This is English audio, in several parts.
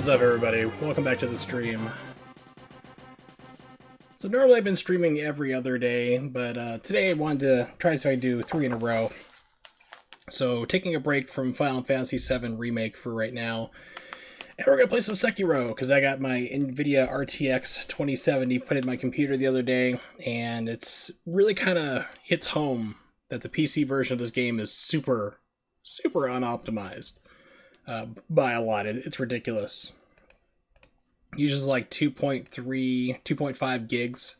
What is up, everybody? Welcome back to the stream. So normally I've been streaming every other day, but today I wanted to try to do 3 in a row. So taking a break from Final Fantasy VII Remake for right now. And we're going to play some Sekiro, because I got my NVIDIA RTX 2070 put in my computer the other day, and it's really kind of hits home that the PC version of this game is super unoptimized by a lot. It's ridiculous. Uses like 2.3, 2.5 gigs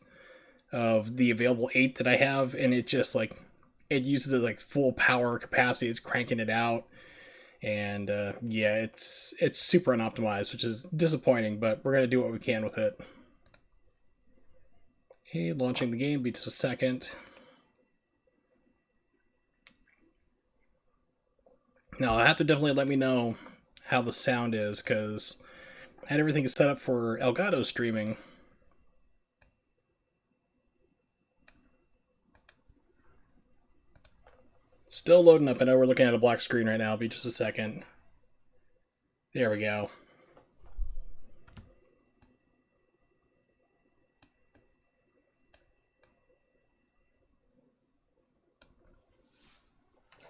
of the available 8 that I have, and it just like it uses it like full power capacity. It's cranking it out, and yeah, it's super unoptimized, which is disappointing, but we're gonna do what we can with it. Okay, launching the game. Be just a second. Now I have to definitely let me know how the sound is, because I had everything set up for Elgato streaming. Still loading up. I know we're looking at a black screen right now. Be just a second. There we go.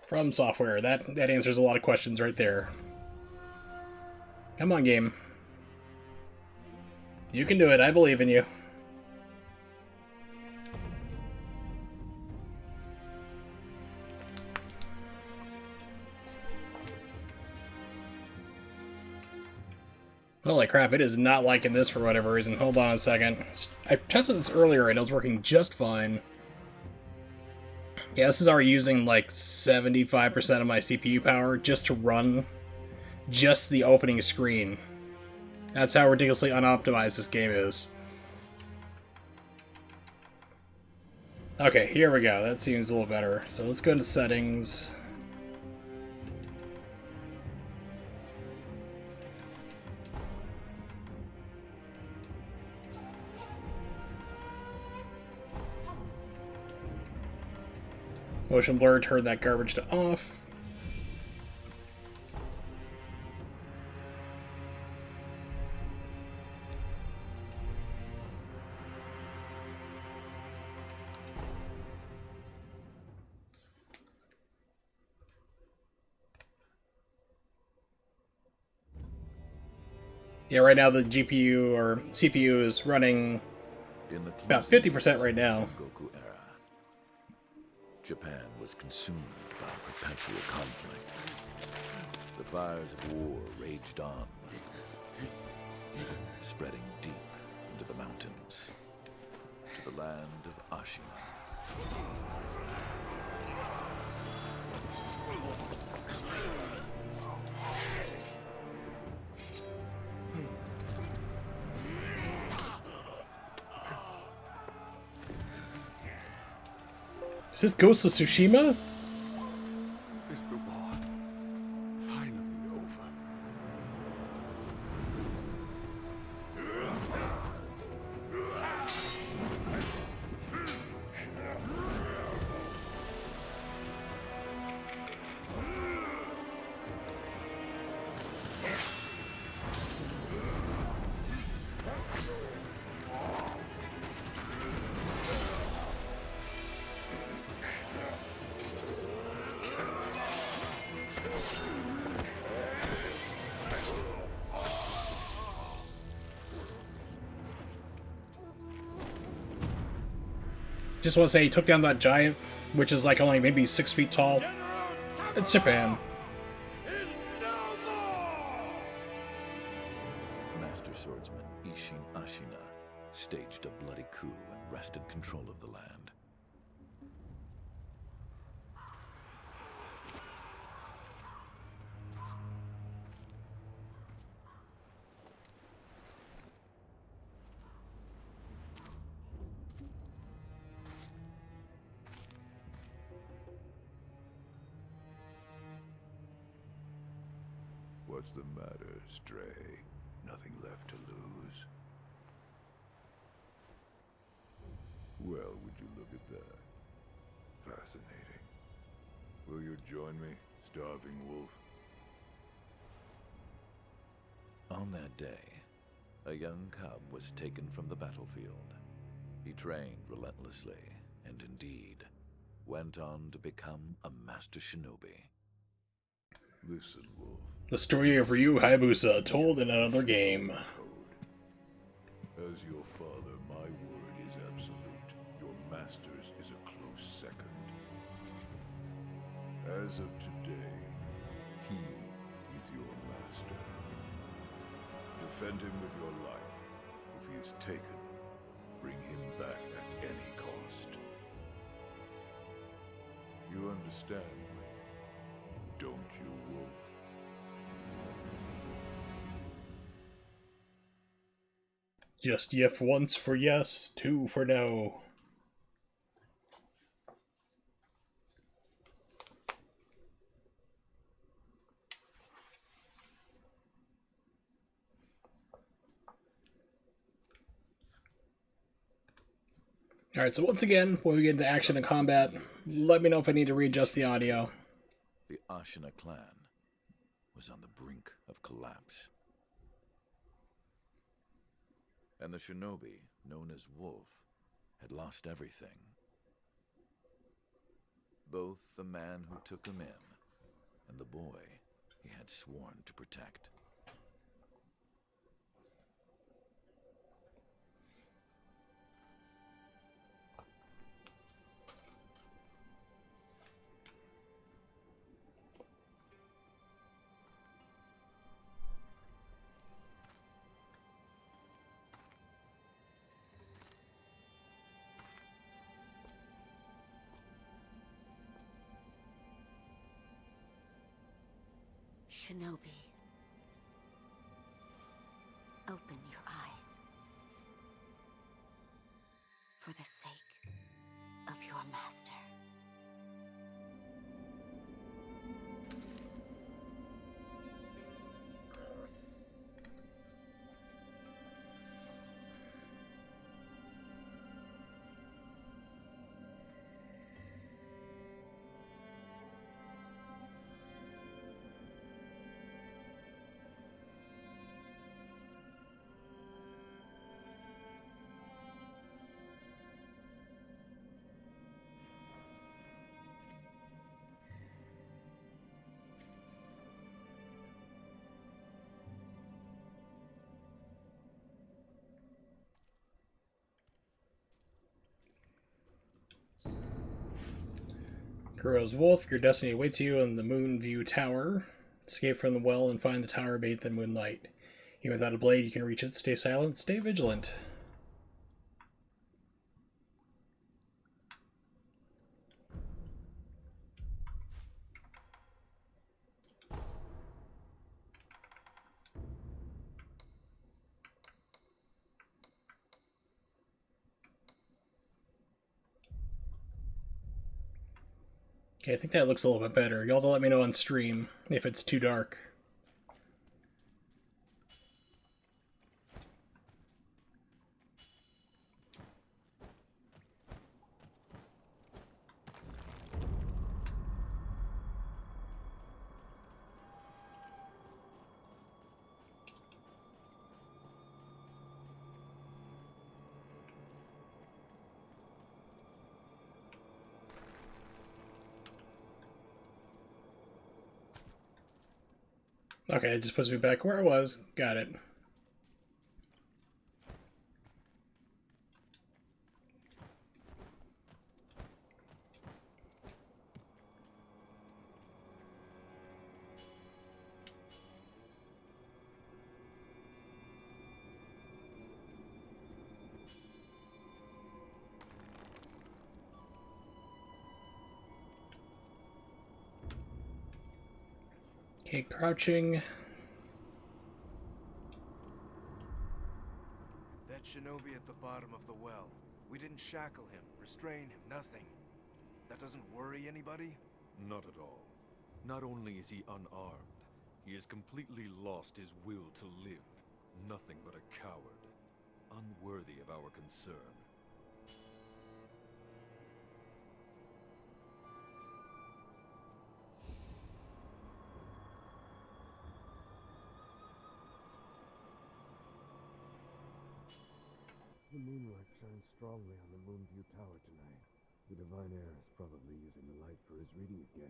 From software. That answers a lot of questions right there. Come on, game. You can do it. I believe in you. Holy crap, it is not liking this for whatever reason. Hold on a second. I tested this earlier and it was working just fine. Yeah, this is already using like 75% of my CPU power just to run just the opening screen. That's how ridiculously unoptimized this game is. Okay, here we go. That seems a little better. So let's go into settings. Motion blur, turn that garbage to off. Yeah, right now the GPU or CPU is running about 50% right now. Japan was consumed by perpetual conflict. The fires of war raged on, spreading deep into the mountains, to the land of Ashina. Is this Ghost of Tsushima? Is the war finally over? Just want to say he took down that giant, which is like only maybe 6 feet tall. It's Japan. Master swordsman Ishin Ashina staged a bloody coup and wrested control of the land. What's the matter, Stray? Nothing left to lose? Well, would you look at that? Fascinating. Will you join me, starving wolf? On that day, a young cub was taken from the battlefield. He trained relentlessly, and indeed, went on to become a master shinobi. Listen, Wolf. The story of Ryu Hayabusa told in another game. As your father, my word is absolute. Your master's is a close second. As of today, he is your master. Defend him with your life. If he is taken, bring him back at any cost. You understand me, don't you, Wolf? Just yef once for yes, two for no. Alright, so once again, when we get into action and combat, let me know if I need to readjust the audio. The Ashina clan was on the brink of collapse. And the shinobi, known as Wolf, had lost everything. Both the man who took him in and the boy he had sworn to protect. Shinobi, open your eyes. For the sake of your master. Kuro's Wolf, your destiny awaits you in the Moonview Tower. Escape from the well and find the tower bathed in moonlight. Even without a blade, you can reach it. Stay silent, stay vigilant. Okay, I think that looks a little bit better. Y'all let me know on stream if it's too dark. Okay, it just puts me back where I was. Got it. Okay, crouching. That shinobi at the bottom of the well. We didn't shackle him, restrain him, nothing. That doesn't worry anybody? Not at all. Not only is he unarmed, he has completely lost his will to live. Nothing but a coward. Unworthy of our concern. the moonlight shines strongly on the Moonview Tower tonight. The Divine Heir is probably using the light for his reading again.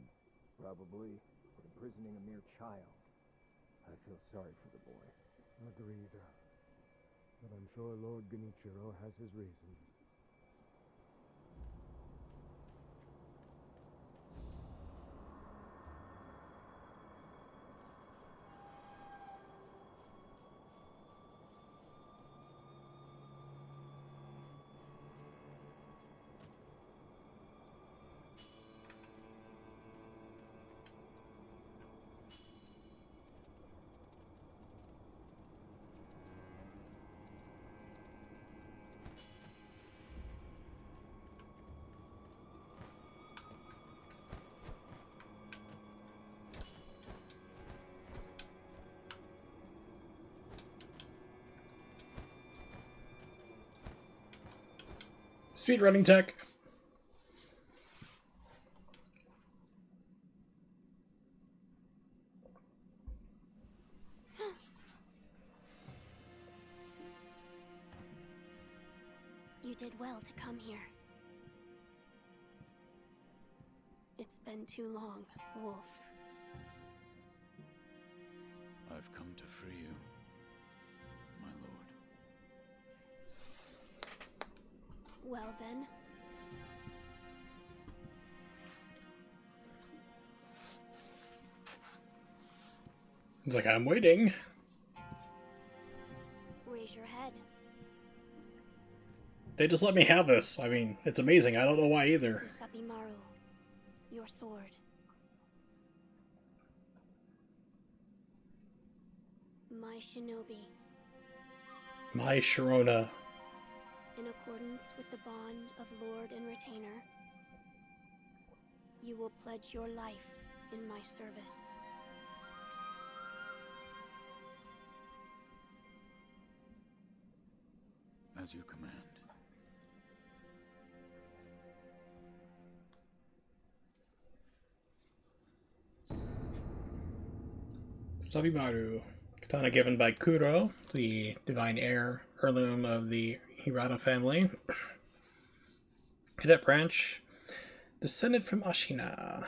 Probably, or imprisoning a mere child. I feel sorry for the boy. Agreed. But I'm sure Lord Genichiro has his reasons. Speedrunning tech. You did well to come here. It's been too long, Wolf. I've come to free you, my lord. Well then. It's like, I'm waiting. Raise your head. They just let me have this. I mean, it's amazing. I don't know why either. Kusabimaru, your sword. My shinobi. My Sharona. In accordance with the bond of Lord and Retainer, you will pledge your life in my service. As you command. Sabimaru. Katana given by Kuro, the divine heir, heirloom of the Hirata family. Cadet branch. Descended from Ashina.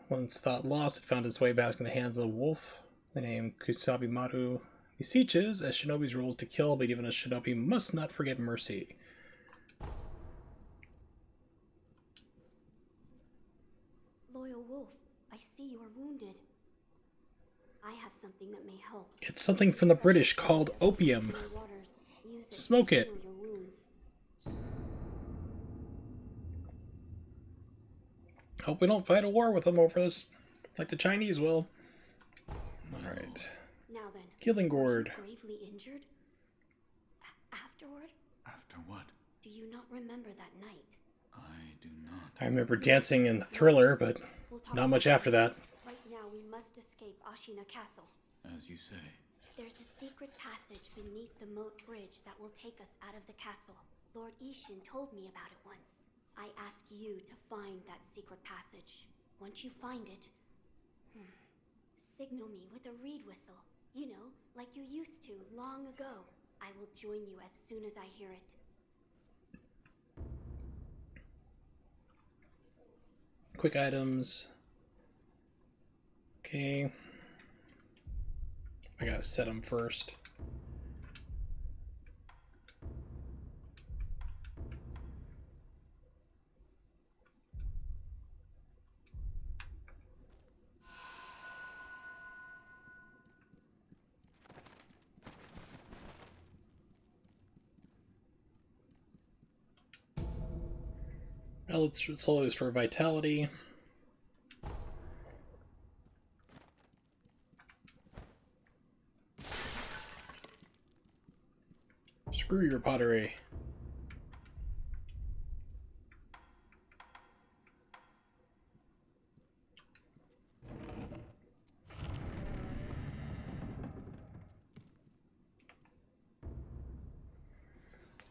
Once thought lost, it found its way back in the hands of the wolf. The name Kusabimaru beseeches, as shinobi's rule is to kill, but even a shinobi must not forget mercy. Loyal Wolf, I see you are wounded. I have something that may help. It's something from the British called opium. Smoke it. Hope we don't fight a war with them over this, like the Chinese will. Alright. Now then. Healing gourd. Gravely injured? Afterward? After what? Do you not remember that night? I do not. I remember dancing in Thriller, but not much after that. Right now we must escape Ashina Castle. As you say. There's a secret passage beneath the moat bridge that will take us out of the castle. Lord Ishin told me about it once. I ask you to find that secret passage. Once you find it, signal me with a reed whistle. You know, like you used to long ago. I will join you as soon as I hear it. Quick items. Okay. I gotta set them first. Well, let's slowly restore vitality. Screw your pottery.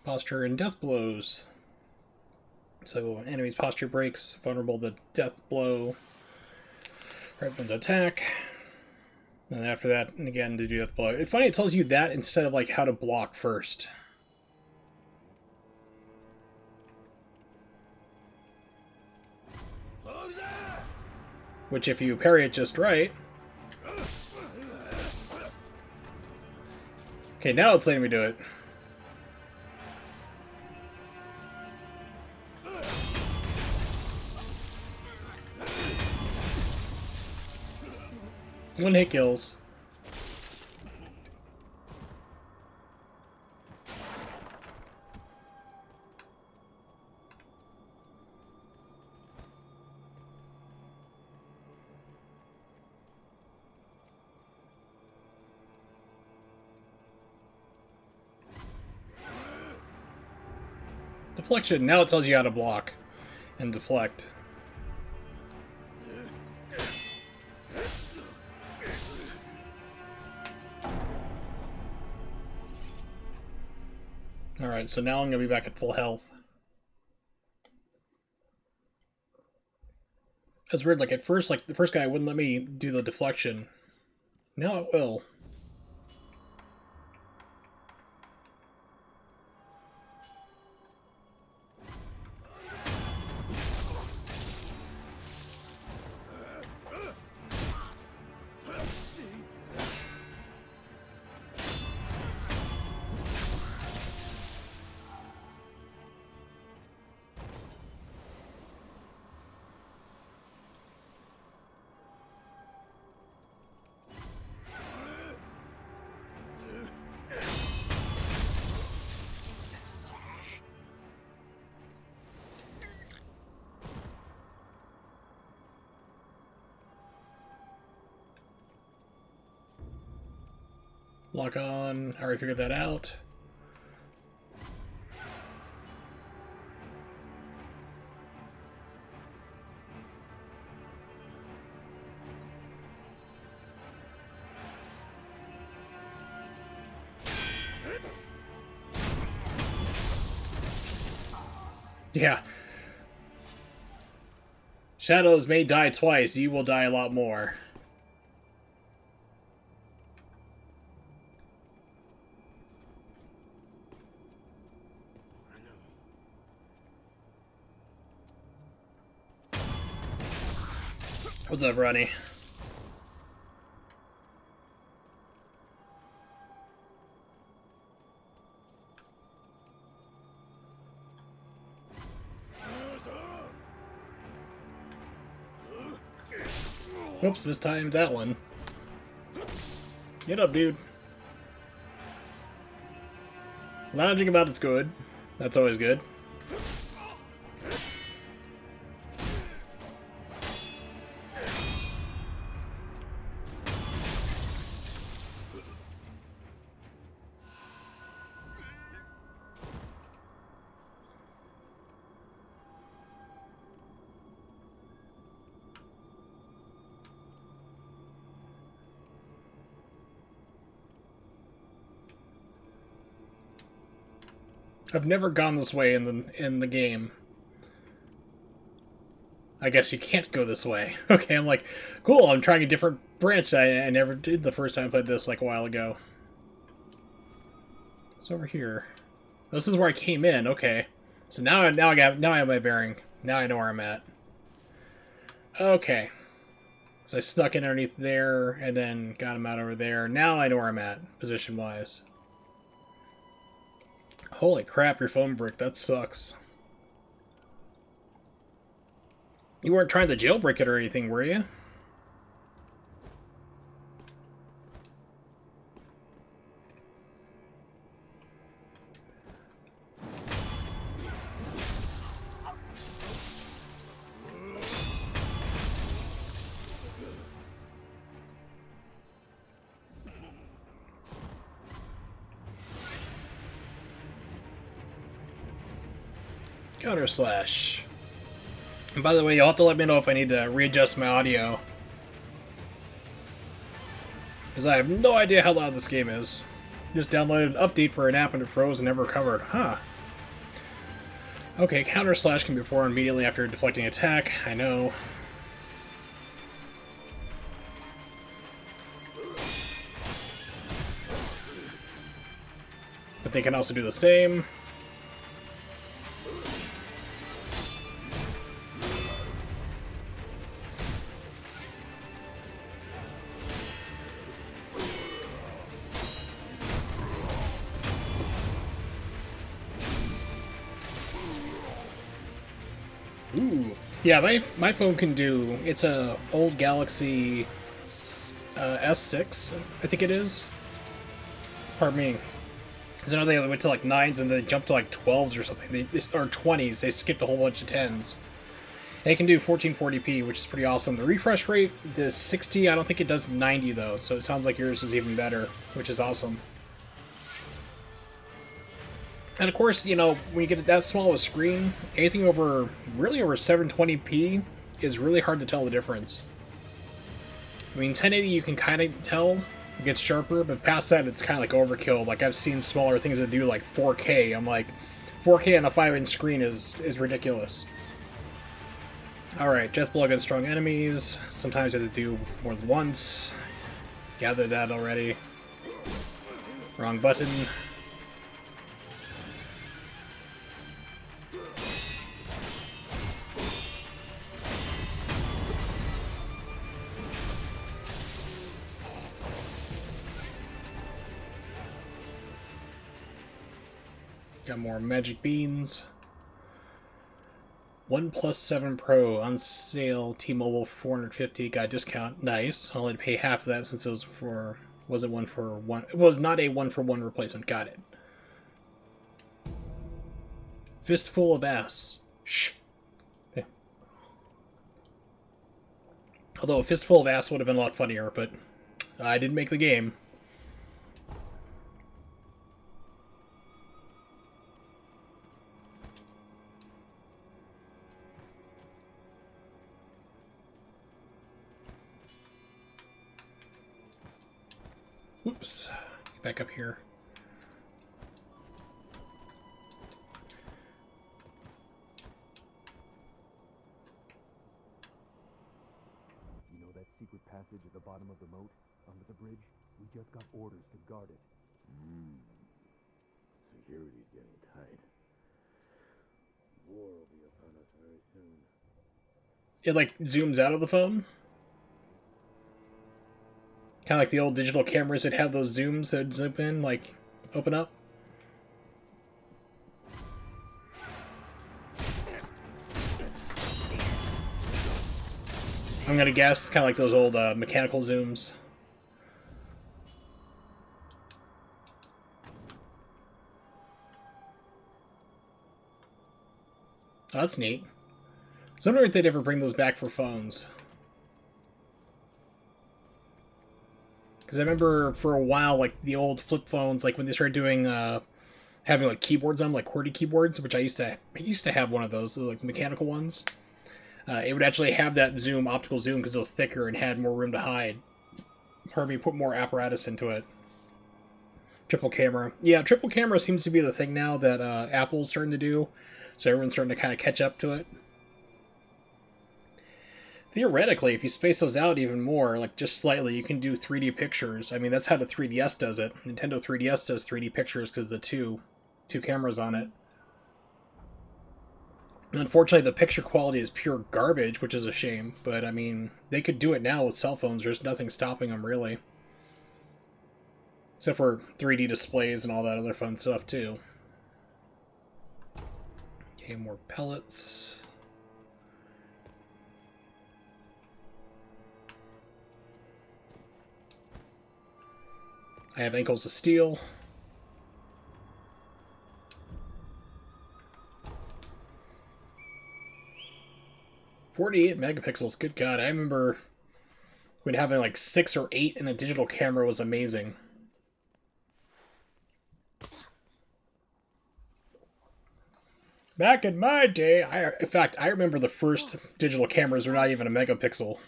Posture and death blows. So enemy's posture breaks, vulnerable to death blow. Right one's attack. And then after that, and again to do death blow. It's funny it tells you that instead of like how to block first. which if you parry it just right... Okay, now it's letting me do it. One hit kills. Deflection. Now it tells you how to block and deflect. Alright, so now I'm going to be back at full health. That's weird, like at first, like the first guy wouldn't let me do the deflection. Now it will. Lock on. I already figured that out. Yeah. Shadows may die twice. You will die a lot more. What's up, Ronnie? Whoops, mistimed that one. Get up, dude. Lounging about is good. That's always good. I've never gone this way in the game. I guess you can't go this way. Okay, I'm like, cool, I'm trying a different branch I never did the first time I played this, like, a while ago. It's over here. This is where I came in, okay. So now I have my bearing. Now I know where I'm at. Okay. So I snuck in underneath there, and then got him out over there. Now I know where I'm at, position-wise. Holy crap, your phone brick. That sucks. You weren't trying to jailbreak it or anything, were you? Counter slash. And by the way, you'll have to let me know if I need to readjust my audio. Because I have no idea how loud this game is. Just downloaded an update for an app and it froze and never recovered. Huh. Okay, counter slash can be performed immediately after a deflecting attack. I know. But they can also do the same. Yeah, my phone can do. It's a old Galaxy S6, I think it is. Pardon me. Because I know they went to like 9s and then they jumped to like 12s or something. They start 20s. They skipped a whole bunch of 10s. And it can do 1440p, which is pretty awesome. The refresh rate is 60. I don't think it does 90 though, so it sounds like yours is even better, which is awesome. And of course, you know, when you get that small of a screen, anything over, really over 720p is really hard to tell the difference. I mean, 1080 you can kind of tell, it gets sharper, but past that it's kind of like overkill. Like, I've seen smaller things that do like 4K. I'm like, 4K on a 5-inch screen is ridiculous. Alright, Death Blow against strong enemies. Sometimes you have to do more than once. Gathered that already. Wrong button. Got more magic beans. OnePlus 7 Pro on sale. T-Mobile 450 got a discount. Nice. I'll only pay half of that since it was for wasn't one for one. It was not a 1-for-1 replacement. Got it. Fistful of ass. Shh. Yeah. Although a fistful of ass would have been a lot funnier, but I didn't make the game. Oops. Get back up here. You know that secret passage at the bottom of the moat, under the bridge? We just got orders to guard it. Security's getting tight. War will be upon us very soon. It like zooms out of the phone. Kind of like the old digital cameras that have those zooms that zoom in, like, open up. I'm gonna guess, kind of like those old mechanical zooms. Oh, that's neat. So I wonder if they'd ever bring those back for phones. Because I remember for a while, like, the old flip phones, like, when they started doing, having, like, keyboards on them, like, QWERTY keyboards, which I used to have one of those, like, mechanical ones. It would actually have that zoom, optical zoom, because it was thicker and had more room to hide. Pardon me, put more apparatus into it. Triple camera. Yeah, triple camera seems to be the thing now that Apple's starting to do, so everyone's starting to kind of catch up to it. Theoretically, if you space those out even more, like just slightly, you can do 3D pictures. I mean, that's how the 3DS does it. Nintendo 3DS does 3D pictures because of the two cameras on it. Unfortunately, the picture quality is pure garbage, which is a shame. But, I mean, they could do it now with cell phones. There's nothing stopping them, really. Except for 3D displays and all that other fun stuff, too. Okay, more pellets. I have ankles of steel. .48 megapixels, good god. I remember when having like 6 or 8 in a digital camera was amazing. Back in my day, in fact, I remember the first digital cameras were not even a megapixel.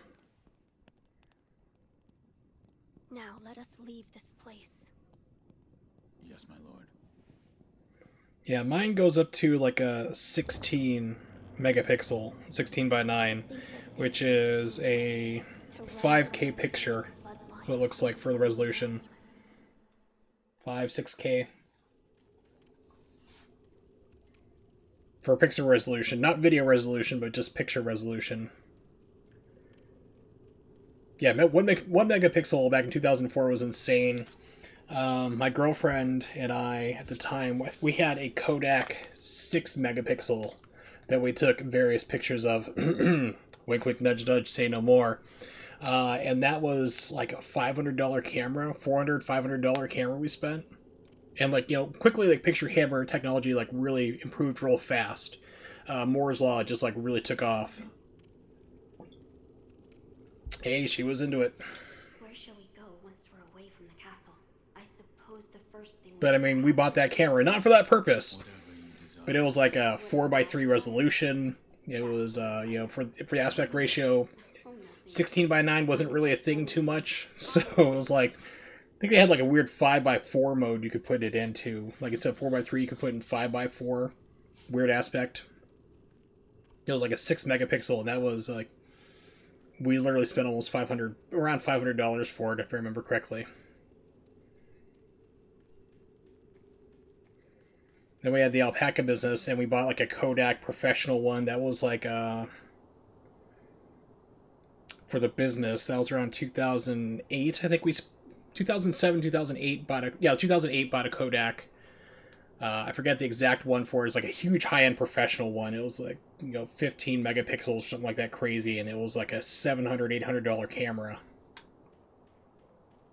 Now let us leave this place. Yes, my lord. Yeah, mine goes up to like a 16 megapixel, 16 by 9, which is a 5K picture. That's what it looks like for the resolution. 6K. For picture resolution, not video resolution, but just picture resolution. Yeah, 1 megapixel back in 2004 was insane. My girlfriend and I, at the time, we had a Kodak 6 megapixel that we took various pictures of. Wink, wink, nudge, nudge, say no more. And that was like a $500 camera, $500 camera we spent. And like, quickly, like, picture camera technology like really improved real fast. Moore's Law just like really took off. Hey, she was into it. Where shall we go once we're away from the castle? I suppose the first thing. But I mean, we bought that camera not for that purpose. But it was like a 4:3 resolution. It was, for the aspect ratio, 16:9 wasn't really a thing too much. So it was like, I think they had like a weird 5:4 mode you could put it into. Like instead of 4:3, you could put it in 5:4. Weird aspect. It was like a 6 megapixel, and that was like, we literally spent almost around $500 for it, if I remember correctly. Then we had the alpaca business, and we bought like a Kodak professional one that was like for the business. That was around 2008. I think 2007, 2008 2008 bought a Kodak. I forget the exact one for it. It's like a huge high-end professional one. It was like 15 megapixels, something like that crazy, and it was like a $700, $800 camera.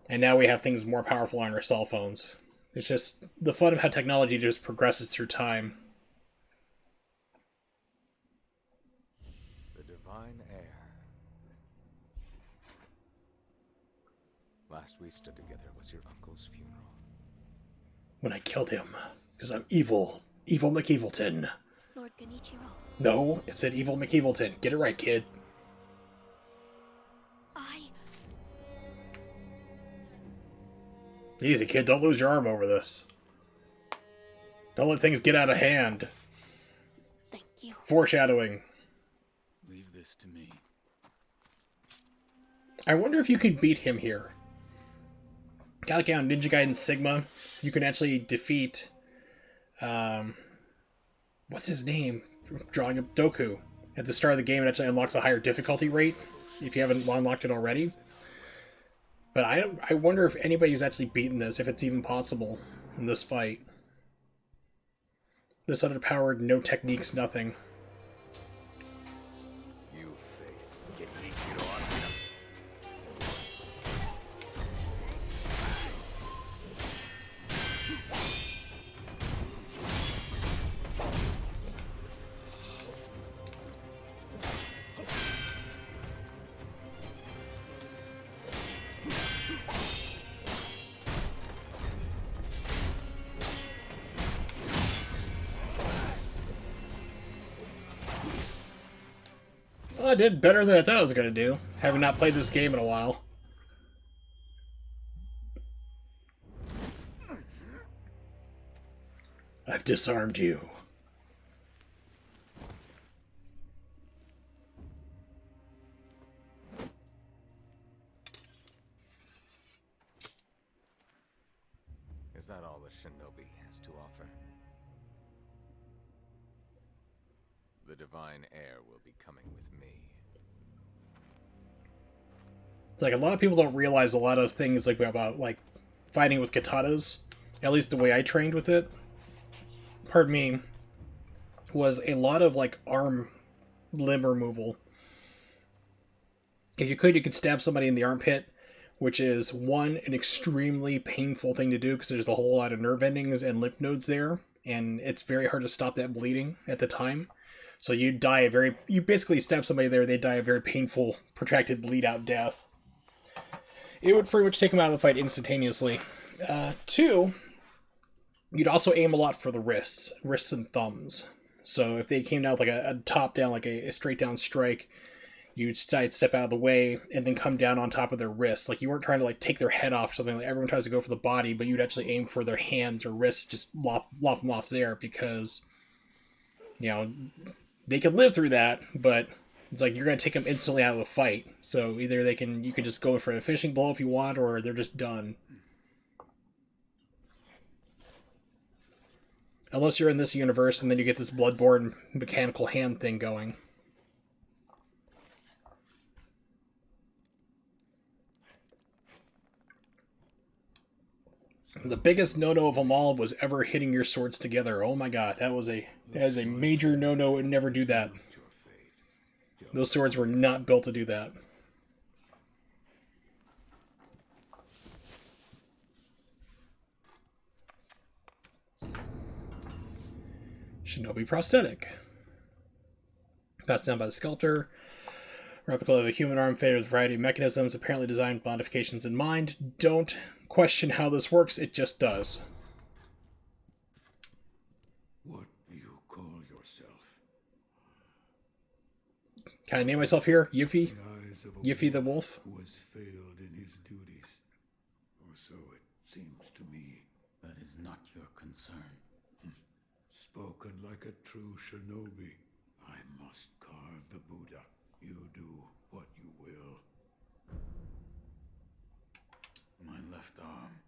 And now we have things more powerful on our cell phones. It's just the fun of how technology just progresses through time. The divine heir. Last we stood together was your uncle's funeral. When I killed him, because I'm evil. Evil McEvilton. Lord Genichiro. No, it said Evil McEvilton. Get it right, kid. Easy, kid. Don't lose your arm over this. Don't let things get out of hand. Thank you. Foreshadowing. Leave this to me. I wonder if you could beat him here. Like on Ninja Gaiden Sigma, you can actually defeat... what's his name? Drawing up Doku. At the start of the game, it actually unlocks a higher difficulty rate, if you haven't unlocked it already. But I wonder if anybody's actually beaten this, if it's even possible in this fight. This underpowered, no techniques, nothing. You face Genichiro. Well, I did better than I thought I was going to do, having not played this game in a while. I've disarmed you. Is that all the shinobi has to offer? The divine heir will be coming with me. It's like a lot of people don't realize a lot of things like about like fighting with katanas, at least the way I trained with it, pardon me, was a lot of like arm limb removal. If you could stab somebody in the armpit, which is an extremely painful thing to do because there's a whole lot of nerve endings and lymph nodes there, and it's very hard to stop that bleeding at the time. So you basically stab somebody there, they die a very painful, protracted bleed out death. It would pretty much take them out of the fight instantaneously. 2, you'd also aim a lot for the wrists and thumbs. So if they came down with like a top down, like a straight down strike, you'd step out of the way and then come down on top of their wrists. Like you weren't trying to like take their head off or something. Like everyone tries to go for the body, but you'd actually aim for their hands or wrists, just lop them off there because, they could live through that, but it's like you're going to take them instantly out of the fight. So either you can just go for a finishing blow if you want, or they're just done. Unless you're in this universe and then you get this Bloodborne mechanical hand thing going. The biggest no-no of them all was ever hitting your swords together. Oh my god, that is a major no-no. Would never do that. Those swords were not built to do that. Shinobi prosthetic. Passed down by the sculptor. Replica of a human arm fitted with a variety of mechanisms, apparently designed with modifications in mind. Don't question how this works, it just does. What do you call yourself? Can I name myself here? Yuffie? Yuffie the wolf? Who has failed in his duties. Or so it seems to me. That is not your concern. Spoken like a true shinobi. I must carve the Buddha. You do what you will. My left arm.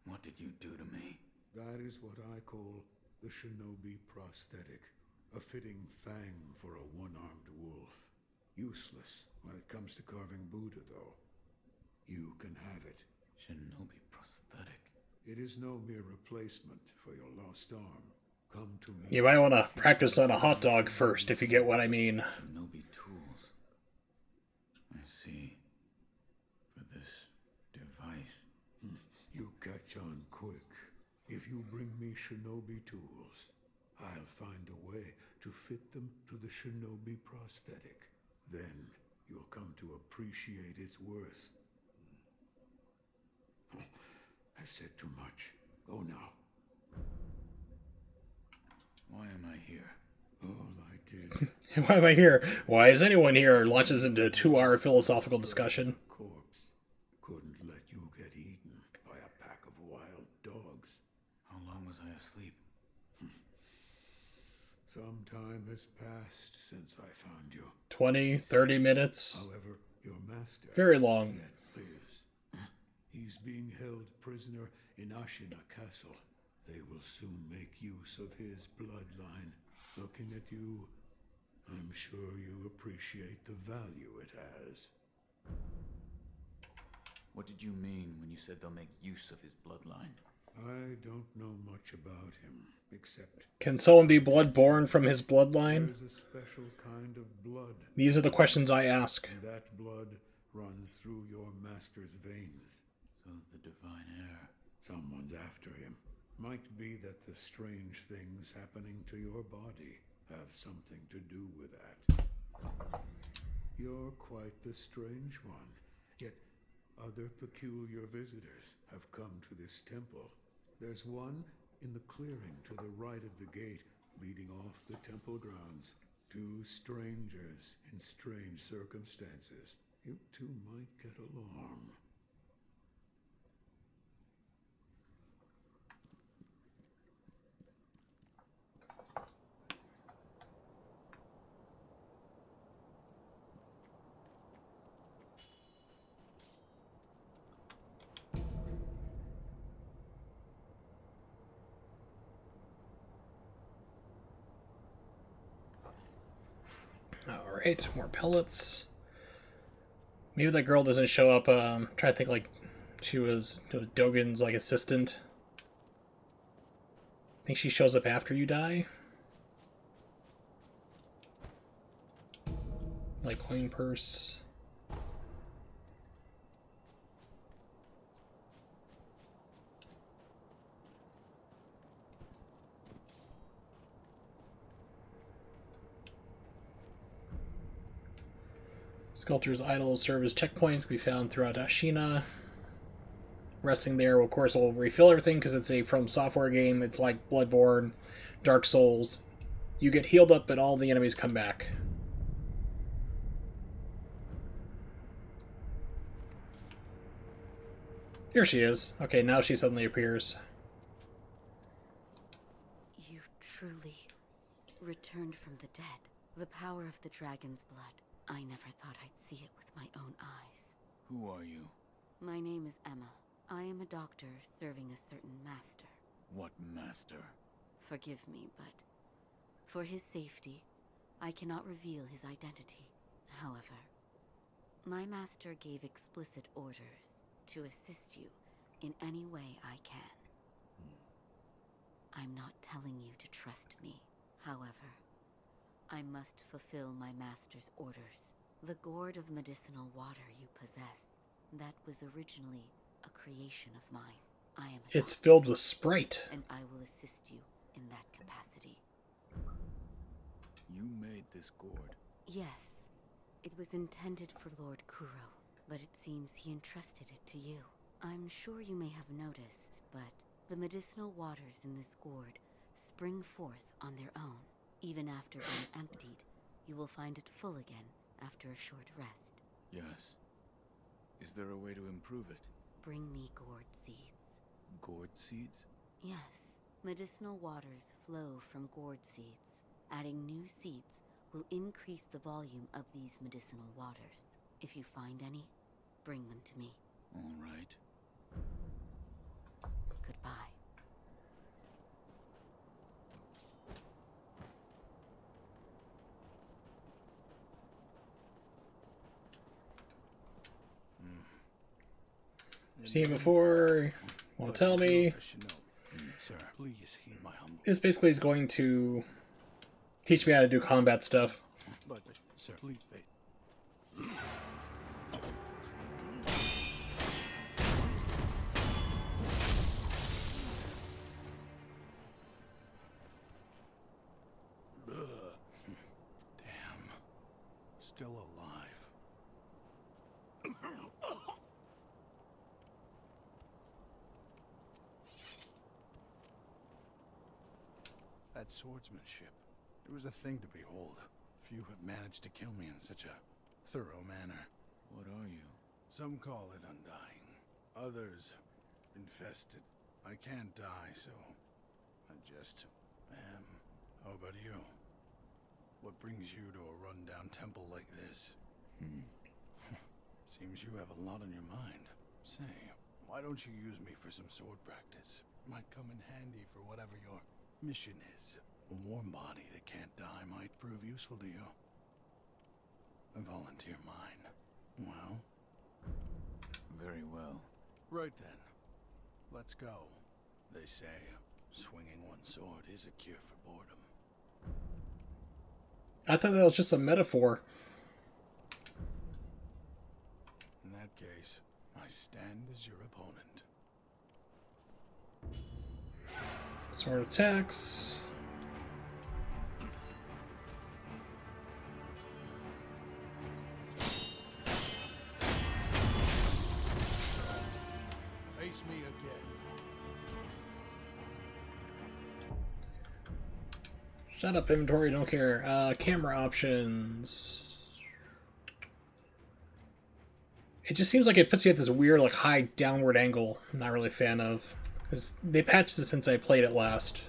What did you do to me? That is what I call the shinobi prosthetic. A fitting fang for a one-armed wolf. Useless when it comes to carving Buddha, though. You can have it. Shinobi prosthetic. It is no mere replacement for your lost arm. Come to me. You might want to practice on a hot dog first, if you get what I mean. Shinobi tools. I see. For this device. You catch on quick. If you bring me shinobi tools, I'll find a way to fit them to the shinobi prosthetic. Then you'll come to appreciate its worth. I've said too much. Go now. Why am I here? All I did. Why am I here? Why is anyone here? Launches into a 2-hour philosophical discussion. Corpse couldn't let you get eaten by a pack of wild dogs. How long was I asleep? Some time has passed since I found you. 20, 30 minutes. However, your master Very long. yet lives. He's being held prisoner in Ashina Castle. They will soon make use of his bloodline. Looking at you, I'm sure you appreciate the value it has. What did you mean when you said they'll make use of his bloodline? I don't know much about him, except... Can someone be blood-born from his bloodline? There's a special kind of blood. These are the questions I ask. And that blood runs through your master's veins. So the divine heir. Someone's after him. Might be that the strange things happening to your body have something to do with that. You're quite the strange one. Yet other peculiar visitors have come to this temple. There's one in the clearing to the right of the gate leading off the temple grounds. Two strangers in strange circumstances. You two might get along. Alright, more pellets. Maybe that girl doesn't show up. Try to think like she was Dogen's like assistant. Think she shows up after you die? Like coin purse. Sculptor's idols serve as checkpoints to be found throughout Ashina. Resting there, of course, will refill everything because it's a From Software game. It's like Bloodborne, Dark Souls. You get healed up, but all the enemies come back. Here she is. Okay, now she suddenly appears. You truly returned from the dead. The power of the dragon's blood. I never thought I'd see it with my own eyes. Who are you? My name is Emma. I am a doctor serving a certain master. What master? Forgive me, but for his safety, I cannot reveal his identity. However, my master gave explicit orders to assist you in any way I can. I'm not telling you to trust me. However, I must fulfill my master's orders. The gourd of medicinal water you possess, that was originally a creation of mine. I am a It's doctor, filled with Sprite. and I will assist you in that capacity. You made this gourd. Yes, it was intended for Lord Kuro, but it seems he entrusted it to you. I'm sure you may have noticed, but the medicinal waters in this gourd spring forth on their own. Even after being emptied, you will find it full again after a short rest. Yes. Is there a way to improve it? Bring me gourd seeds. Gourd seeds? Yes, medicinal waters flow from gourd seeds. Adding new seeds will increase the volume of these medicinal waters. If you find any, bring them to me. All right. Goodbye. Seen it before. Won't tell me. Sir, please heed my humble. This basically is going to teach me how to do combat stuff. But, sir, please wait. Damn. Still alive. That swordsmanship. It was a thing to behold. Few have managed to kill me in such a thorough manner. What are you? Some call it undying. Others, infested. I can't die, so I just am. How about you? What brings you to a rundown temple like this? Seems you have a lot on your mind. Say, why don't you use me for some sword practice? Might come in handy for whatever your mission is. A warm body that can't die might prove useful to you. I volunteer mine. Well? Very well. Right then. Let's go. They say swinging one sword is a cure for boredom. I thought that was just a metaphor. In that case, I stand as your opponent. Sword attacks. Face me again. Shut up, inventory, don't care. Camera options. It just seems like it puts you at this weird, like, high downward angle. I'm not really a fan of. Because they patched this since I played it last.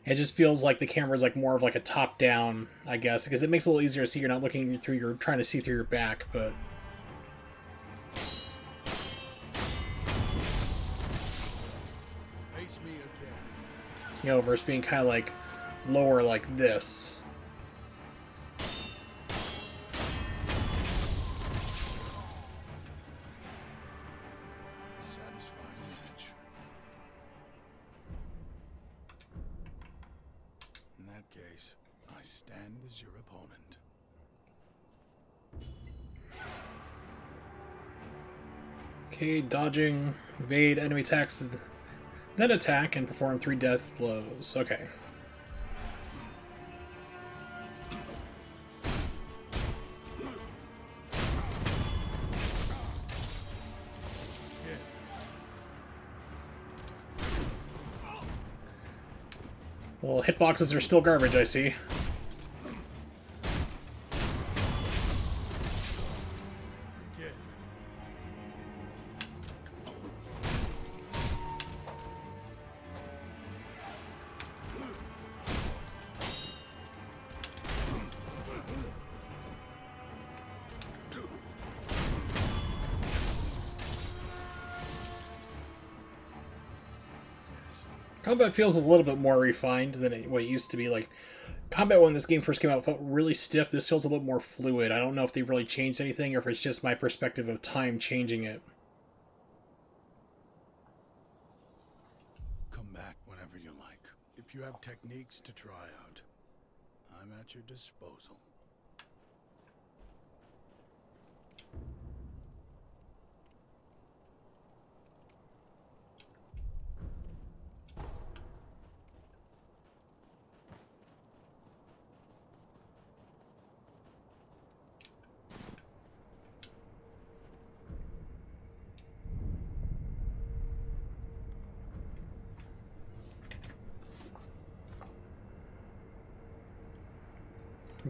It just feels like the camera is like more of like a top-down, I guess, because it makes it a little easier to see. You're not looking through your, trying to see through your back, but... Face me again. You know, versus being kind of like lower like this. Satisfying match. In that case, I stand as your opponent. Okay, dodging, evade enemy attacks, then attack and perform 3 death blows. Okay. Well, hitboxes are still garbage, I see. Combat feels a little bit more refined than what it used to be. Like, combat when this game first came out felt really stiff. This feels a little more fluid. I don't know if they really changed anything or if it's just my perspective of time changing it. If you have techniques to try out, I'm at your disposal.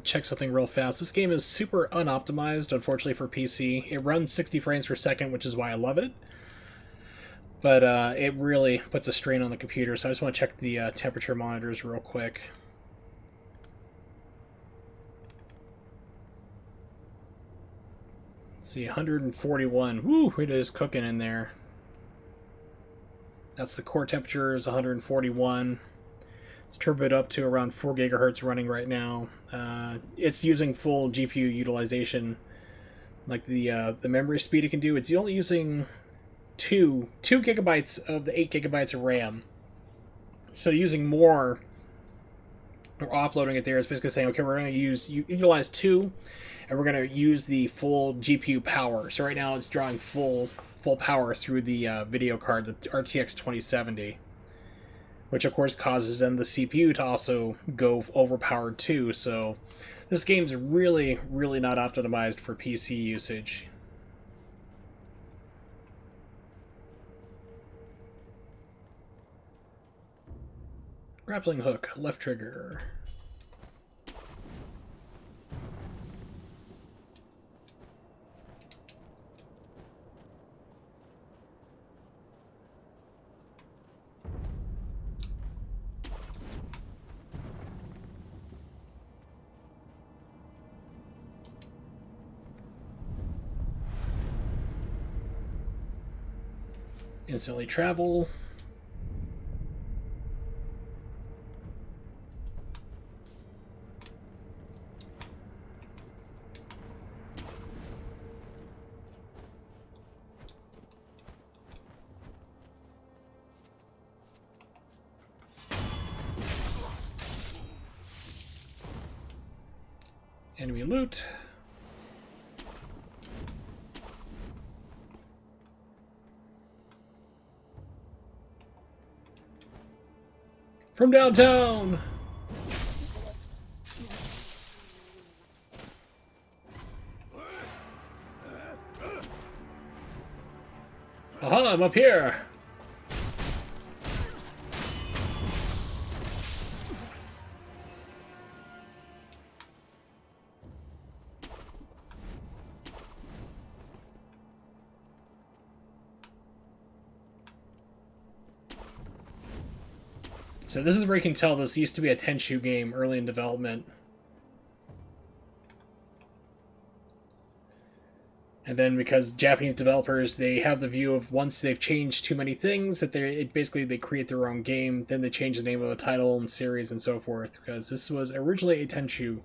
Check something real fast. This game is super unoptimized, unfortunately, for PC. It runs 60 frames per second, which is why I love it. But it really puts a strain on the computer, so I just want to check the temperature monitors real quick. Let's see, 141. Woo, it is cooking in there. That's the core temperature is 141. It's turboed up to around 4 gigahertz running right now. It's using full GPU utilization, like the memory speed it can do. It's only using two gigabytes of the 8 gigabytes of RAM. So using more or offloading it there, it's basically saying, okay, we're going to utilize 2, and we're going to use the full GPU power. So right now it's drawing full power through the video card, the RTX 2070. Which of course causes then the CPU to also go overpowered too, so this game's really, really not optimized for PC usage. Grappling hook, left trigger. Instantly travel. Enemy loot. From downtown! Aha, I'm up here! So this is where you can tell this used to be a Tenchu game early in development. And then because Japanese developers, they have the view of once they've changed too many things, that they create their own game, then they change the name of a title and series and so forth, because this was originally a Tenchu.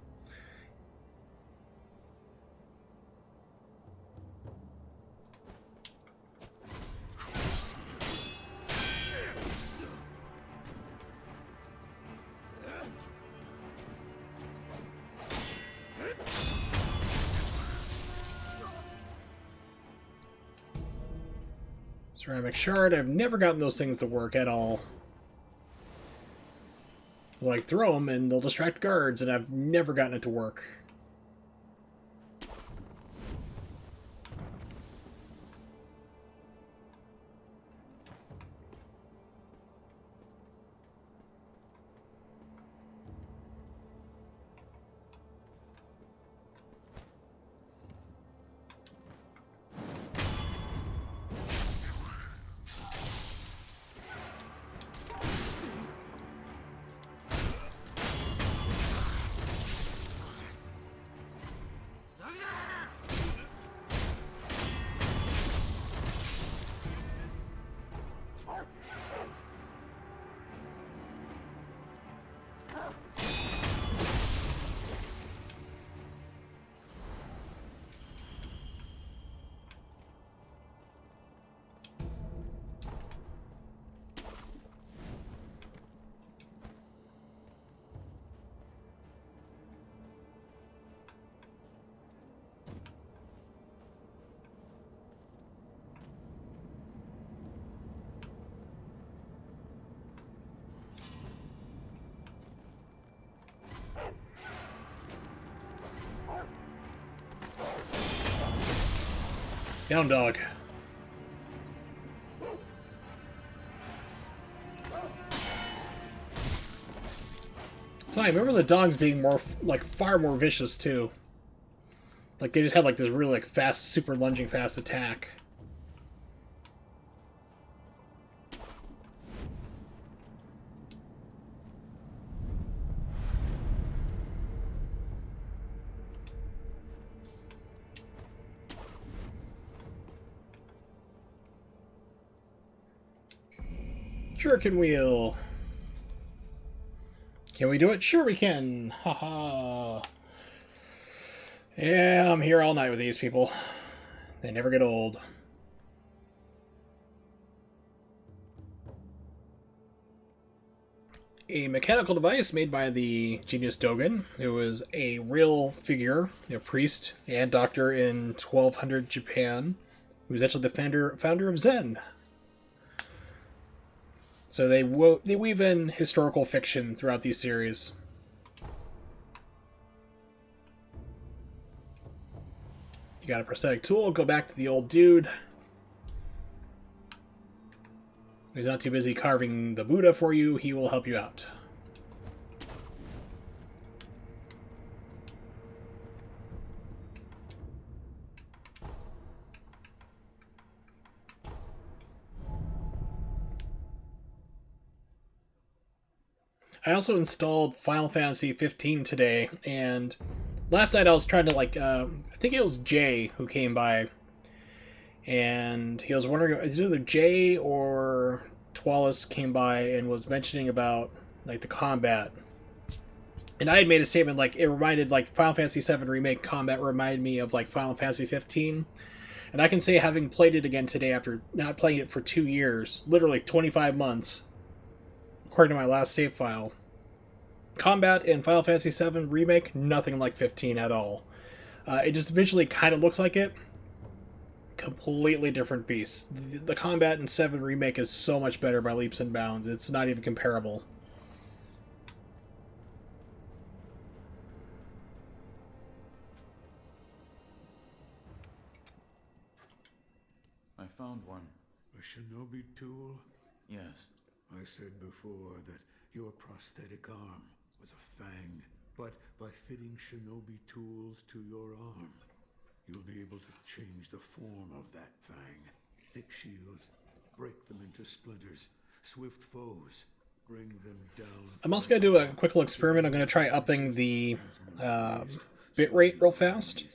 Ceramic shard, I've never gotten those things to work at all. Like, throw them and they'll distract guards, and I've never gotten it to work. Down dog. So I remember the dogs being more, like, far more vicious too. Like they just had like this really like fast, super lunging fast attack. Shuriken wheel. Can we do it? Sure we can. Haha. Yeah, I'm here all night with these people. They never get old. A mechanical device made by the genius Dogen, who was a real figure, a priest and doctor in 1200 Japan, who was actually the founder of Zen. So they weave in historical fiction throughout these series. You got a prosthetic tool, go back to the old dude. He's not too busy carving the Buddha for you, he will help you out. I also installed Final Fantasy 15 today, and last night I was trying to I think it was Jay who came by, and he was wondering, it was either Jay or Twalis came by and was mentioning about like the combat. And I had made a statement like it reminded like Final Fantasy 7 Remake combat reminded me of like Final Fantasy 15. And I can say, having played it again today after not playing it for 2 years, literally 25 months, according to my last save file, combat in Final Fantasy 7 Remake, nothing like 15 at all. It just visually kind of looks like it. Completely different beast. The combat in 7 Remake is so much better by leaps and bounds. It's not even comparable. I found one. A shinobi tool? Yes. I said before that your prosthetic arm was a fang, but by fitting shinobi tools to your arm, you'll be able to change the form of that fang. Thick shields, break them into splinters. Swift foes, bring them down. I'm also going to do a quick little experiment. I'm going to try upping the bitrate real fast.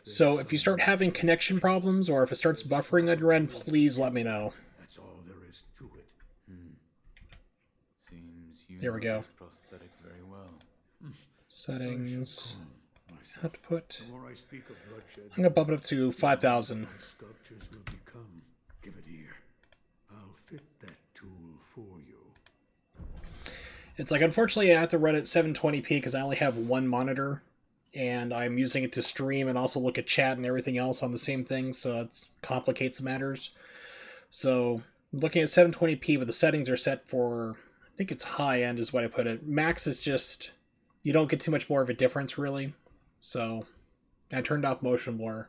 So if you start having connection problems or if it starts buffering on your end, please let me know. That's all there is to it. Seems you Here we go. this prosthetic very well. Settings. Output. The more I speak of bloodshed, I'm going to bump it up to 5,000. my sculptures will become. Give it here. I'll fit that tool for you. It's like, unfortunately, I have to run at 720p because I only have one monitor. And I'm using it to stream and also look at chat and everything else on the same thing, so it complicates matters. So, I'm looking at 720p, but the settings are set for, I think it's high end is what I put it. Max is just, you don't get too much more of a difference, really. So, I turned off motion blur.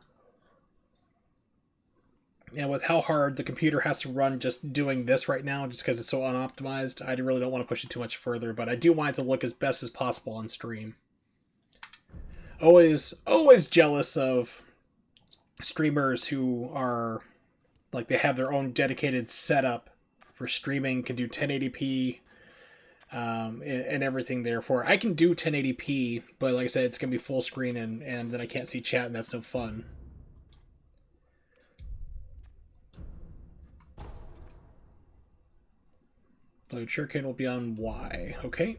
And with how hard the computer has to run just doing this right now, just because it's so unoptimized, I really don't want to push it too much further, but I do want it to look as best as possible on stream. Always jealous of streamers who are, like, they have their own dedicated setup for streaming, can do 1080p, and everything therefore. I can do 1080p, but like I said, it's going to be full screen, and then I can't see chat, and that's no fun. Load Shuriken will be on Y. Okay.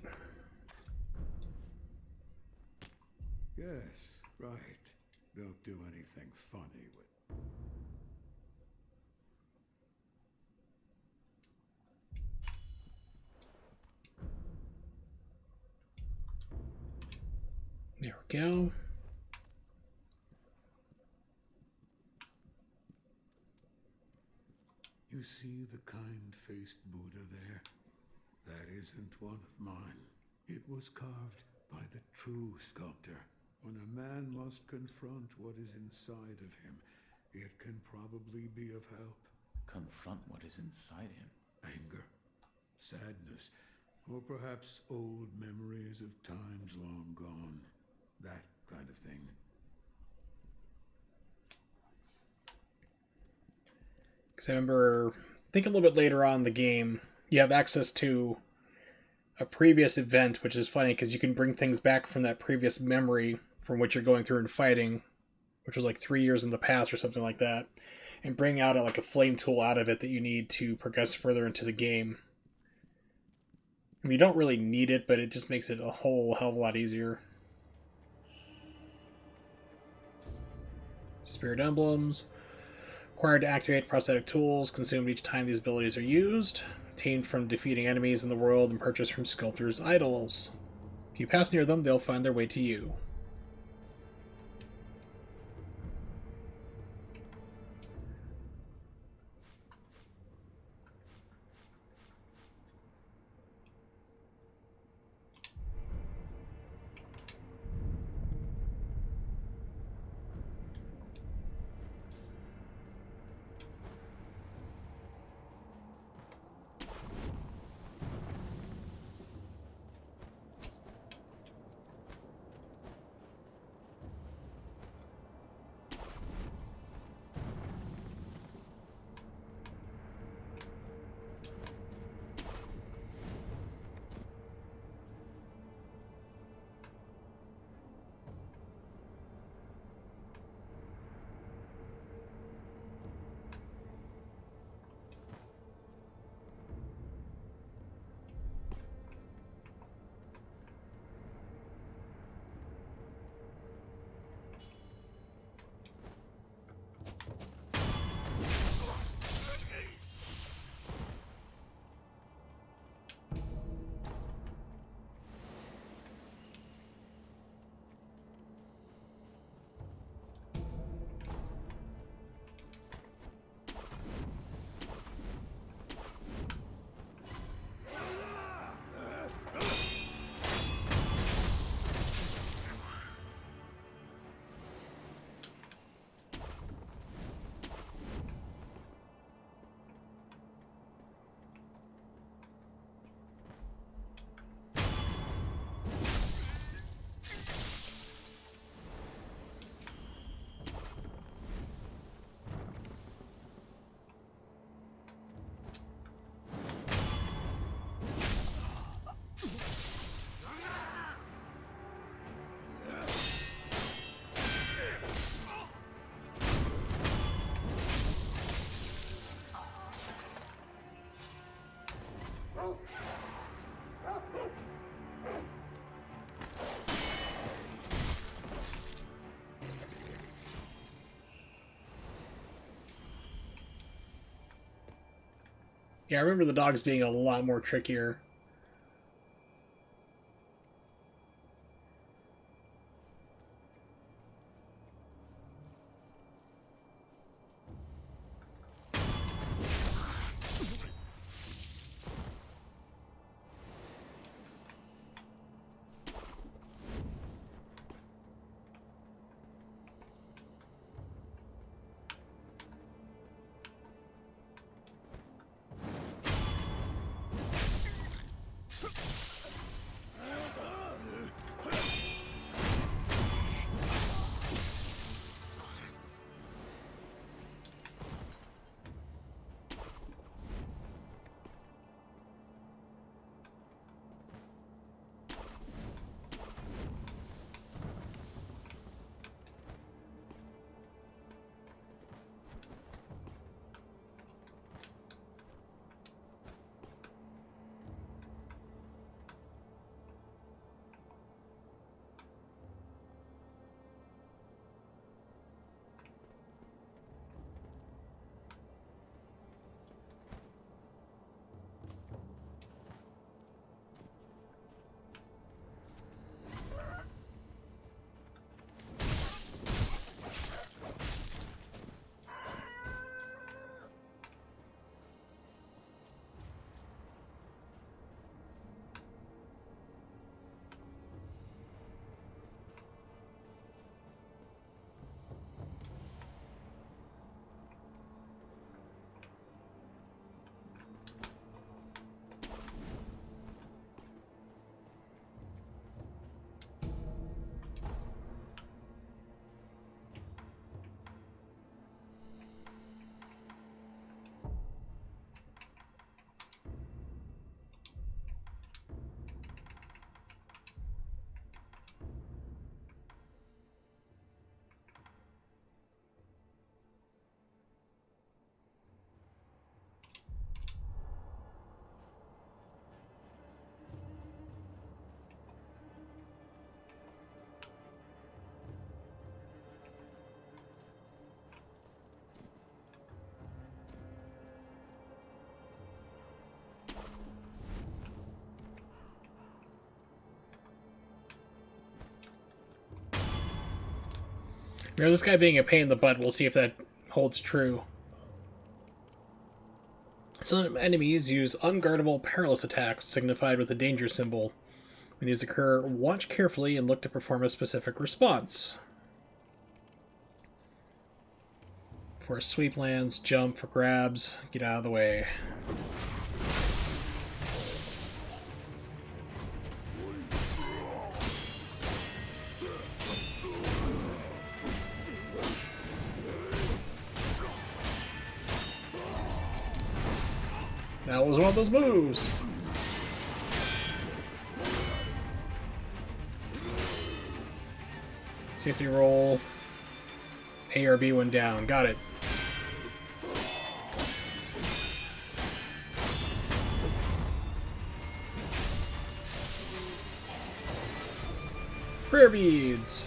Yes, right. Don't do anything funny with... There we go. You see the kind-faced Buddha there? That isn't one of mine. It was carved by the true sculptor. When a man must confront what is inside of him, it can probably probably be of help. Confront what is inside him. Anger, sadness, or perhaps old memories of times long gone. That kind of thing. Because I remember, I think a little bit later on in the game, you have access to a previous event, which is funny because you can bring things back from that previous memory from what you're going through and fighting, which was like 3 years in the past or something like that, and bring out like a flame tool out of it that you need to progress further into the game. I mean, you don't really need it, but it just makes it a whole hell of a lot easier. Spirit emblems. Required to activate prosthetic tools, consumed each time these abilities are used. Obtained from defeating enemies in the world and purchased from sculptors' idols. If you pass near them, they'll find their way to you. Yeah, I remember the dogs being a lot more trickier. You know, this guy being a pain in the butt, we'll see if that holds true. Some enemies use unguardable perilous attacks signified with a danger symbol. When these occur, watch carefully and look to perform a specific response. For sweep lands, jump for grabs, get out of the way. That was one of those moves. Safety roll. A or B went down. Got it. Prayer beads.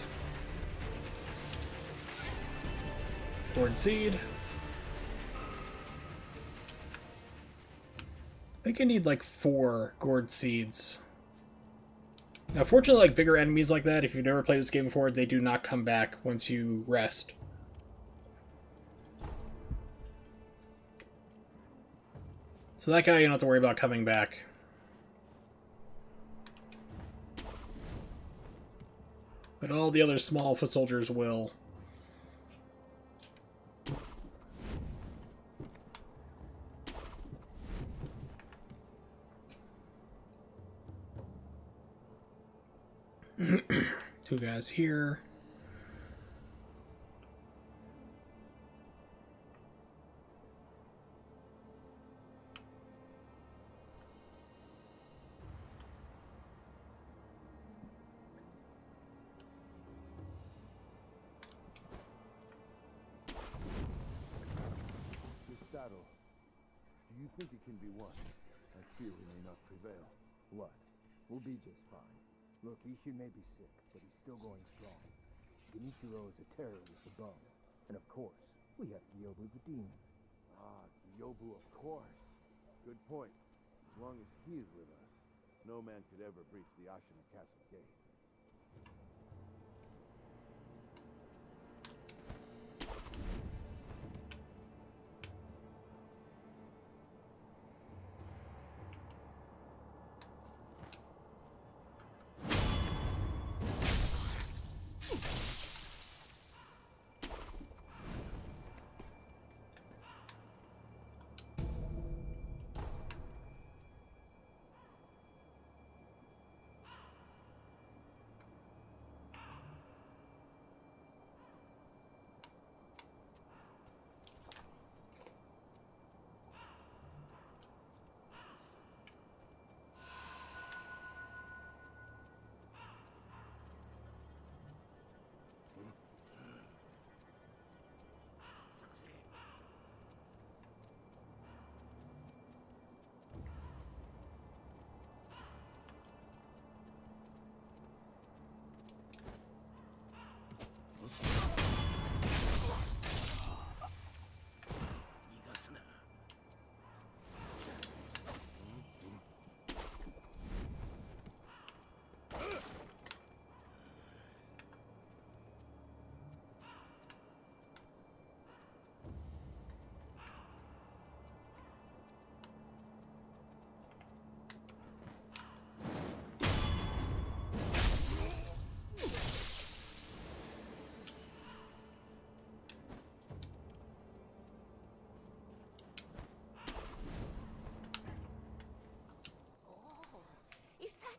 Gourd seed. I think I need like 4 gourd seeds. Now, fortunately, like bigger enemies like that, if you've never played this game before, they do not come back once you rest. So that guy you don't have to worry about coming back. But all the other small foot soldiers will. Two guys here. This battle, do you think it can be won? I fear we may not prevail. What? We'll be just fine. Look, Ishin may be sick, but he's still going strong. Genichiro is a terror with the bow. And of course, we have Gyobu the demon. Ah, Gyobu, of course. Good point. As long as he is with us, no man could ever breach the Ashina Castle gate.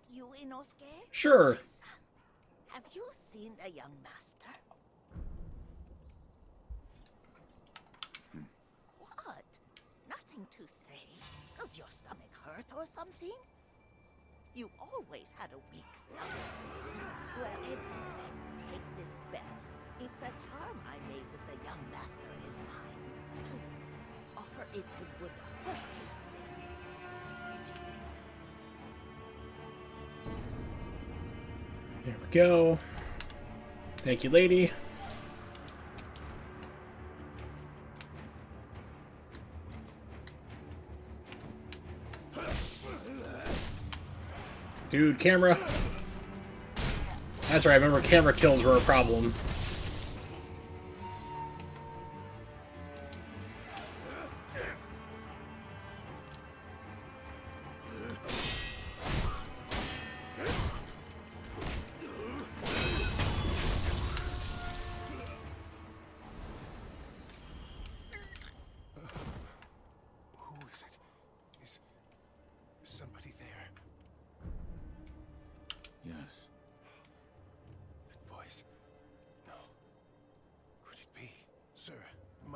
You, Inosuke? Sure. Have you seen the young master? What? Nothing to say? Does your stomach hurt or something? You always had a weak stomach. Well, anyway, take this bell. It's a charm I made with the young master in mind. Please, offer it to Buddha for his sake. There we go. Thank you, lady. Dude, camera. That's right, I remember camera kills were a problem.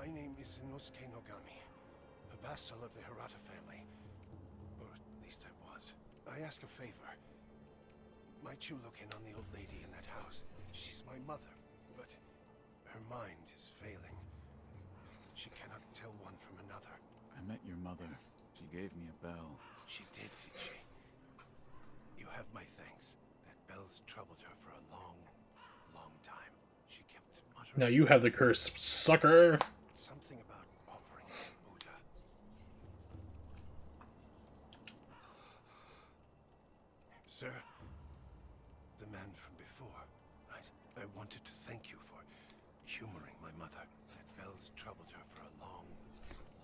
My name is Inosuke Nogami, a vassal of the Hirata family. Or at least I was. I ask a favor. Might you look in on the old lady in that house? She's my mother, but her mind is failing. She cannot tell one from another. I met your mother. She gave me a bell. She did she? You have my thanks. That bell's troubled her for a long, long time. She kept muttering. Now you have the curse, sucker! Something about offering it to Buddha. Sir, the man from before, right? I wanted to thank you for humoring my mother. That bell's troubled her for a long,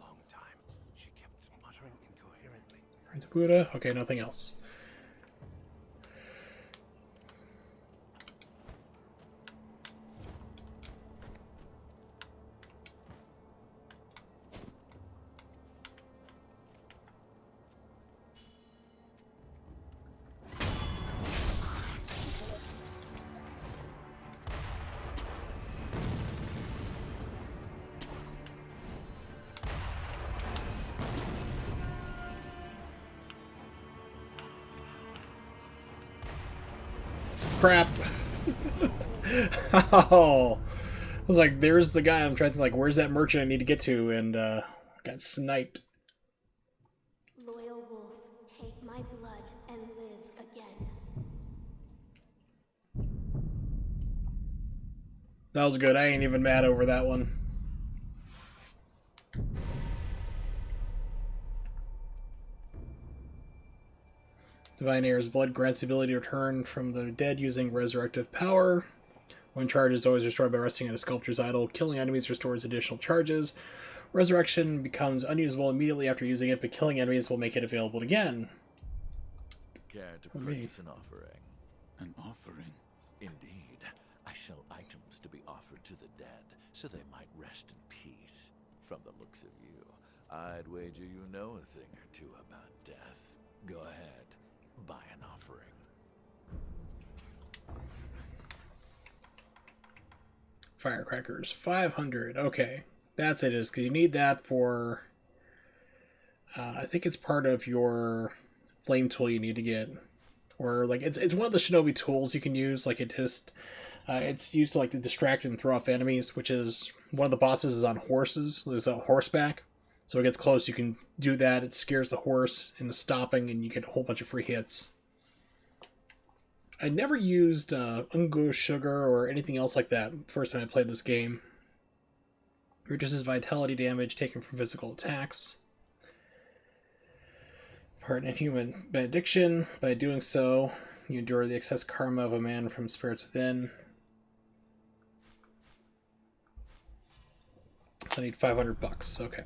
long time. She kept muttering incoherently. Right to Buddha? Okay, nothing else. Crap. Oh. I was like, there's the guy I'm trying to, like, where's that merchant I need to get to? And, got sniped. Loyal wolf, take my blood and live again. That was good. I ain't even mad over that one. Divine Heir's blood grants the ability to return from the dead using resurrective power. One charge is always restored by resting in a sculptor's idol. Killing enemies restores additional charges. Resurrection becomes unusable immediately after using it, but killing enemies will make it available again. Care to purchase an offering? An offering? Indeed. I sell items to be offered to the dead, so they might rest in peace. From the looks of you, I'd wager you know a thing or two about death. Go ahead, buy an offering. Firecrackers, 500. Okay, that's it. Is because you need that for. I think it's part of your flame tool you need to get, or like it's one of the shinobi tools you can use. Like it just it's used to like to distract and throw off enemies. Which is one of the bosses is on horses. Is on horseback, so it gets close. You can do that. It scares the horse into stopping, and you get a whole bunch of free hits. I never used Ungo Sugar or anything else like that first time I played this game. Reduces vitality damage taken from physical attacks. Part in human benediction. By doing so, you endure the excess karma of a man from spirits within. So I need $500. Okay.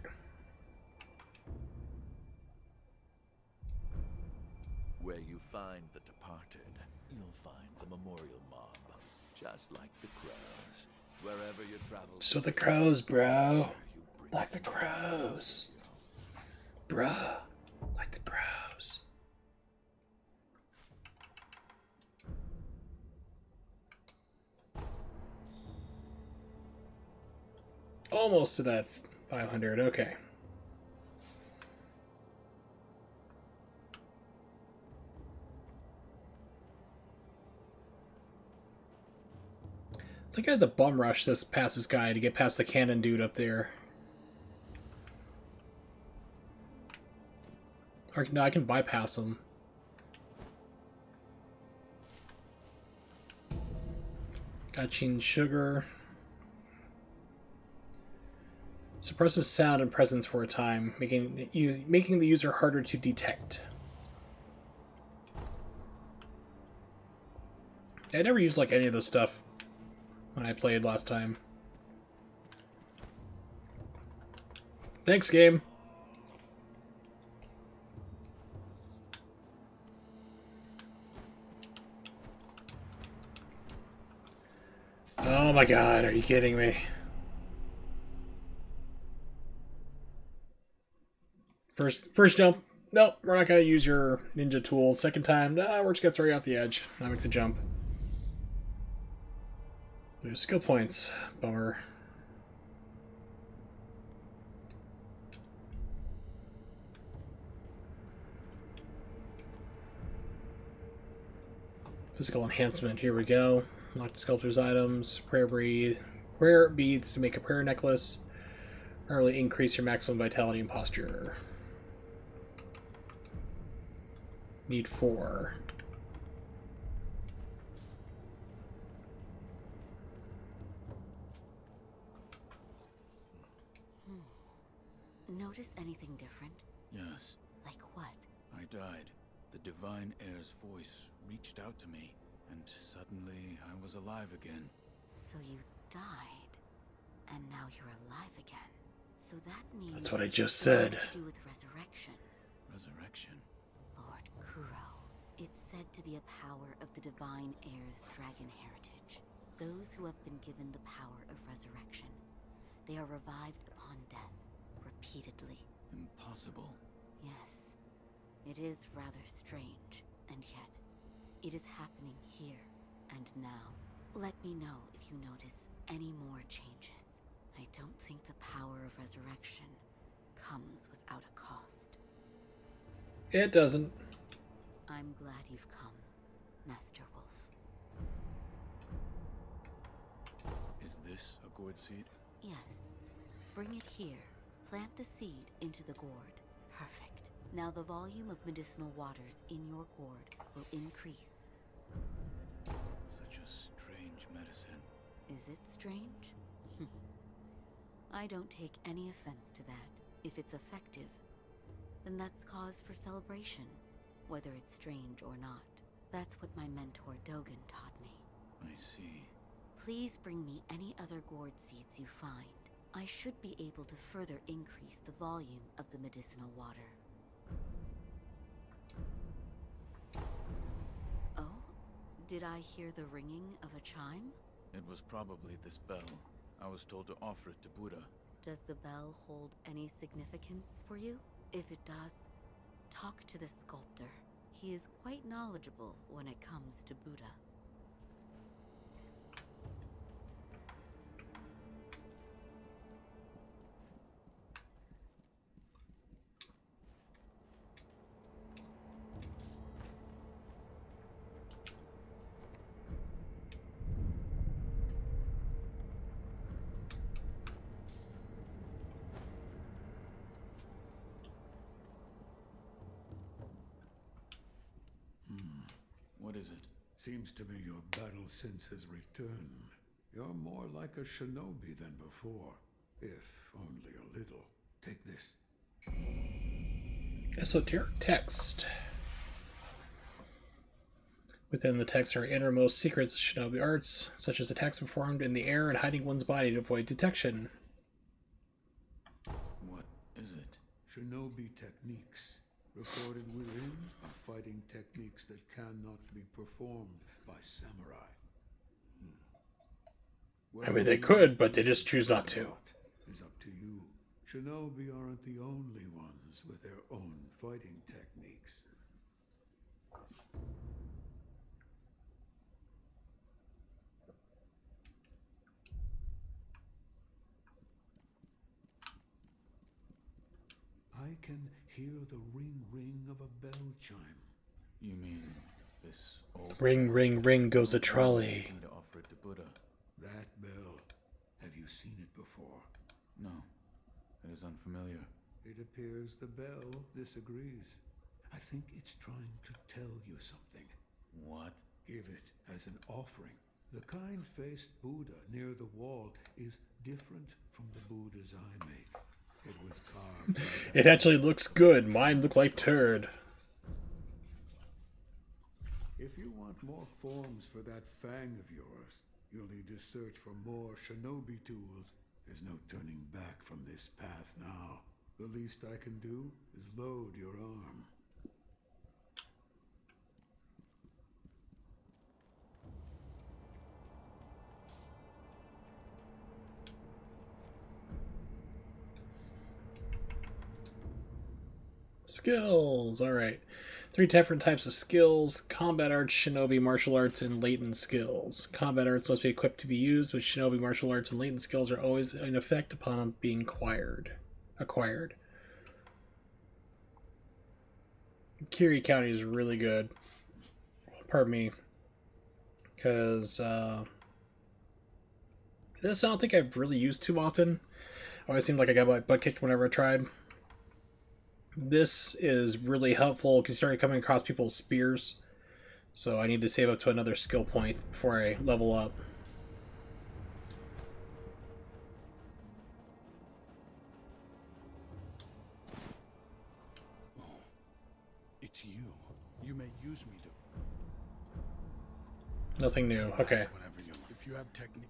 Where you find the departed, you'll find the memorial mob, just like the crows. Wherever you travel, just with the crows, bro. Like the crows, bruh. Like the crows. Almost to that 500. Okay. I think I had the bum rush this past this guy to get past the cannon dude up there. Or no, I can bypass him. Gachin sugar. Suppresses sound and presence for a time, making the user harder to detect. I never used like any of this stuff when I played last time. Thanks, game. Oh my god, are you kidding me? First jump. Nope, we're not gonna use your ninja tool. Second time, nah, we're just gonna throw you off the edge. Not make the jump. Lose skill points. Bummer. Physical enhancement. Here we go. Locked sculptor's items. Prayer beads to make a prayer necklace. Really increase your maximum vitality and posture. Need 4. Notice anything different? Yes. Like what? I died. The Divine Heir's voice reached out to me, and suddenly I was alive again. So you died, and now you're alive again. So that means That's what I just it said. has to do with resurrection. Resurrection? Lord Kuro. It's said to be a power of the Divine Heir's dragon heritage. Those who have been given the power of resurrection. They are revived upon death, repeatedly. Impossible. Yes. It is rather strange, and yet, it is happening here and now. Let me know if you notice any more changes. I don't think the power of resurrection comes without a cost. It doesn't. I'm glad you've come, Master Wolf. Is this a gourd seed? Yes. Bring it here. Plant the seed into the gourd. Perfect. Now the volume of medicinal waters in your gourd will increase. Such a strange medicine. Is it strange? I don't take any offense to that. If it's effective, then that's cause for celebration, whether it's strange or not. That's what my mentor Dogen taught me. I see. Please bring me any other gourd seeds you find. I should be able to further increase the volume of the medicinal water. Oh? Did I hear the ringing of a chime? It was probably this bell. I was told to offer it to Buddha. Does the bell hold any significance for you? If it does, talk to the sculptor. He is quite knowledgeable when it comes to Buddha. What is it? Seems to me your battle sense has returned. You're more like a shinobi than before, if only a little. Take this. Esoteric text. Within the text are innermost secrets of shinobi arts, such as attacks performed in the air and hiding one's body to avoid detection. What is it? Shinobi techniques. Recorded within are fighting techniques that cannot be performed by samurai. I mean, they could, but they just choose not to. Is up to you. Shinobi aren't the only ones with their own fighting techniques. I can hear the ring of a bell chime. You mean this old... Ring, ring, ring goes the trolley. To offer it to Buddha. That bell. Have you seen it before? No. It is unfamiliar. It appears the bell disagrees. I think it's trying to tell you something. What? Give it as an offering. The kind-faced Buddha near the wall is different from the Buddhas I make. It was carved. It actually looks good. Mine look like turd. If you want more forms for that fang of yours, you'll need to search for more shinobi tools. There's no turning back from this path now. The least I can do is load your arm. Skills. Alright. 3 different types of skills: combat arts, shinobi, martial arts, and latent skills. Combat arts must be equipped to be used, but shinobi, martial arts, and latent skills are always in effect upon being acquired. Kiri County is really good. Pardon me. Because this I don't think I've really used too often. Always seemed like I got my butt kicked whenever I tried. This is really helpful because you start coming across people's spears. So I need to save up to another skill point before I level up. Oh, it's you. You may use me to... Nothing new. Okay. Whatever you like. If you have technique...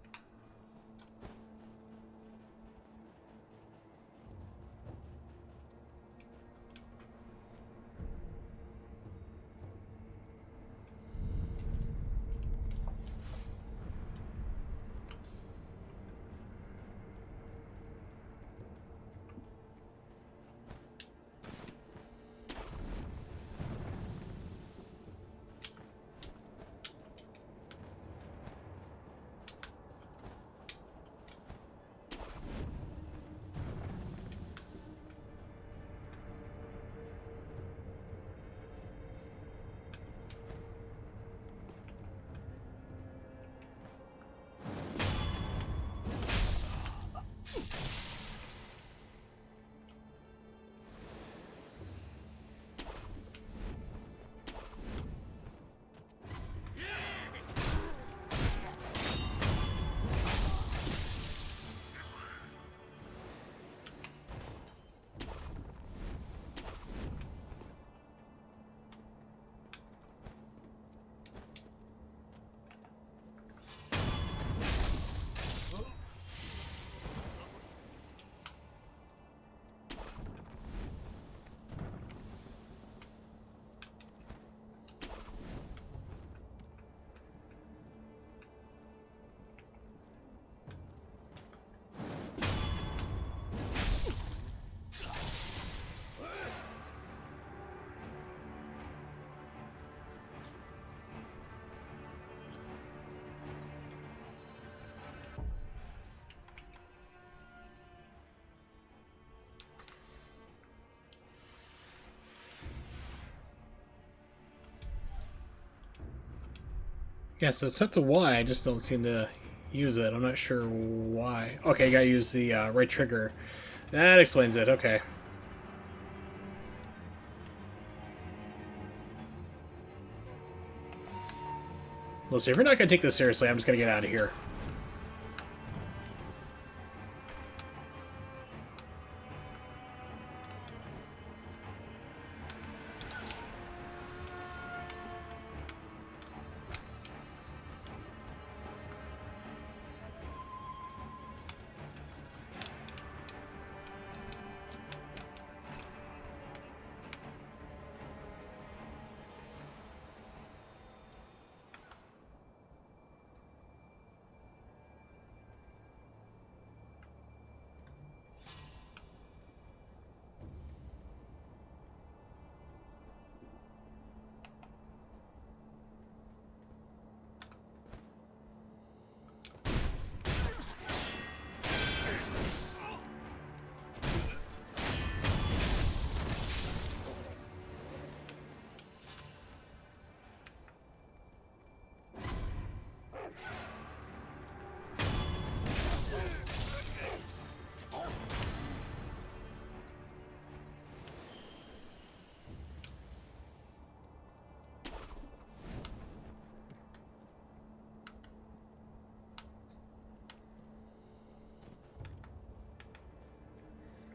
Yeah, so it's set to Y, I just don't seem to use it. I'm not sure why. Okay, you gotta use the right trigger. That explains it, okay. Listen, if you're not gonna take this seriously, I'm just gonna get out of here.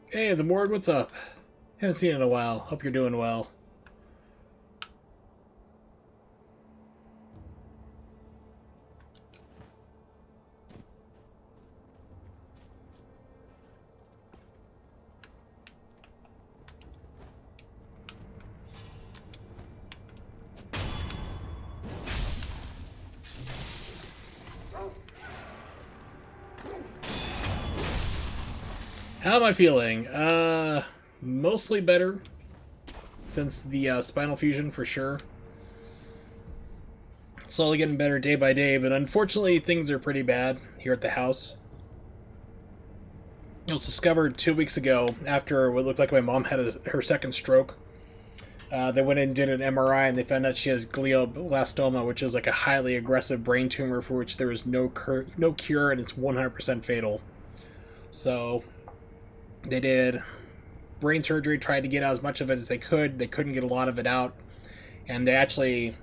Hey, the morgue, what's up? Haven't seen you in a while. Hope you're doing well. How am I feeling? Mostly better since the spinal fusion, for sure. Slowly getting better day by day, but unfortunately things are pretty bad here at the house. It was discovered 2 weeks ago after what looked like my mom had her second stroke. They went and did an MRI, and they found out she has glioblastoma, which is like a highly aggressive brain tumor for which there is no cure, and it's 100% fatal. So they did brain surgery, tried to get out as much of it as they could. They couldn't get a lot of it out, and they actually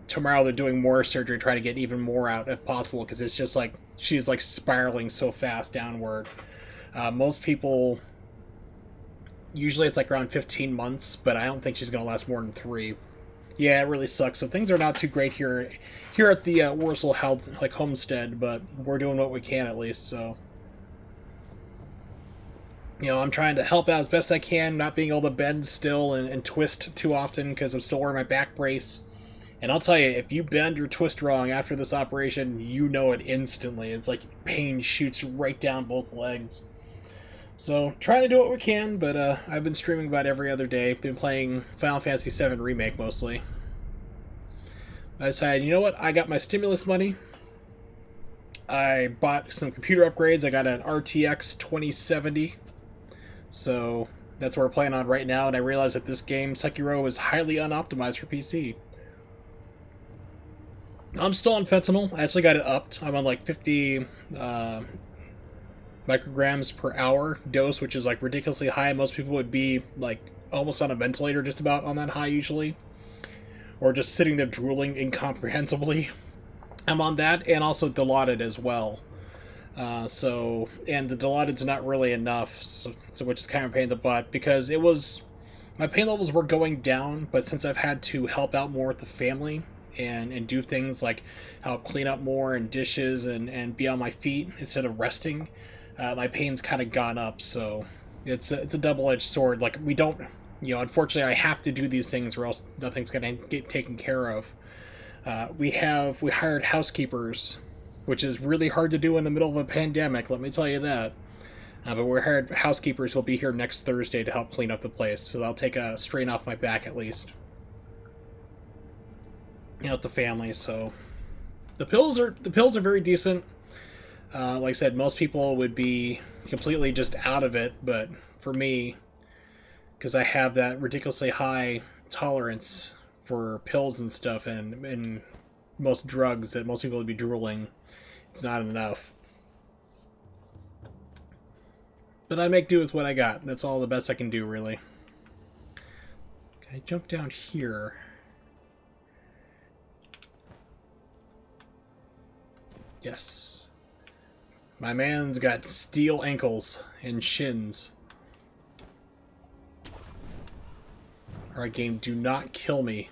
tomorrow they're doing more surgery, try to get even more out if possible, because it's just like she's like spiraling so fast downward. Most people usually it's like around 15 months, but I don't think she's gonna last more than 3. Yeah, it really sucks. So things are not too great here at the Warsaw homestead, but we're doing what we can at least. So I'm trying to help out as best I can, not being able to bend still and twist too often because I'm still wearing my back brace. And I'll tell you, if you bend or twist wrong after this operation, you know it instantly. It's like pain shoots right down both legs. So, trying to do what we can, but I've been streaming about every other day. Been playing Final Fantasy VII Remake mostly. I decided, you know what? I got my stimulus money. I bought some computer upgrades. I got an RTX 2070. So, that's what we're playing on right now, and I realized that this game, Sekiro, is highly unoptimized for PC. I'm still on fentanyl. I actually got it upped. I'm on like 50 micrograms per hour dose, which is like ridiculously high. Most people would be like almost on a ventilator just about on that high usually. Or just sitting there drooling incomprehensibly. I'm on that, and also Dilaudid as well. And the Dilaudid's not really enough, so which is kind of a pain in the butt, because my pain levels were going down, but since I've had to help out more with the family, and do things like help clean up more and dishes and be on my feet instead of resting, my pain's kind of gone up. So it's a double-edged sword. Like, we don't, unfortunately I have to do these things or else nothing's going to get taken care of. We hired housekeepers, which is really hard to do in the middle of a pandemic, let me tell you that. But we hired housekeepers who will be here next Thursday to help clean up the place, so that'll take a strain off my back at least. With the family. So the pills are very decent. Like I said, most people would be completely just out of it, but for me, because I have that ridiculously high tolerance for pills and stuff, and most drugs that most people would be drooling, it's not enough. But I make do with what I got. That's all the best I can do, really. Okay, I jump down here. Yes. My man's got steel ankles and shins. Alright, game, do not kill me.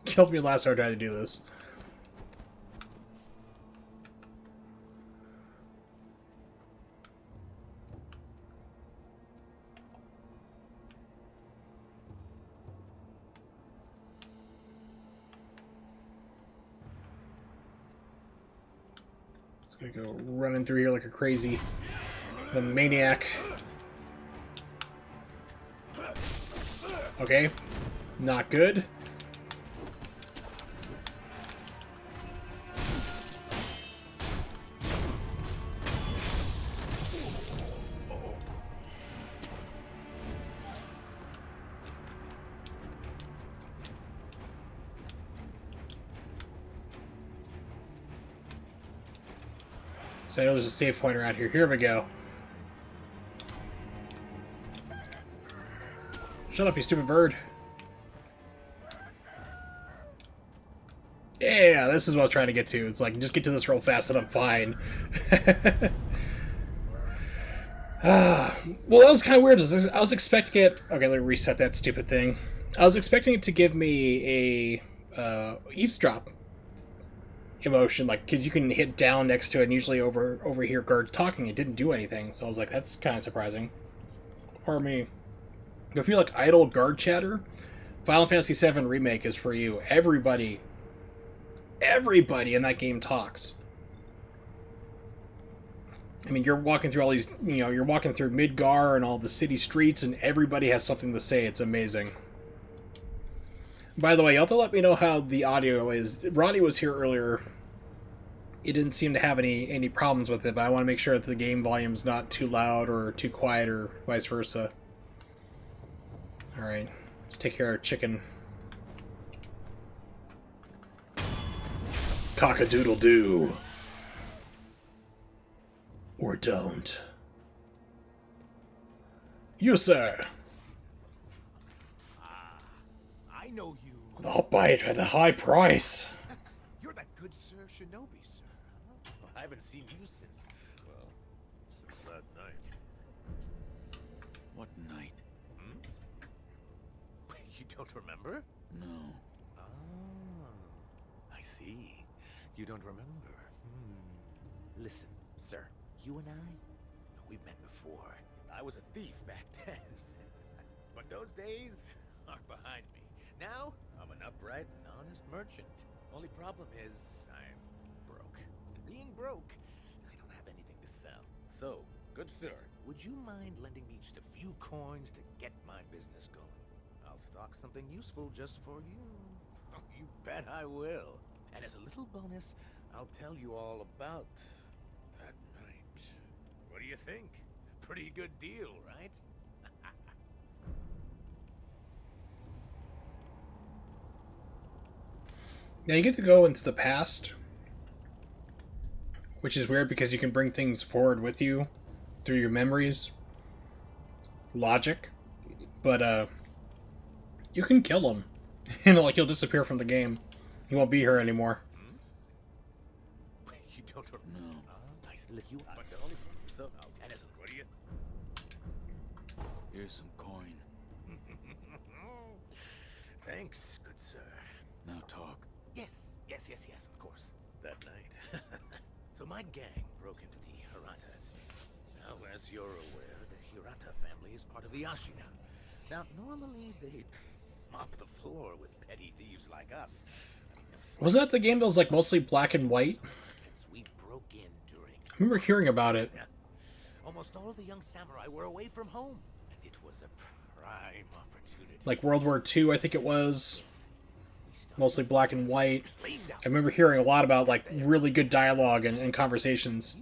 Killed me last time I tried to do this. Gonna go running through here like a crazy maniac. Okay, not good. So I know there's a save point around here. Here we go. Shut up, you stupid bird. Yeah, this is what I was trying to get to. It's like, just get to this real fast and I'm fine. Well, that was kind of weird. I was expecting it... Okay, let me reset that stupid thing. I was expecting it to give me a eavesdrop emotion, like, because you can hit down next to it and usually overhear guards talking. It didn't do anything, so I was like, that's kind of surprising. Pardon me. If you like idle guard chatter, Final Fantasy VII Remake is for you. Everybody in that game talks. I mean, you're walking through all these, you're walking through Midgar and all the city streets, and everybody has something to say. It's amazing. By the way, you have to let me know how the audio is. Ronnie was here earlier it didn't seem to have any problems with it, but I want to make sure that the game volume's not too loud or too quiet or vice versa. Alright, let's take care of chicken. Cock-a-doodle-doo. Or don't. You, sir. I know you. I'll buy it at a high price. You're that good Sir Shinobi, sir. Huh? I haven't seen you since, well, since that night. What night? Hmm? You don't remember? No. Ah, I see. You don't remember. Listen, sir, you and I, we've met before. I was a thief back then. But those days are behind me. Now, I'm an upright and honest merchant. Only problem is, I'm broke. And being broke, I don't have anything to sell. So, good sir, would you mind lending me just a few coins to get my business going? I'll stock something useful just for you. Oh, you bet I will. And as a little bonus, I'll tell you all about that night. What do you think? Pretty good deal, right? Now you get to go into the past, which is weird because you can bring things forward with you through your memories. Logic. But, you can kill him. And, like, he'll disappear from the game. He won't be here anymore. You don't No. I lift you up. But the only so and as what do you Here's some coin. Thanks, good sir. Now talk. Yes, of course. That night. So my gang broke into the Hirata estate. Now, as you're aware, the Hirata family is part of the Ashina. Now, normally they'd mop the floor with petty thieves like us. Wasn't that the game that was, like, mostly black and white? We broke in during... I remember hearing about it. Yeah. Almost all the young samurai were away from home, and it was a prime opportunity. Like World War II, I think it was. Mostly black and white. I remember hearing a lot about, like, really good dialogue and conversations.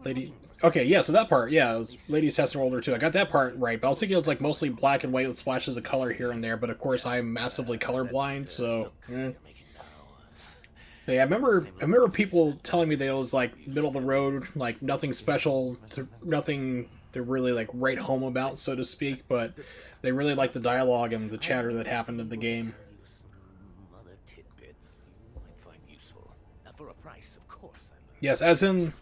Lady... Okay, yeah, so that part, yeah, it was Lady Assassin World War II. I got that part right, but I was thinking it was, like, mostly black and white with splashes of color here and there, but of course I'm massively colorblind, so... Yeah, I remember people telling me that it was, like, middle of the road, like, nothing special, nothing to really, like, write home about, so to speak, but they really liked the dialogue and the chatter that happened in the game. Other tidbits you might find useful. For a price, of course. Yes, as in,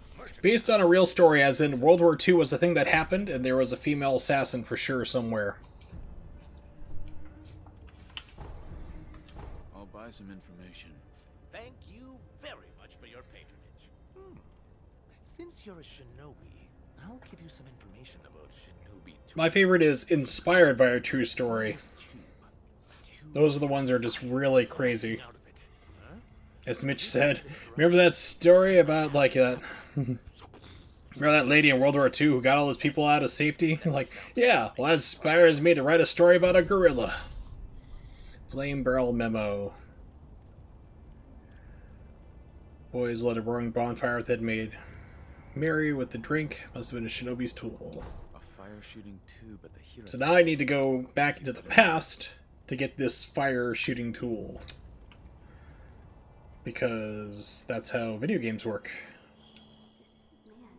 based on a real story, as in World War II was a thing that happened, and there was a female assassin for sure somewhere. I'll buy some information. Thank you very much for your patronage. Since you're a shinobi, I'll give you some information about shinobi tools. My favorite is inspired by a true story. Those are the ones that are just really crazy. As Mitch said, remember that story about, like, that... Remember that lady in World War II who got all those people out of safety? Like, yeah, well, that inspires me to write a story about a gorilla. Flame barrel memo. Boys lit a roaring bonfire that made merry with the drink. Must have been a shinobi's tool. A fire shooting tube at the hero. So now I need to go back into the past to get this fire shooting tool. Because that's how video games work. This man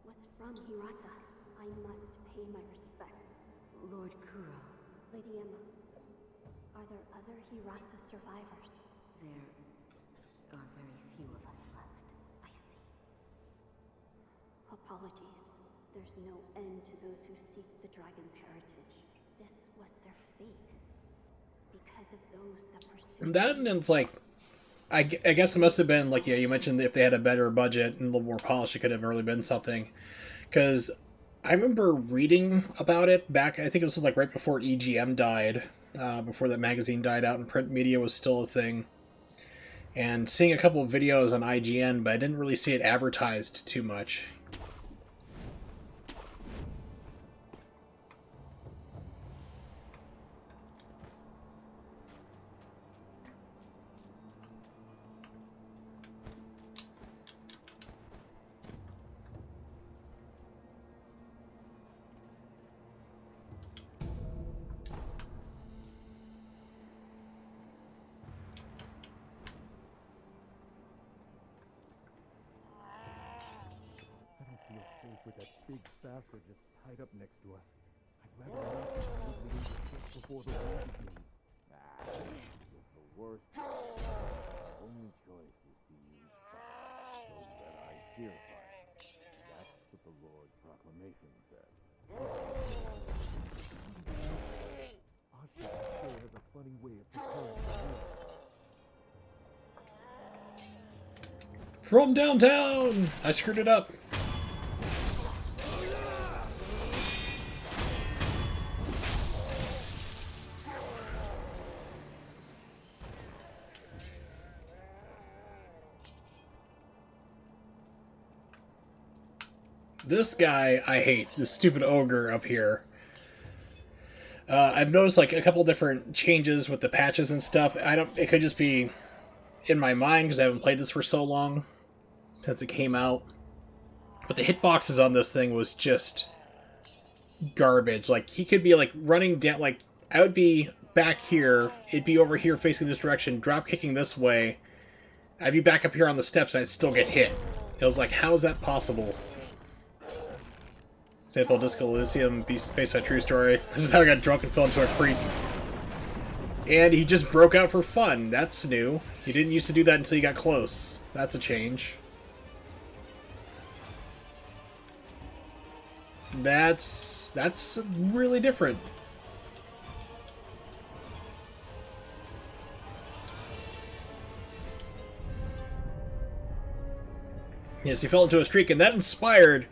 was from Hirata. I must pay my respects. Lord Kuro, Lady Emma, are there other Hirata survivors? there are very few of us left. I see. Apologies. There's no end to those who seek the dragon's heritage. This was their fate. Because of those that pursued That and it's like, I guess it must have been, like, yeah, you mentioned if they had a better budget and a little more polish, it could have really been something. Because I remember reading about it back, I think it was like right before EGM died, before that magazine died out and print media was still a thing. And seeing a couple of videos on IGN, but I didn't really see it advertised too much. That big bastard just tied up next to us. I'd rather not get moving just before the war begins. If the worst comes, the only choice is to use fire, so that I fear fire. That's what the Lord's proclamation says. Oscar still has a funny way of preparing for war. From downtown! I screwed it up. This guy I hate, this stupid ogre up here. I've noticed like a couple different changes with the patches and stuff. It could just be in my mind because I haven't played this for so long since it came out. But the hitboxes on this thing was just garbage. Like he could be like running down, like I would be back here, it'd be over here facing this direction, drop kicking this way. I'd be back up here on the steps and I'd still get hit. It was like, how is that possible? Example, Disco Elysium, based on a true story. This is how I got drunk and fell into a creek. And he just broke out for fun. That's new. He didn't used to do that until he got close. That's a change. That's really different. Yes, he fell into a streak, and that inspired...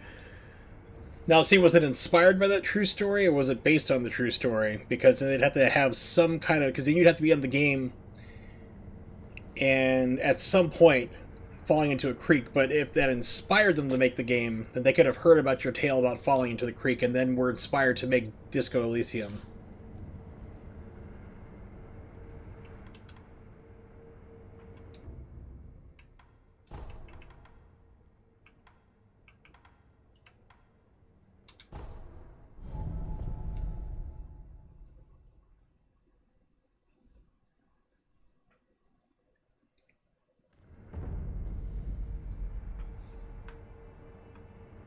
Now, see, was it inspired by that true story, or was it based on the true story? Because they'd have to have some kind of... Because then you'd have to be on the game, and at some point, falling into a creek. But if that inspired them to make the game, then they could have heard about your tale about falling into the creek, and then were inspired to make Disco Elysium.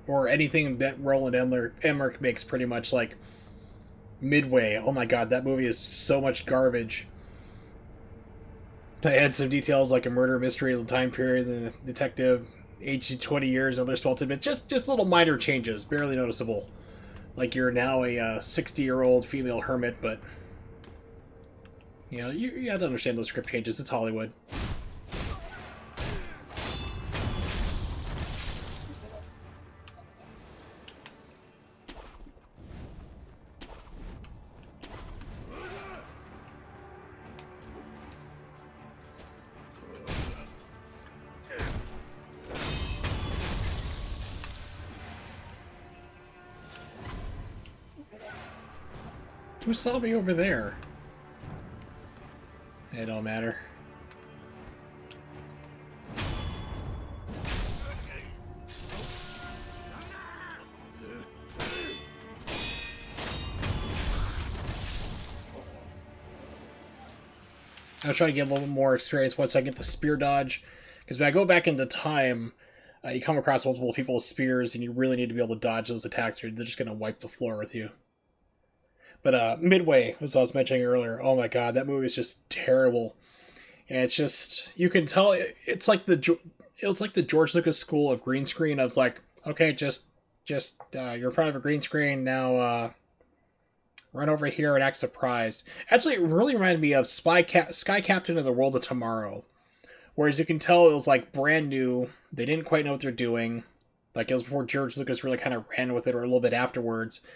Or anything that Roland Emmerich makes, pretty much, like Midway. Oh my god, that movie is so much garbage. I had some details like a murder mystery of the time period, the detective, aged 20 years, other small tidbits. Just little minor changes, barely noticeable. Like you're now a 60-year-old female hermit, but you know, you have to understand those script changes. It's Hollywood. Who saw me over there? It don't matter. I'll try to get a little bit more experience once I get the spear dodge. Because when I go back into time, you come across multiple people with spears, and you really need to be able to dodge those attacks, or they're just going to wipe the floor with you. But Midway, as I was mentioning earlier, oh my god, that movie is just terrible. And it's just, you can tell, it was like the George Lucas school of green screen. I was like, okay, just you're in front of a green screen, now run over here and act surprised. Actually, it really reminded me of Sky Captain of the World of Tomorrow. Whereas you can tell it was like brand new, they didn't quite know what they're doing. Like it was before George Lucas really kind of ran with it, or a little bit afterwards.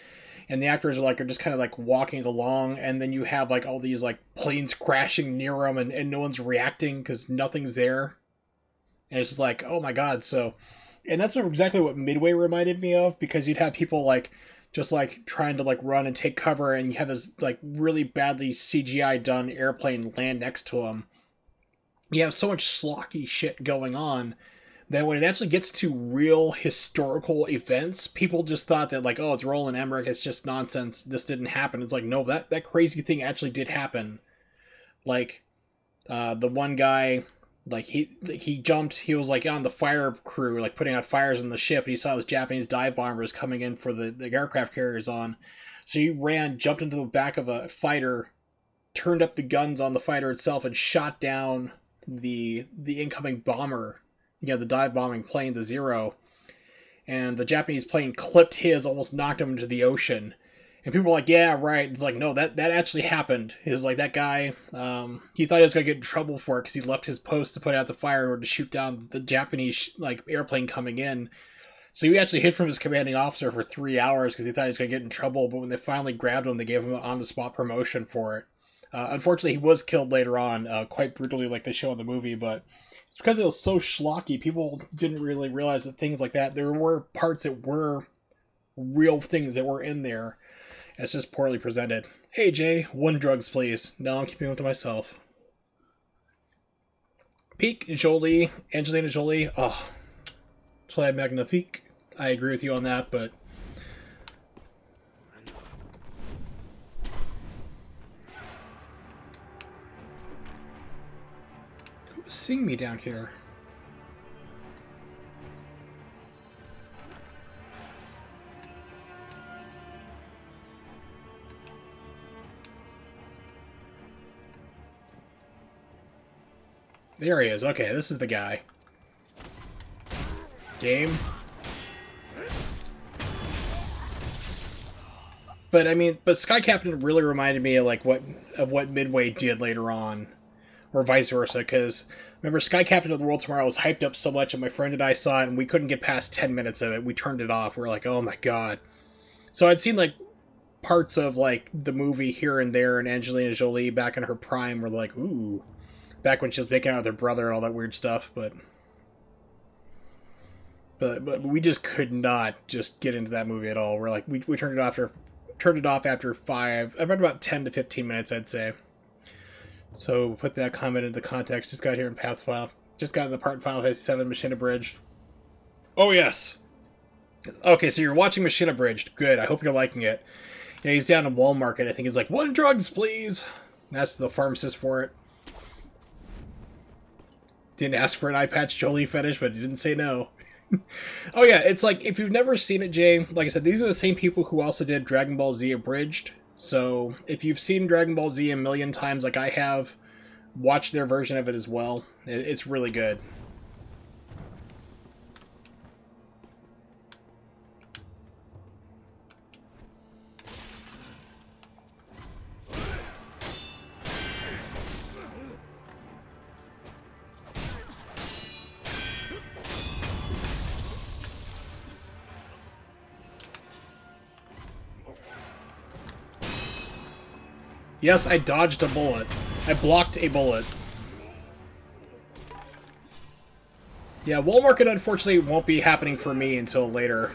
And the actors are just kind of like walking along, and then you have like all these like planes crashing near them, and no one's reacting because nothing's there. And it's just like, oh my god. So, and that's exactly what Midway reminded me of, because you'd have people like just like trying to like run and take cover, and you have this like really badly CGI done airplane land next to them. You have so much schlocky shit going on that when it actually gets to real historical events, people just thought that, like, oh, it's Roland Emmerich, it's just nonsense, this didn't happen. It's like, no, that crazy thing actually did happen. Like, the one guy Like he jumped. He was like on the fire crew, like putting out fires in the ship. And he saw this Japanese dive bombers coming in for the aircraft carriers on. So he ran, jumped into the back of a fighter, turned up the guns on the fighter itself, and shot down the incoming bomber. You know, the dive bombing plane, the Zero. And the Japanese plane clipped his, almost knocked him into the ocean. And people were like, yeah, right. It's like, no, that actually happened. It's like that guy, he thought he was going to get in trouble for it because he left his post to put out the fire in order to shoot down the Japanese like airplane coming in. So he actually hid from his commanding officer for 3 hours because he thought he was going to get in trouble. But when they finally grabbed him, they gave him an on-the-spot promotion for it. Unfortunately, he was killed later on, quite brutally like they show in the movie, but it's because it was so schlocky. People didn't really realize that things like that, there were parts that were real things that were in there. It's just poorly presented. Hey, Jay, 1 drugs, please. No, I'm keeping them to myself. Peak Jolie, Angelina Jolie. Oh, Soleil Magnifique. I agree with you on that, but who's seeing me down here? There he is. Okay, this is the guy. Game. But I mean, Sky Captain really reminded me of like what Midway did later on, or vice versa. Because remember, Sky Captain of the World Tomorrow was hyped up so much, and my friend and I saw it, and we couldn't get past 10 minutes of it. We turned it off. We were like, oh my god. So I'd seen like parts of like the movie here and there, and Angelina Jolie back in her prime were like, ooh. Back when she was making out with her brother and all that weird stuff, but we just could not just get into that movie at all. We're like, we turned it off after 5, about 10 to 15 minutes, I'd say. So put that comment into context. Just got here in Pathfile. Just got in the part in Final Fantasy 7 Machine Abridged. Oh yes. Okay, so you're watching Machine Abridged. Good. I hope you're liking it. Yeah, he's down in Walmart. I think he's like, 1 drugs, please. That's the pharmacist for it. Didn't ask for an eye patch Jolie fetish, but he didn't say no. Oh yeah, it's like, if you've never seen it, Jay, like I said, these are the same people who also did Dragon Ball Z Abridged. So if you've seen Dragon Ball Z a million times like I have, watch their version of it as well. It's really good. Yes, I dodged a bullet. I blocked a bullet. Yeah, Walmart unfortunately won't be happening for me until later.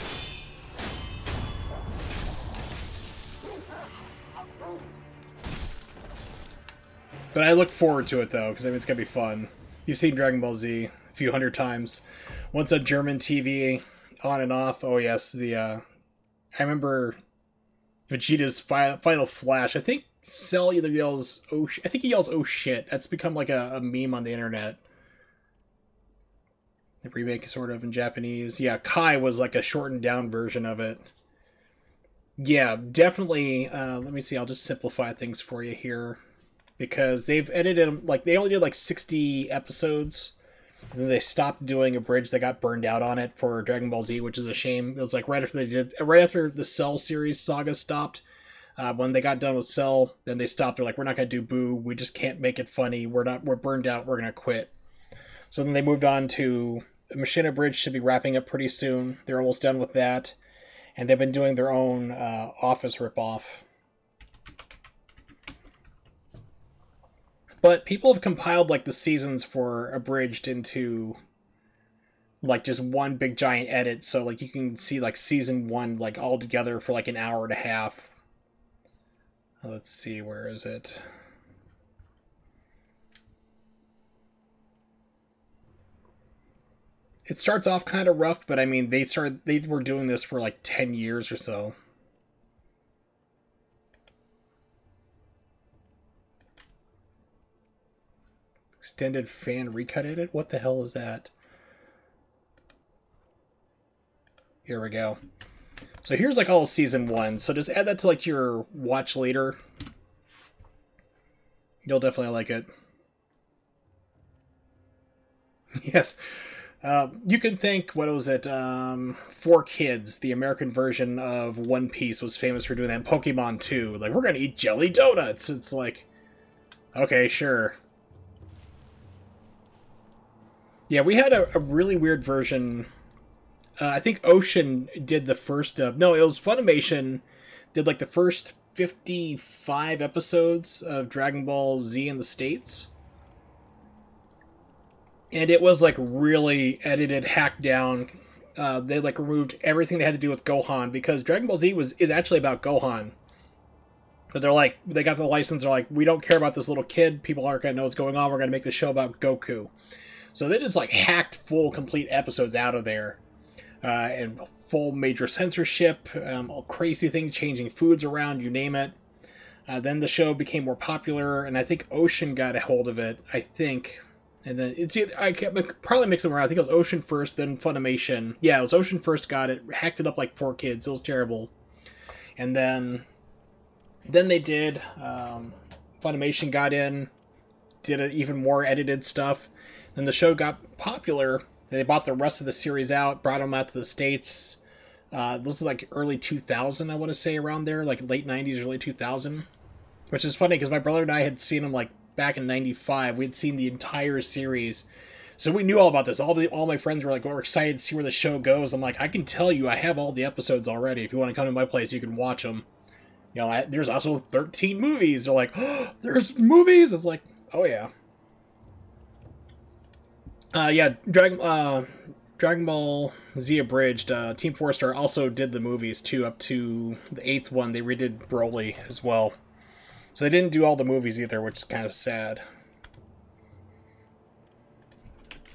But I look forward to it, though, because I mean, it's going to be fun. You've seen Dragon Ball Z a few hundred times. Once on German TV, on and off. Oh, yes, I remember Vegeta's final flash. I think Cell either yells, oh, I think he yells, oh shit. That's become like a meme on the internet. The remake, sort of, in Japanese. Yeah, Kai was like a shortened down version of it. Yeah, definitely. Let me see, I'll just simplify things for you here. Because they've edited, like, they only did like 60 episodes. And then they stopped doing a bridge. They got burned out on it for Dragon Ball Z, which is a shame. It was like right after the Cell series saga stopped. When they got done with Cell, then they stopped. They're like, we're not gonna do Boo. We just can't make it funny. We're burned out. We're gonna quit. So then they moved on to Machina Bridge. Should be wrapping up pretty soon. They're almost done with that, and they've been doing their own Office ripoff. But people have compiled like the seasons for Abridged into like just one big giant edit, so like you can see like season 1 like all together for like an hour and a half. Let's see, where is it? It starts off kind of rough, but I mean they were doing this for like 10 years or so. extended fan recut edit. What the hell is that? Here we go. So here's like all season 1. So just add that to like your watch later. You'll definitely like it. Yes. You can think, what was it? 4Kids, the American version of One Piece, was famous for doing that. Pokemon 2. Like, we're gonna eat jelly donuts. It's like, okay, sure. Yeah, we had a really weird version. I think Ocean did the first of... No, it was Funimation did like the first 55 episodes of Dragon Ball Z in the States. And it was like really edited, hacked down. They like removed everything they had to do with Gohan, because Dragon Ball Z is actually about Gohan. But they're like, they got the license, they're like, we don't care about this little kid, people aren't going to know what's going on, we're going to make the show about Goku. So they just like hacked full, complete episodes out of there. And full major censorship, all crazy things, changing foods around, you name it. Then the show became more popular, and I think Ocean got a hold of it, I think. And then it's I can't probably mix them around. I think it was Ocean first, then Funimation. Yeah, it was Ocean first got it, hacked it up like 4Kids. It was terrible. And then they did. Funimation got in, did it even more edited stuff. Then the show got popular. They bought the rest of the series out, brought them out to the States. This is like early 2000, I want to say, around there, like late 90s, early 2000. Which is funny because my brother and I had seen them like back in 95. We had seen the entire series. So we knew all about this. All my friends were like, we're excited to see where the show goes. I'm like, I can tell you, I have all the episodes already. If you want to come to my place, you can watch them. You know, there's also 13 movies. They're like, oh, there's movies? It's like, oh yeah. Yeah, Dragon Ball Z Abridged, Team 4-Star also did the movies too, up to the 8th one. They redid Broly as well. So they didn't do all the movies either, which is kind of sad.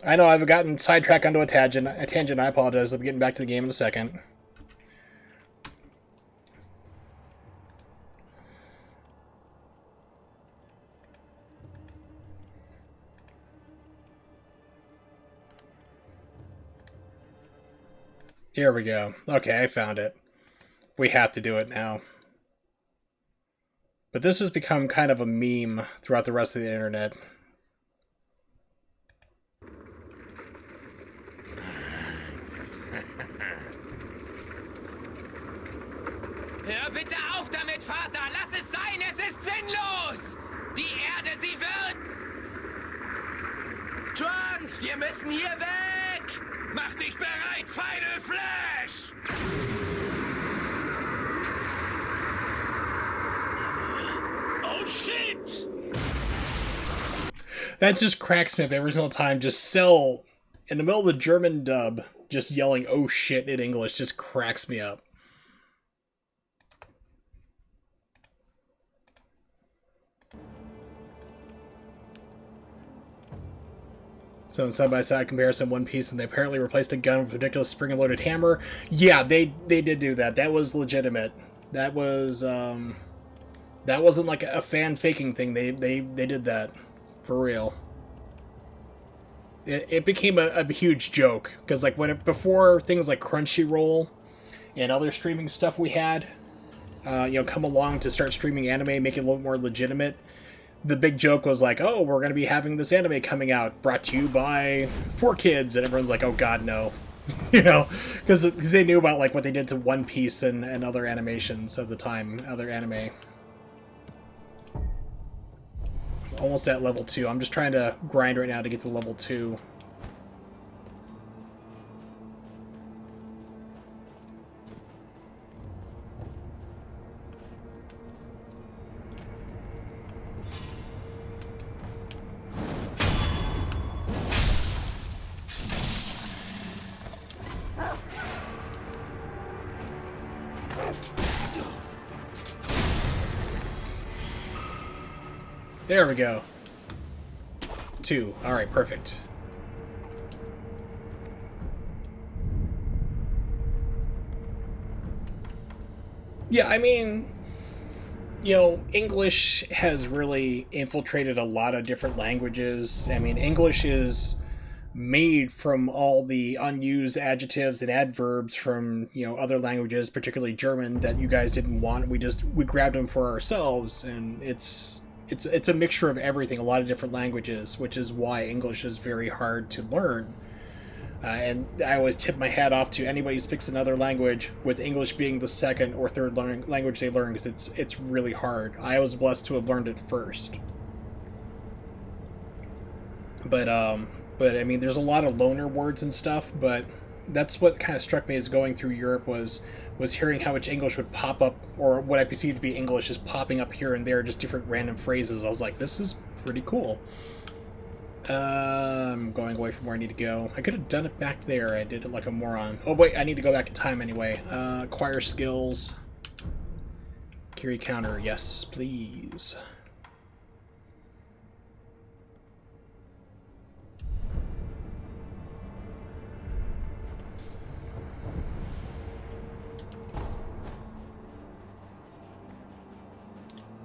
I know I've gotten sidetracked onto a tangent. I apologize. I'll be getting back to the game in a second. Here we go. Okay, I found it. We have to do it now. But this has become kind of a meme throughout the rest of the internet. Hör bitte auf damit, Vater! Lass es sein! Es ist sinnlos! Die Erde, sie wird... Trunks, wir müssen hier weg! Mach dich bereit, Final Flash! Oh shit! That just cracks me up every single time. Just Cell, in the middle of the German dub, just yelling "oh shit" in English just cracks me up. So in side-by-side comparison, One Piece, and they apparently replaced a gun with a ridiculous spring-loaded hammer. Yeah, they did do that. That was legitimate. That was that wasn't like a fan faking thing. They did that for real. It became a huge joke because like before things like Crunchyroll and other streaming stuff we had, come along to start streaming anime, make it a little more legitimate. The big joke was like, oh, we're going to be having this anime coming out brought to you by 4Kids, and everyone's like, oh god, no. Because they knew about like what they did to One Piece and other animations of the time, other anime. Almost at level 2. I'm just trying to grind right now to get to level 2. There we go. 2. Alright, perfect. Yeah, I mean, you know, English has really infiltrated a lot of different languages. I mean, English is made from all the unused adjectives and adverbs from, you know, other languages, particularly German, that you guys didn't want. We grabbed them for ourselves, and it's a mixture of everything, a lot of different languages, which is why English is very hard to learn. And I always tip my hat off to anybody who speaks another language, with English being the second or third language they learn, because it's really hard. I was blessed to have learned it first. But I mean, there's a lot of loaner words and stuff. But that's what kind of struck me as going through Europe was hearing how much English would pop up, or what I perceived to be English is popping up here and there, just different random phrases. I was like, this is pretty cool. I'm going away from where I need to go. I could have done it back there. I did it like a moron. Oh wait, I need to go back in time anyway. Acquire skills. Carry counter, yes, please.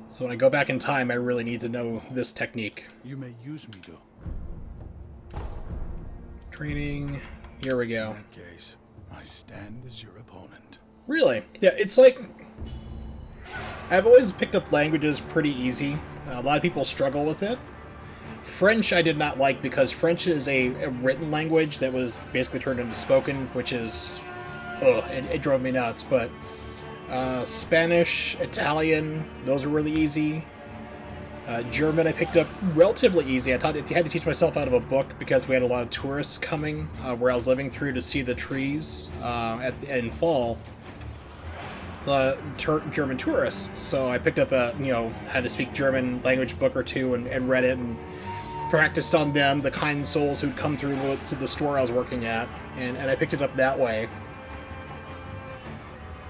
So when I go back in time, I really need to know this technique. You may use me, though. Training. Here we go. In that case, I stand as your opponent. Really? Yeah, it's like... I've always picked up languages pretty easy. A lot of people struggle with it. French I did not like, because French is a written language that was basically turned into spoken, which is... Ugh, it drove me nuts, but... Spanish, Italian, those are really easy. German I picked up relatively easy. I had to teach myself out of a book because we had a lot of tourists coming where I was living through to see the trees in fall. German tourists. So I picked up had to speak German language book or two and read it and practiced on them, the kind souls who'd come through to the store I was working at, and I picked it up that way.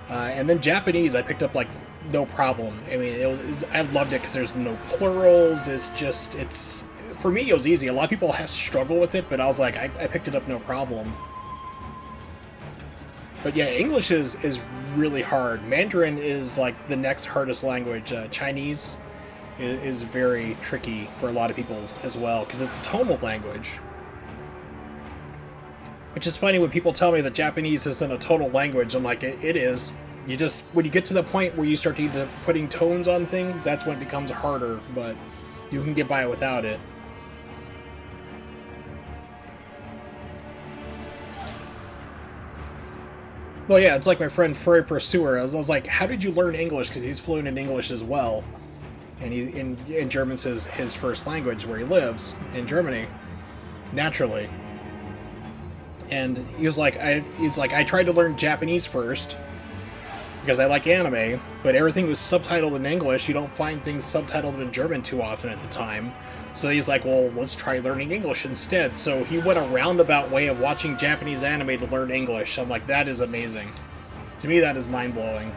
And then Japanese I picked up like no problem. I mean, I loved it because there's no plurals. For me it was easy. A lot of people have struggle with it, but I was like, I picked it up no problem. But yeah, English is really hard. Mandarin is like the next hardest language. Chinese is very tricky for a lot of people as well, because it's a tonal language. Which is funny when people tell me that Japanese isn't a tonal language. I'm like, it is. When you get to the point where you start putting tones on things, that's when it becomes harder, but you can get by without it. Well, yeah, it's like my friend Furry Pursuer. I was like, how did you learn English? Because he's fluent in English as well. And German's his first language where he lives, in Germany. Naturally. And he's like, I tried to learn Japanese first, because I like anime, but everything was subtitled in English. You don't find things subtitled in German too often at the time. So he's like, well, let's try learning English instead. So he went a roundabout way of watching Japanese anime to learn English. I'm like, that is amazing. To me, that is mind-blowing.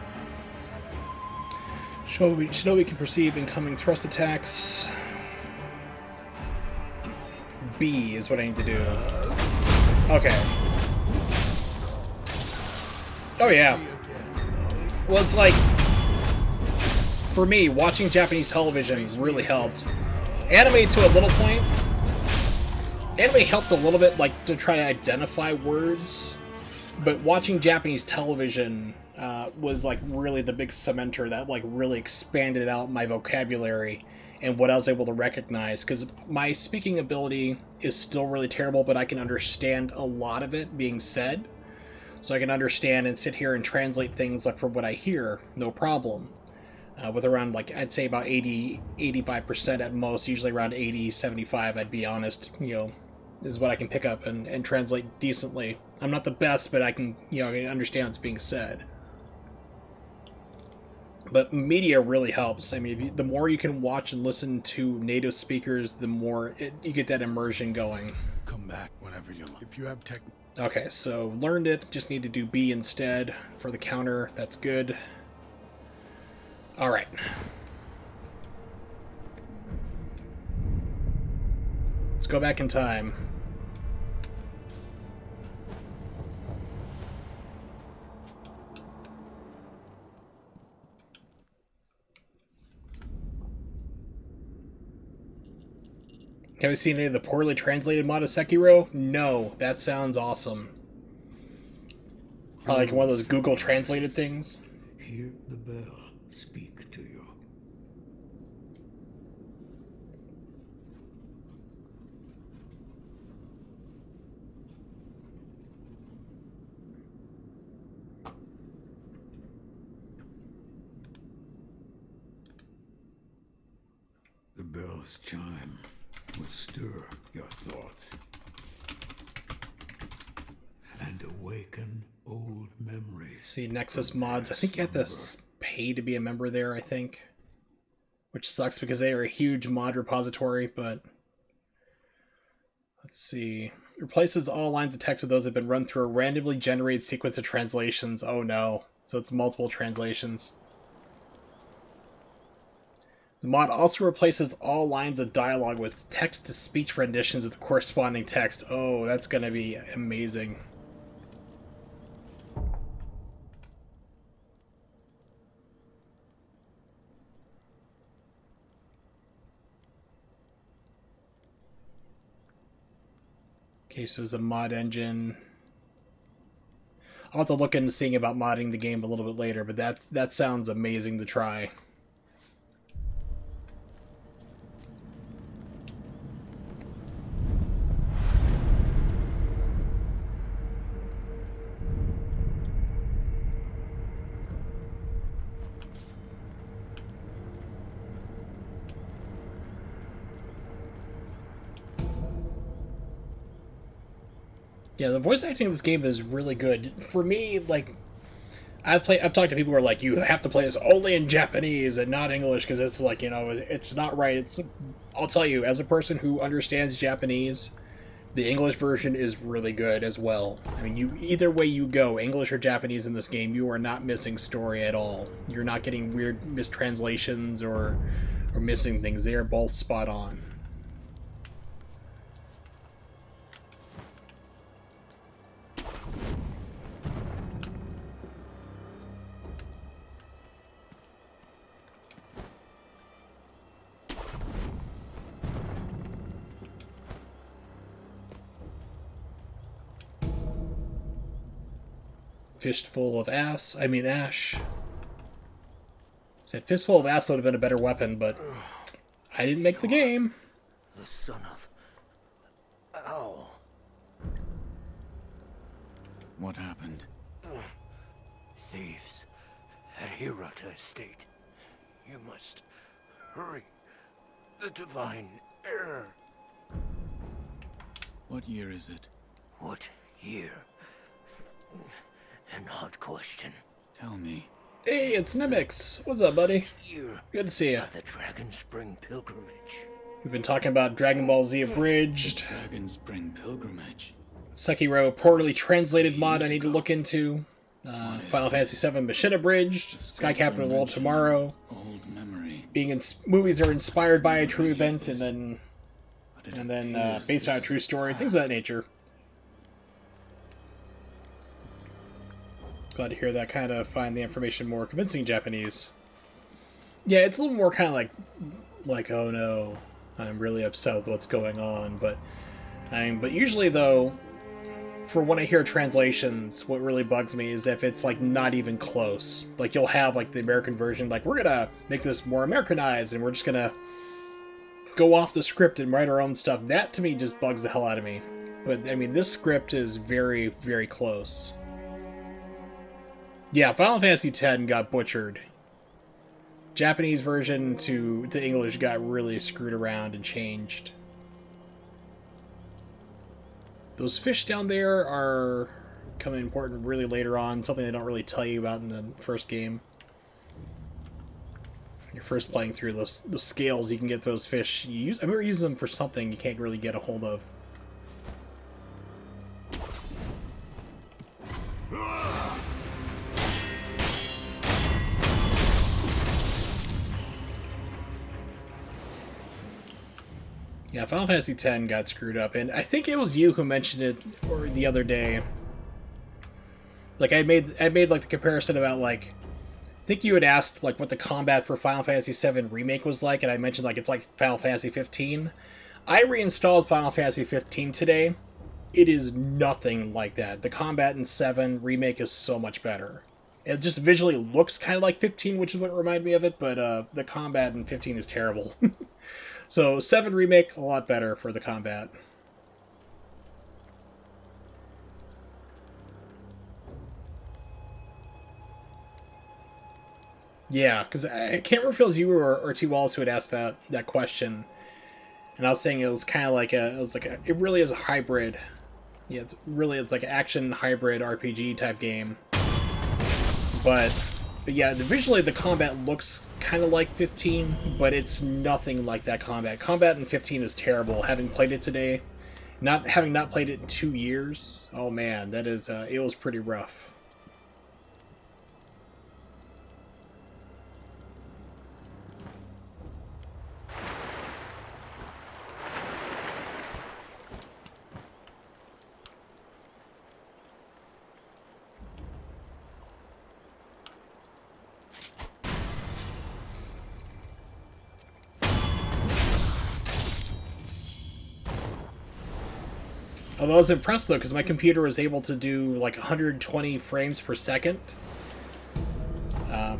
Shinobi can perceive incoming thrust attacks. B is what I need to do. Okay. Oh, yeah. Well, it's like, for me, watching Japanese television really helped. Anime to a little point. Anime helped a little bit, like, to try to identify words. But watching Japanese television was, like, really the big cementer that, like, really expanded out my vocabulary and what I was able to recognize. Because my speaking ability is still really terrible, but I can understand a lot of it being said. So I can understand and sit here and translate things like from what I hear, no problem. With around, like, I'd say about 80-85% at most, usually around 80-75, I'd be honest, is what I can pick up and translate decently. I'm not the best, but I can, I can understand what's being said. But media really helps. I mean, the more you can watch and listen to native speakers, the more you get that immersion going. Come back whenever you like. If you have tech... Okay, so learned it. Just need to do B instead for the counter. That's good. Alright. Let's go back in time. Have you seen any of the poorly translated mod of Sekiro? No, that sounds awesome. Probably like one of those Google translated things. Hear the bell speak to you. The bell's chime will stir your thoughts and awaken old memories. See, Nexus mods, I think you have to pay to be a member there, I think. Which sucks because they are a huge mod repository, but... Let's see. Replaces all lines of text with those that have been run through a randomly generated sequence of translations. Oh no. So it's multiple translations. The mod also replaces all lines of dialogue with text-to-speech renditions of the corresponding text. Oh, that's gonna be amazing. Okay, so there's a mod engine. I'll have to look into seeing about modding the game a little bit later, but that sounds amazing to try. Yeah, the voice acting in this game is really good. For me, like, I've talked to people who are like, you have to play this only in Japanese and not English because it's like, you know, it's not right. I'll tell you, as a person who understands Japanese, the English version is really good as well. I mean, either way you go, English or Japanese in this game, you are not missing story at all. You're not getting weird mistranslations or missing things. They are both spot on. Fistful of ass. I mean ash. Said fistful of ass would have been a better weapon, but I didn't make the game. The son of... Ow. What happened? Thieves at Hirata Estate. You must hurry. The divine heir. What year is it? What year? An odd question. Tell me. Hey, it's Nemix. What's up, buddy? Year Good to see you. of the Dragon Spring Pilgrimage. We've been talking about Dragon Ball Z Abridged. Dragon Spring Pilgrimage. Sekiro poorly translated mod I need to look into. Final Fantasy VII Mission Abridged. Sky Captain World Tomorrow. Old memory. Movies are inspired by a true event and then based on a true story. Things of that nature. Glad to hear that. Kind of find the information more convincing in Japanese. Yeah, it's a little more kind of like oh no, I'm really upset with what's going on. But usually though, for when I hear translations, what really bugs me is if it's like not even close. Like you'll have like the American version, like we're gonna make this more Americanized and we're just gonna go off the script and write our own stuff. That to me just bugs the hell out of me. But I mean, this script is very, very close. Yeah, Final Fantasy X got butchered. Japanese version to English got really screwed around and changed. Those fish down there are coming important really later on, something they don't really tell you about in the first game. When you're first playing through the scales, you can get those fish. I remember using them for something you can't really get a hold of. Yeah, Final Fantasy X got screwed up, and I think it was you who mentioned it or the other day. Like I made like the comparison about like I think you had asked like what the combat for Final Fantasy VII Remake was like, and I mentioned like it's like Final Fantasy 15. I reinstalled Final Fantasy 15 today. It is nothing like that. The combat in 7 Remake is so much better. It just visually looks kind of like 15, which is what reminded me of it, but the combat in 15 is terrible. So 7 Remake, a lot better for the combat. Yeah, because I can't remember if it was you or T. Wallace who had asked that question, and I was saying it was kind of like it really is a hybrid. Yeah, it's like an action hybrid RPG type game. But yeah, visually the combat looks kind of like 15, but it's nothing like that combat. Combat in 15 is terrible. Having played it today, not played it in 2 years. Oh man, that is it was pretty rough. Although I was impressed though, because my computer was able to do like 120 frames per second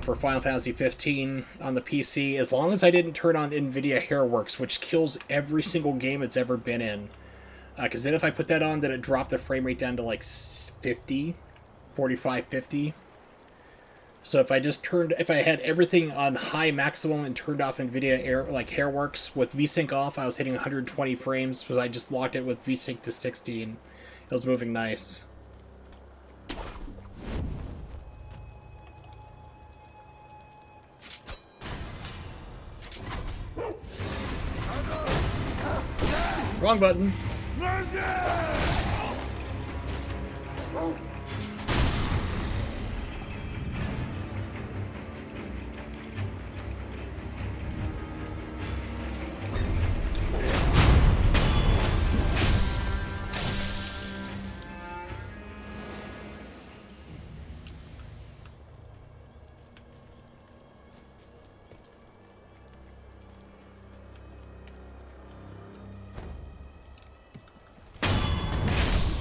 for Final Fantasy 15 on the PC, as long as I didn't turn on NVIDIA Hairworks, which kills every single game it's ever been in. Because then if I put that on, then it dropped the frame rate down to like 50, 45, 50. So if I had everything on high maximum and turned off NVIDIA Hairworks with VSync off, I was hitting 120 frames because I just locked it with VSync to 60 and it was moving nice. Wrong button.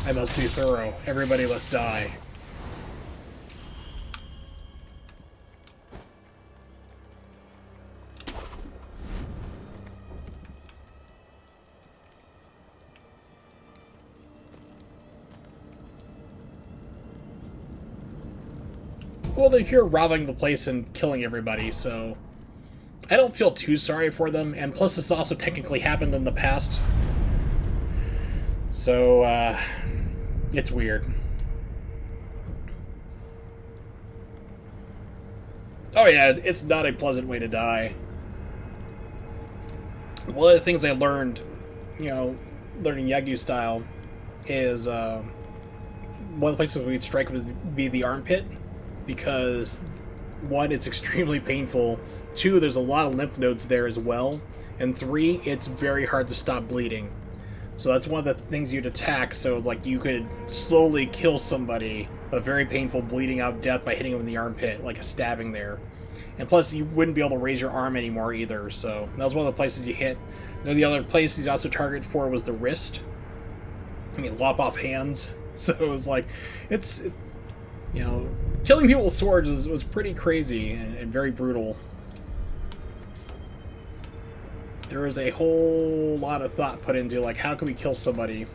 I must be thorough. Everybody must die. Well, they're here robbing the place and killing everybody, so I don't feel too sorry for them, and plus this also technically happened in the past. So, it's weird. Oh yeah, it's not a pleasant way to die. One of the things I learned, learning Yagyu style, is one of the places we'd strike would be the armpit, because one, it's extremely painful, two, there's a lot of lymph nodes there as well, and three, it's very hard to stop bleeding. So that's one of the things you'd attack, so like you could slowly kill somebody, a very painful bleeding out death by hitting them in the armpit, like a stabbing there. And plus you wouldn't be able to raise your arm anymore either, so that was one of the places you hit. The other places you also targeted for was the wrist. I mean, lop off hands. So it was like, it's killing people with swords was pretty crazy and very brutal. There was a whole lot of thought put into, like, how can we kill somebody?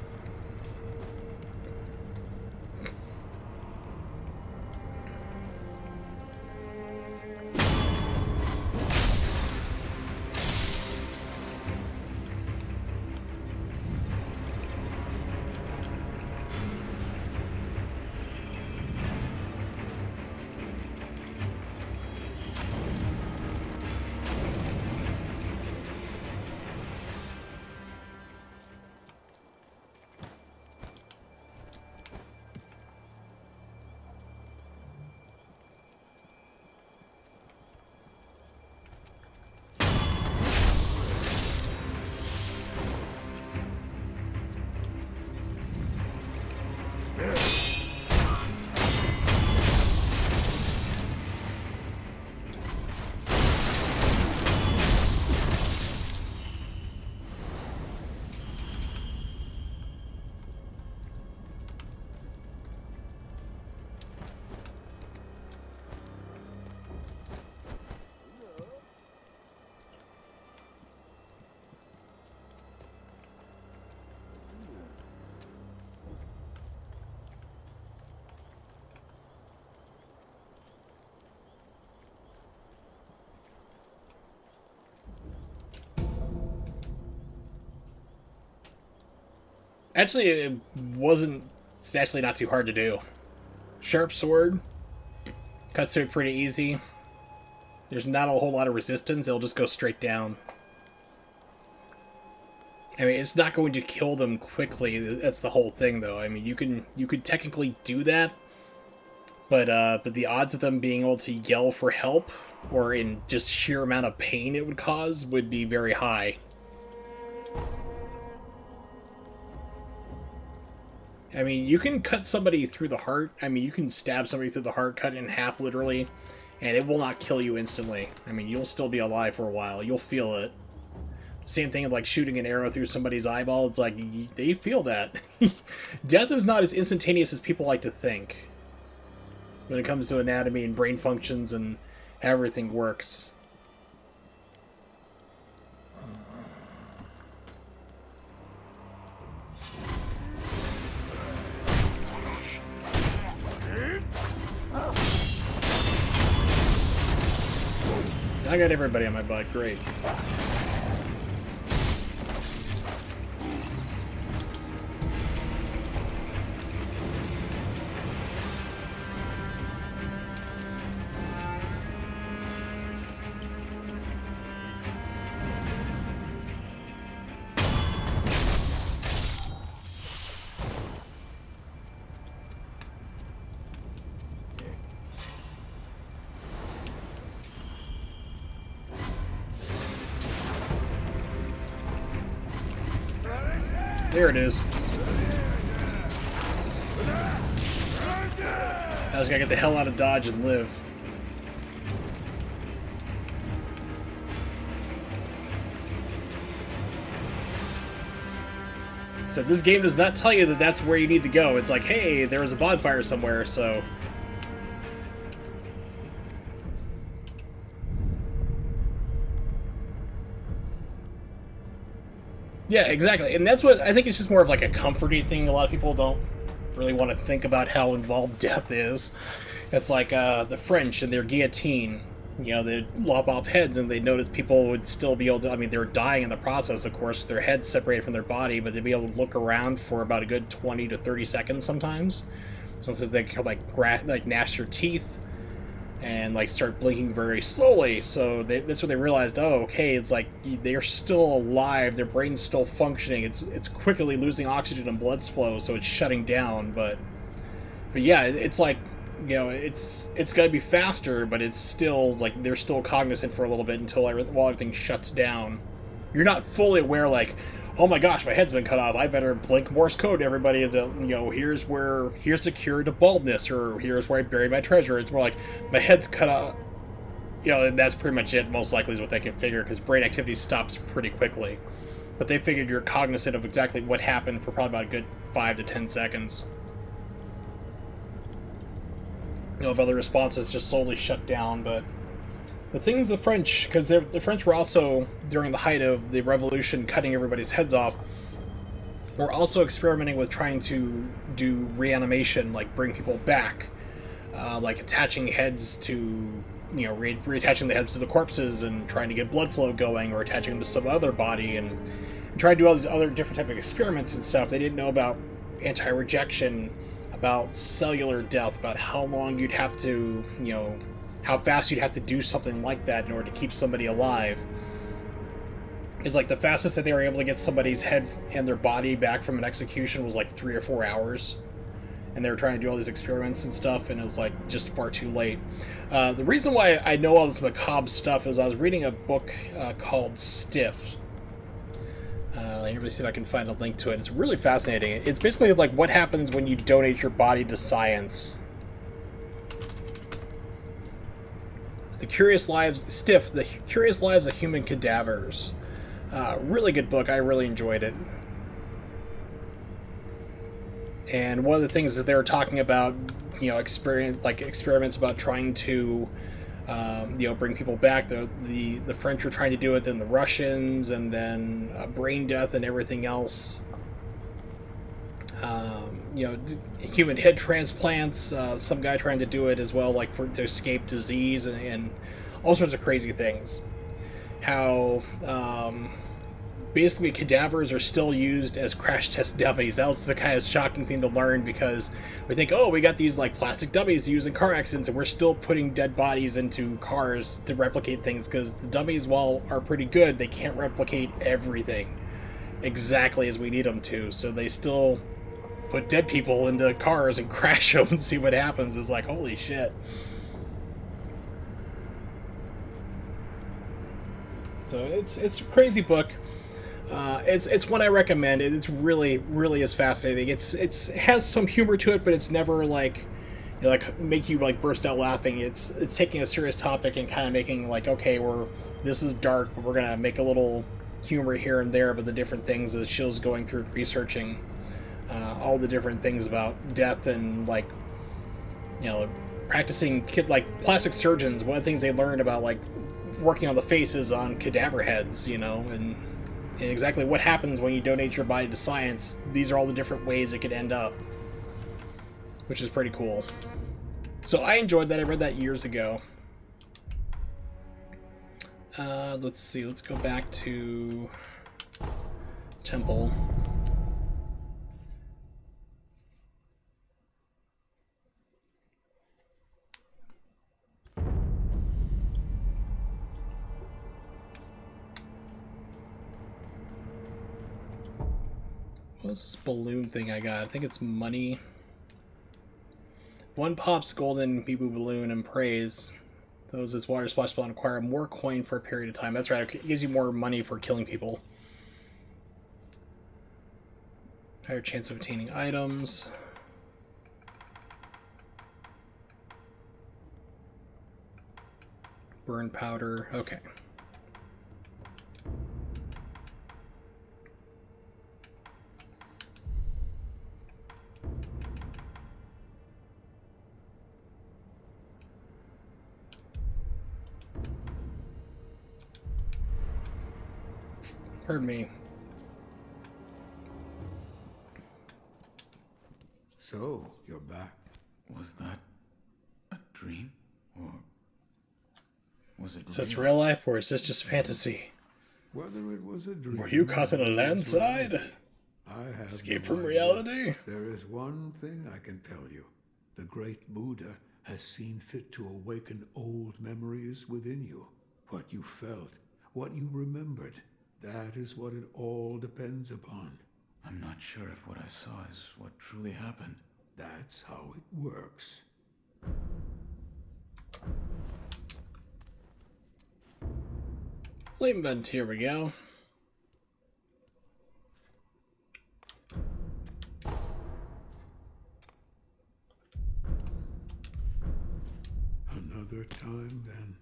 Actually, it wasn't. It's actually not too hard to do. Sharp sword cuts through it pretty easy. There's not a whole lot of resistance. It'll just go straight down. I mean, it's not going to kill them quickly. That's the whole thing, though. I mean, you could technically do that, but the odds of them being able to yell for help, or in just sheer amount of pain it would cause, would be very high. I mean, you can cut somebody through the heart. I mean, you can stab somebody through the heart, cut it in half, literally, and it will not kill you instantly. I mean, you'll still be alive for a while. You'll feel it. Same thing like shooting an arrow through somebody's eyeball. It's like, they feel that. Death is not as instantaneous as people like to think when it comes to anatomy and brain functions and how everything works. I got everybody on my butt. Great. There it is. I just gotta get the hell out of Dodge and live. So this game does not tell you that that's where you need to go. It's like, hey, there was a bonfire somewhere, so... Yeah, exactly. And that's what I think it's just more of like a comforting thing. A lot of people don't really want to think about how involved death is. It's like the French and their guillotine. You know, they'd lop off heads and they'd notice people would still be able to... I mean, they're dying in the process, of course, with their heads separated from their body, but they'd be able to look around for about a good 20 to 30 seconds sometimes. Sometimes they could, like gnash their teeth and like start blinking very slowly. So that's when they realized, oh, okay, it's like they're still alive, their brain's still functioning. It's quickly losing oxygen and blood flow, so it's shutting down. But yeah, it's like, you know, it's got to be faster, but it's still like they're still cognizant for a little bit until while everything shuts down. You're not fully aware, like, oh my gosh, my head's been cut off, I better blink Morse code to everybody to, you know, here's the cure to baldness, or here's where I buried my treasure. It's more like, my head's cut off. You know, and that's pretty much it, most likely, is what they can figure, because brain activity stops pretty quickly. But they figured you're cognizant of exactly what happened for probably about a good 5 to 10 seconds. You know, if other responses just slowly shut down, but... The thing is, the French, because the French were also, during the height of the revolution, cutting everybody's heads off, were also experimenting with trying to do reanimation, like bring people back, like attaching heads to, you know, reattaching the heads to the corpses and trying to get blood flow going, or attaching them to some other body, and trying to do all these other different type of experiments and stuff. They didn't know about anti-rejection, about cellular death, about how long you'd have to, you know, how fast you'd have to do something like that in order to keep somebody alive. It's like the fastest that they were able to get somebody's head and their body back from an execution was like 3 or 4 hours. And they were trying to do all these experiments and stuff, and it was like just far too late. The reason why I know all this macabre stuff is I was reading a book called Stiff. Let me see if I can find a link to it. It's really fascinating. It's basically like what happens when you donate your body to science. The Curious Lives of Human Cadavers. Really good book. I really enjoyed it. And one of the things is they were talking about, you know, experiments about trying to, you know, bring people back. The French were trying to do it, then the Russians, and then brain death and everything else. You know, human head transplants, some guy trying to do it as well, like to escape disease, and all sorts of crazy things. How basically cadavers are still used as crash test dummies. That was the kind of shocking thing to learn, because we think, oh, we got these like plastic dummies used in car accidents, and we're still putting dead bodies into cars to replicate things, because the dummies, while are pretty good, they can't replicate everything exactly as we need them to. So they still put dead people into cars and crash them and see what happens. It's like, holy shit. So it's a crazy book. It's one I recommend. It's really is fascinating. It has some humor to it, but it's never like, you know, like make you like burst out laughing. It's taking a serious topic and kind of making like, okay, this is dark, but we're gonna make a little humor here and there, but the different things that Shill's going through researching all the different things about death, and like, you know, practicing like plastic surgeons. One of the things they learned about like working on the faces on cadaver heads, you know, and exactly what happens when you donate your body to science. These are all the different ways it could end up, which is pretty cool. So I enjoyed that. I read that years ago. Let's see. Let's go back to Temple. What's this balloon thing I got? I think it's money. One pops golden Bibu balloon and praise. Those as water splash spawn acquire more coin for a period of time. That's right, it gives you more money for killing people. Higher chance of obtaining items. Burn powder. Okay. Pardon me. So, you're back. Was that a dream? Or was it Is this real life, or is this just fantasy? Whether it was a dream... Were you caught in a landslide? I have Escape no from idea. reality? There is one thing I can tell you. The great Buddha has seen fit to awaken old memories within you. What you felt, what you remembered, that is what it all depends upon. I'm not sure if what I saw is what truly happened. That's how it works. Flame vent, here we go. Another time, then.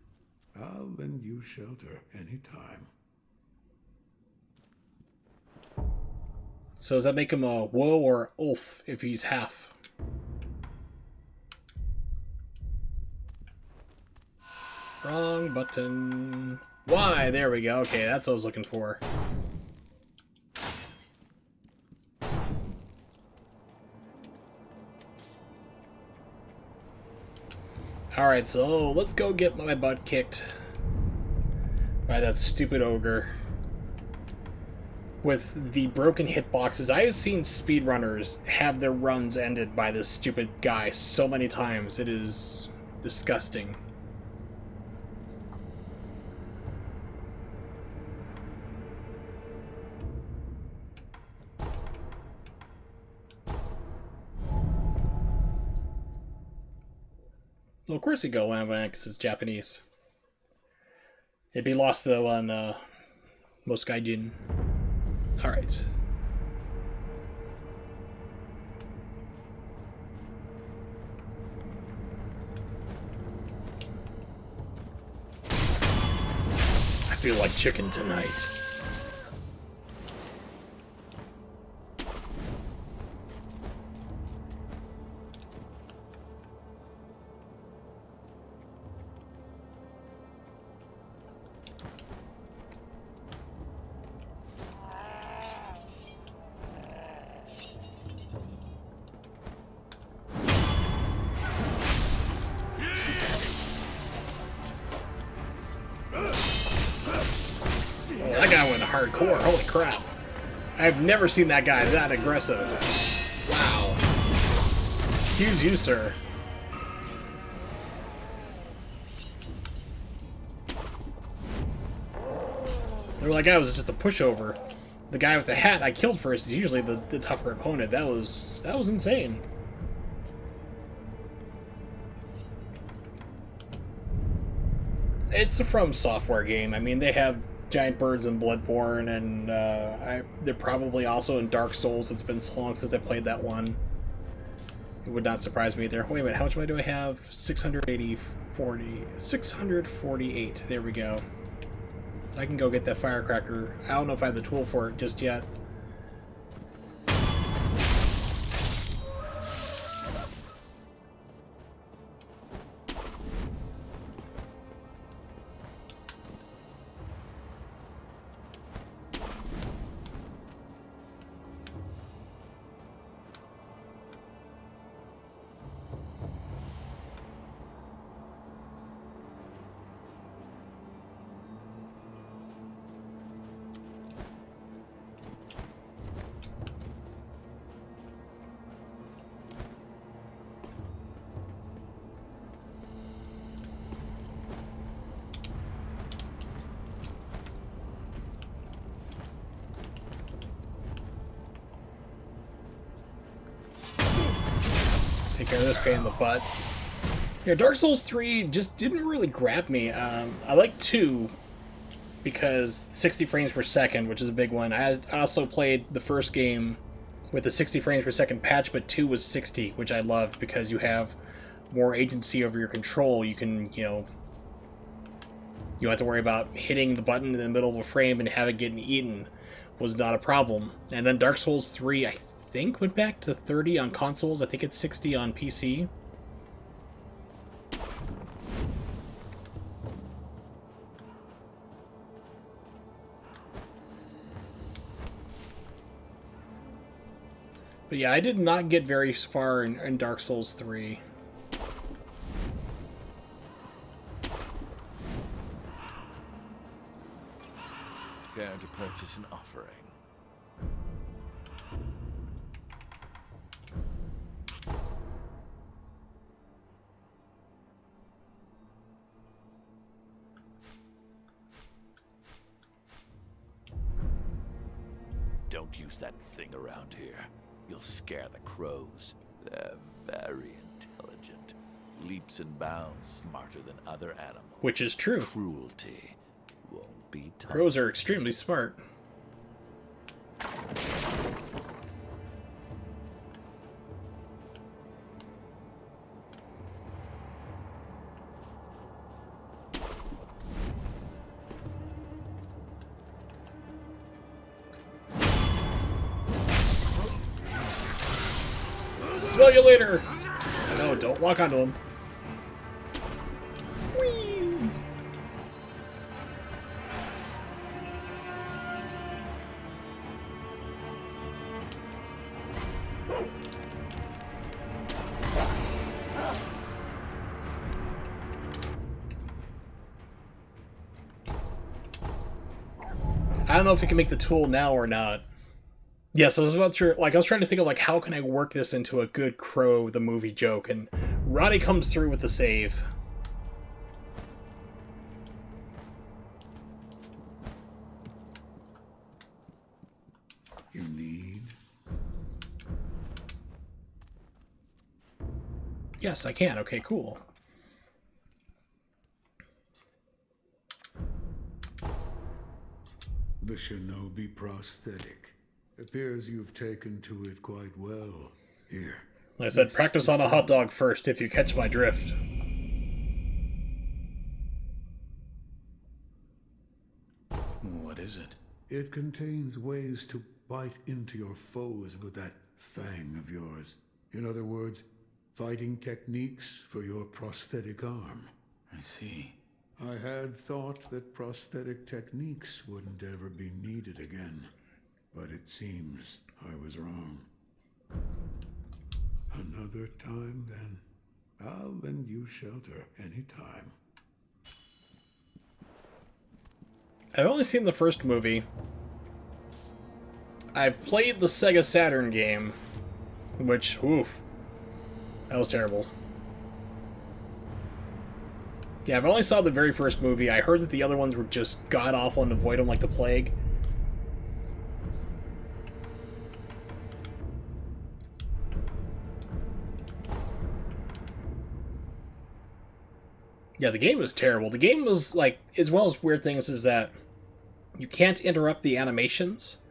I'll lend you shelter anytime. So does that make him a woe or ulf if he's half? Wrong button. Why? There we go. Okay, that's what I was looking for. Alright, so let's go get my butt kicked by that stupid ogre. With the broken hitboxes, I have seen speedrunners have their runs ended by this stupid guy so many times. It is disgusting. Well, of course you go because it's Japanese. It'd be lost though on most gaijin. All right. I feel like chicken tonight. that guy went hardcore. Holy crap. I've never seen that guy that aggressive. Wow. Excuse you, sir. That guy was just a pushover. The guy with the hat I killed first is usually the tougher opponent. That was insane. It's a From Software game. I mean, they have giant birds in Bloodborne, and they're probably also in Dark Souls. It's been so long since I played that one. It would not surprise me there. Wait a minute, how much money do I have? 648. There we go. So I can go get that firecracker. I don't know if I have the tool for it just yet. Take care of this pain in the butt. Yeah, Dark Souls 3 just didn't really grab me. I like 2 because 60 frames per second, which is a big one. I also played the first game with the 60 frames per second patch, but 2 was 60, which I loved because you have more agency over your control. You can, you don't have to worry about hitting the button in the middle of a frame and have it getting eaten was not a problem. And then Dark Souls 3, I think, went back to 30 on consoles. I think it's 60 on PC. But yeah, I did not get very far in Dark Souls 3. Going to purchase an offering. Don't use that thing around here. You'll scare the crows. They're very intelligent. Leaps and bounds smarter than other animals. Which is true. Cruelty won't be tolerant. Crows are extremely smart. Smell you later! No, don't walk onto him. Whee! I don't know if you can make the tool now or not. Yes, I was about to, I was trying to think of, how can I work this into a good Crow the movie joke, and Ronnie comes through with the save. You need? Yes, I can. Okay, cool. The shinobi prosthetic. Appears you've taken to it quite well. Here. Like I said, practice on a hot dog first, if you catch my drift. What is it? It contains ways to bite into your foes with that fang of yours. In other words, fighting techniques for your prosthetic arm. I see. I had thought that prosthetic techniques wouldn't ever be needed again. But it seems I was wrong. Another time, then. I'll lend you shelter anytime. I've only seen the first movie. I've played the Sega Saturn game, which, oof, that was terrible. Yeah, I've only saw the very first movie. I heard that the other ones were just god-awful and avoid them like the plague. Yeah, the game was terrible. The game was, like, as well as weird things is that you can't interrupt the animations,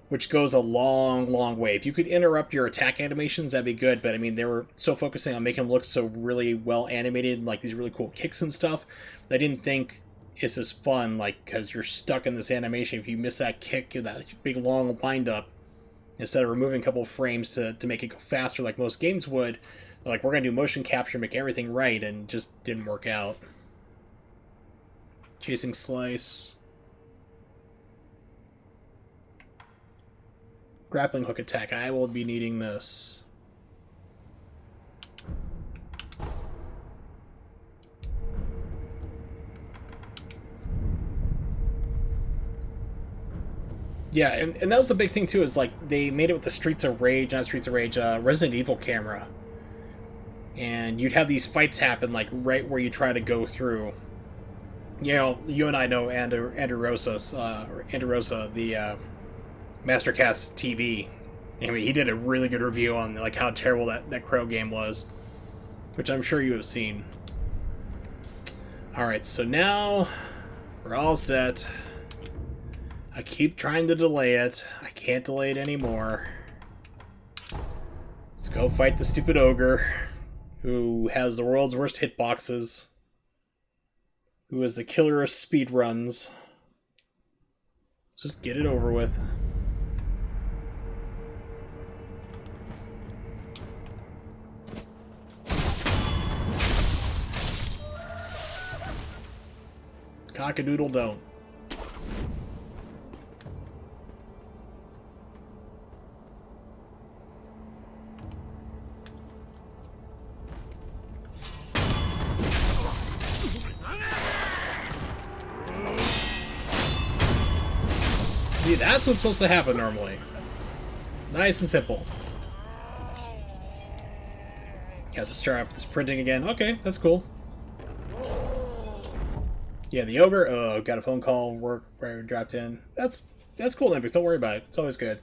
which goes a long, long way. If you could interrupt your attack animations, that'd be good, but I mean, they were so focusing on making them look so really well animated, like these really cool kicks and stuff, they didn't think it's as fun, like, because you're stuck in this animation. If you miss that kick or that big long wind up, instead of removing a couple of frames to make it go faster like most games would, like, we're going to do motion capture, make everything right, and just didn't work out. Chasing Slice. Grappling hook attack. I will be needing this. Yeah, and that was the big thing too, is like they made it with the Streets of Rage, not Streets of Rage, Resident Evil camera. And you'd have these fights happen like right where you try to go through. You know, you and I know Andrew Rosa, the Mastercast TV. I mean, he did a really good review on like how terrible that Crow game was, which I'm sure you have seen. Alright, so now we're all set. I keep trying to delay it. I can't delay it anymore. Let's go fight the stupid ogre, who has the world's worst hitboxes, who is the killer of speedruns. Just get it over with. Cock-a-doodle don't. See, that's what's supposed to happen normally. Nice and simple. Got to start up this printing again. Okay, that's cool. Yeah, the ogre. Oh, got a phone call. Work where I dropped in. That's cool, Olympics. Don't worry about it. It's always good.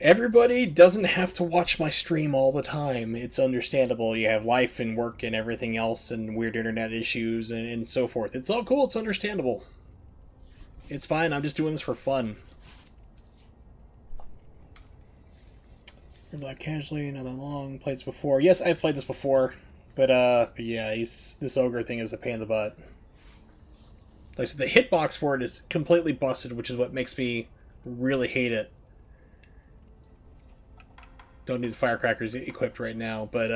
Everybody doesn't have to watch my stream all the time. It's understandable. You have life and work and everything else and weird internet issues and so forth. It's all cool. It's understandable. It's fine. I'm just doing this for fun. Black casually, not that long. Played this before. Yes, I've played this before. But yeah, this ogre thing is a pain in the butt. Like I said, the hitbox for it is completely busted, which is what makes me really hate it. Don't need the firecrackers equipped right now, but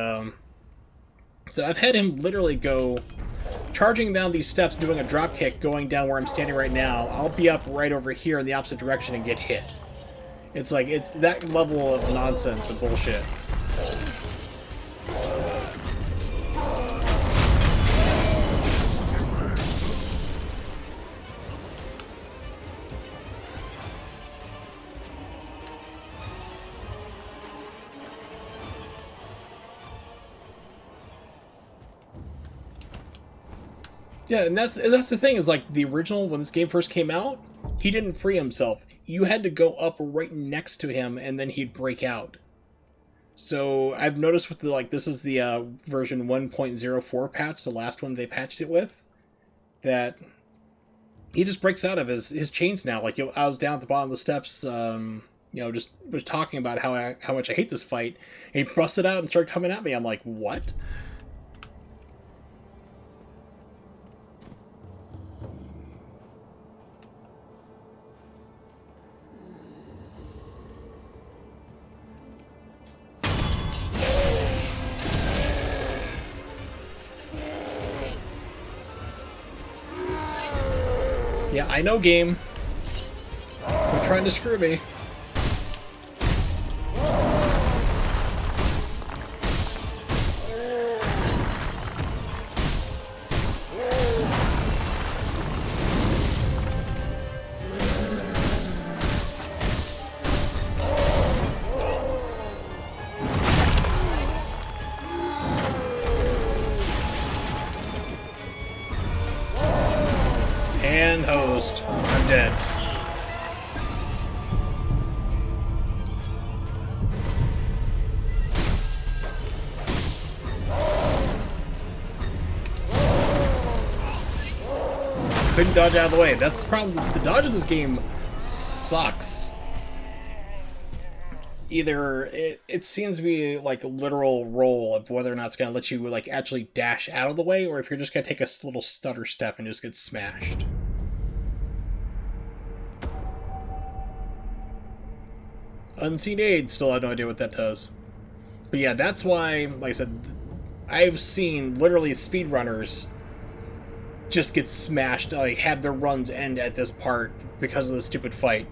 so I've had him literally go charging down these steps, doing a drop kick, going down where I'm standing right now. I'll be up right over here in the opposite direction and get hit. It's like, it's that level of nonsense and bullshit. Yeah, and that's the thing, is like the original, when this game first came out, he didn't free himself. You had to go up right next to him and then he'd break out. So I've noticed with the, like, this is the version 1.04 patch, the last one they patched it with, that he just breaks out of his chains now. Like, I was down at the bottom of the steps, you know, just was talking about how much I hate this fight, and he busted out and started coming at me. I'm like, what? Yeah, I know, game. You're trying to screw me. And hosed. I'm dead. Couldn't dodge out of the way. That's the problem. The dodge of this game sucks. Either it seems to be like a literal roll of whether or not it's going to let you like actually dash out of the way, or if you're just going to take a little stutter step and just get smashed. Unseen aid, still have no idea what that does. But yeah, that's why, like I said, I've seen literally speedrunners just get smashed, like have their runs end at this part because of the stupid fight.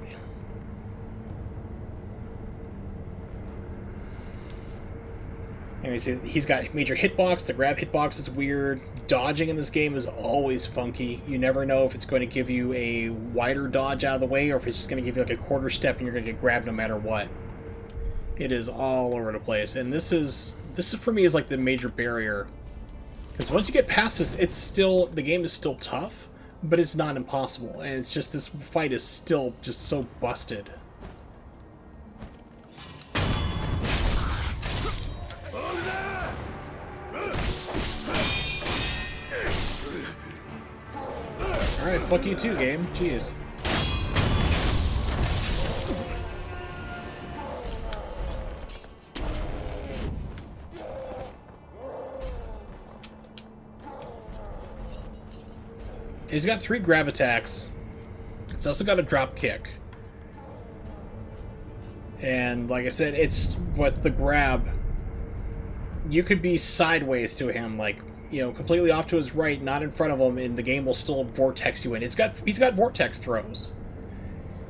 And you see, he's got major hitbox. The grab hitbox is weird. Dodging in this game is always funky. You never know if it's going to give you a wider dodge out of the way, or if it's just going to give you like a quarter step and you're going to get grabbed no matter what. It is all over the place, and this is for me is like the major barrier. Because once you get past this, it's still, the game is still tough, but it's not impossible. And it's just, this fight is still just so busted. Alright, fuck you too, game. Jeez. He's got 3 grab attacks. It's also got a drop kick. And like I said, it's with the grab, you could be sideways to him, like, you know, completely off to his right, not in front of him, and the game will still vortex you in. He's got vortex throws.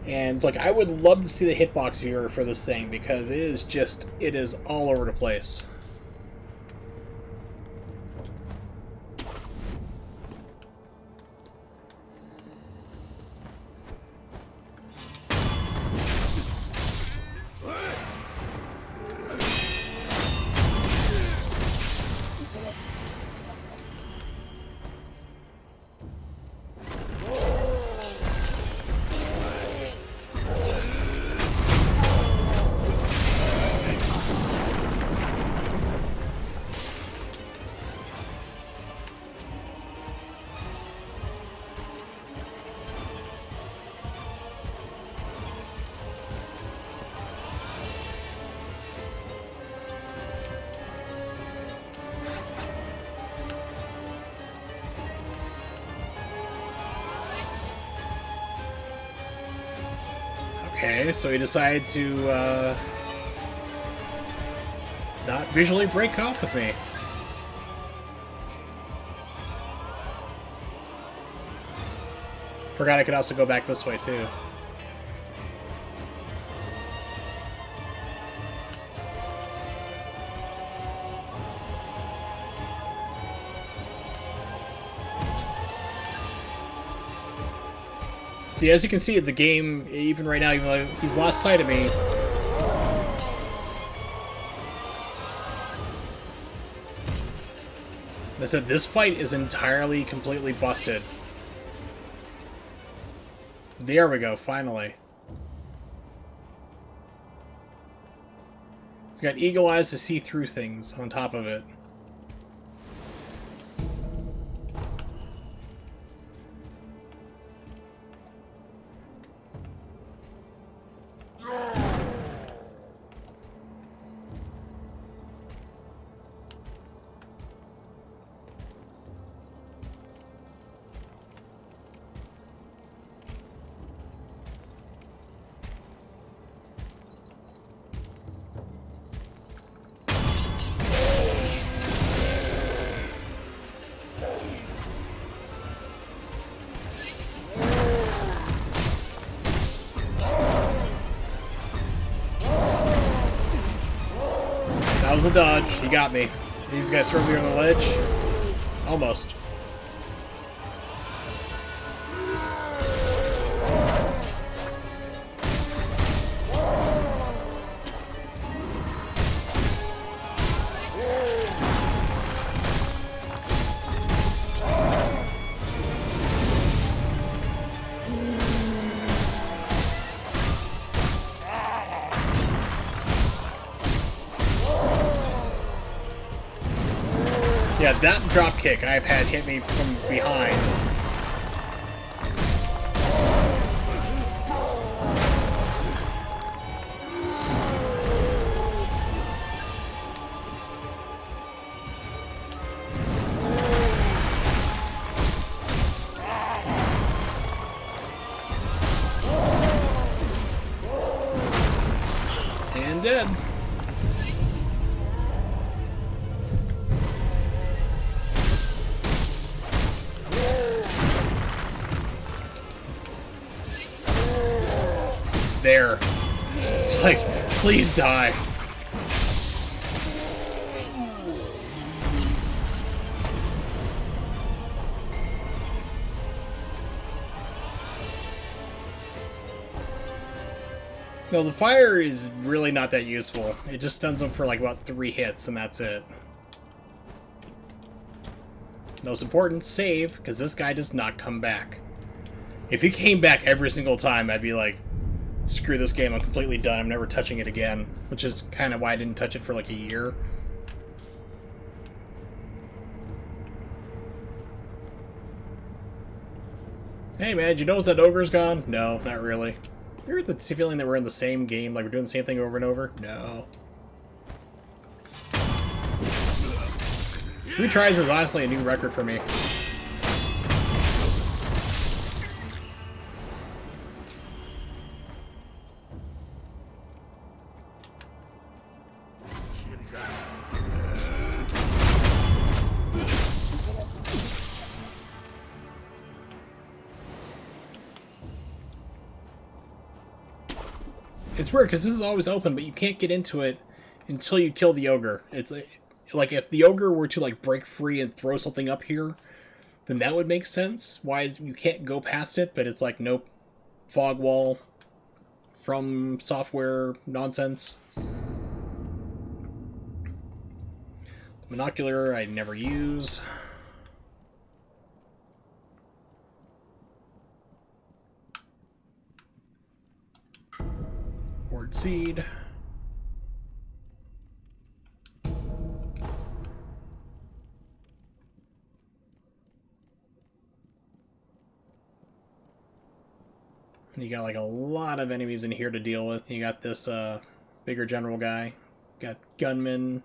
And it's like, I would love to see the hitbox viewer for this thing, because it is all over the place. Okay, so he decided to not visually break off with me. Forgot I could also go back this way too. See, as you can see, the game, even right now, even though he's lost sight of me, I said, this fight is entirely, completely busted. There we go, finally. It's got eagle eyes to see through things on top of it. That was a dodge. He got me. He's gonna throw me on the ledge. Almost. Yeah, that drop kick I've had hit me from behind. And dead. There. It's like, please die. No, the fire is really not that useful. It just stuns them for like about 3 hits and that's it. Most important, save, because this guy does not come back. If he came back every single time, I'd be like, screw this game, I'm completely done, I'm never touching it again. Which is kind of why I didn't touch it for like a year. Hey man, did you notice that ogre's gone? No, not really. You ever get the feeling that we're in the same game, like we're doing the same thing over and over? No. 3 tries is honestly a new record for me. It's weird because this is always open, but you can't get into it until you kill the ogre. It's like if the ogre were to like break free and throw something up here, then that would make sense. Why you can't go past it, but it's like nope, fog wall from software nonsense. Monocular I never use. Word seed. You got like a lot of enemies in here to deal with. You got this bigger general guy. Got gunmen.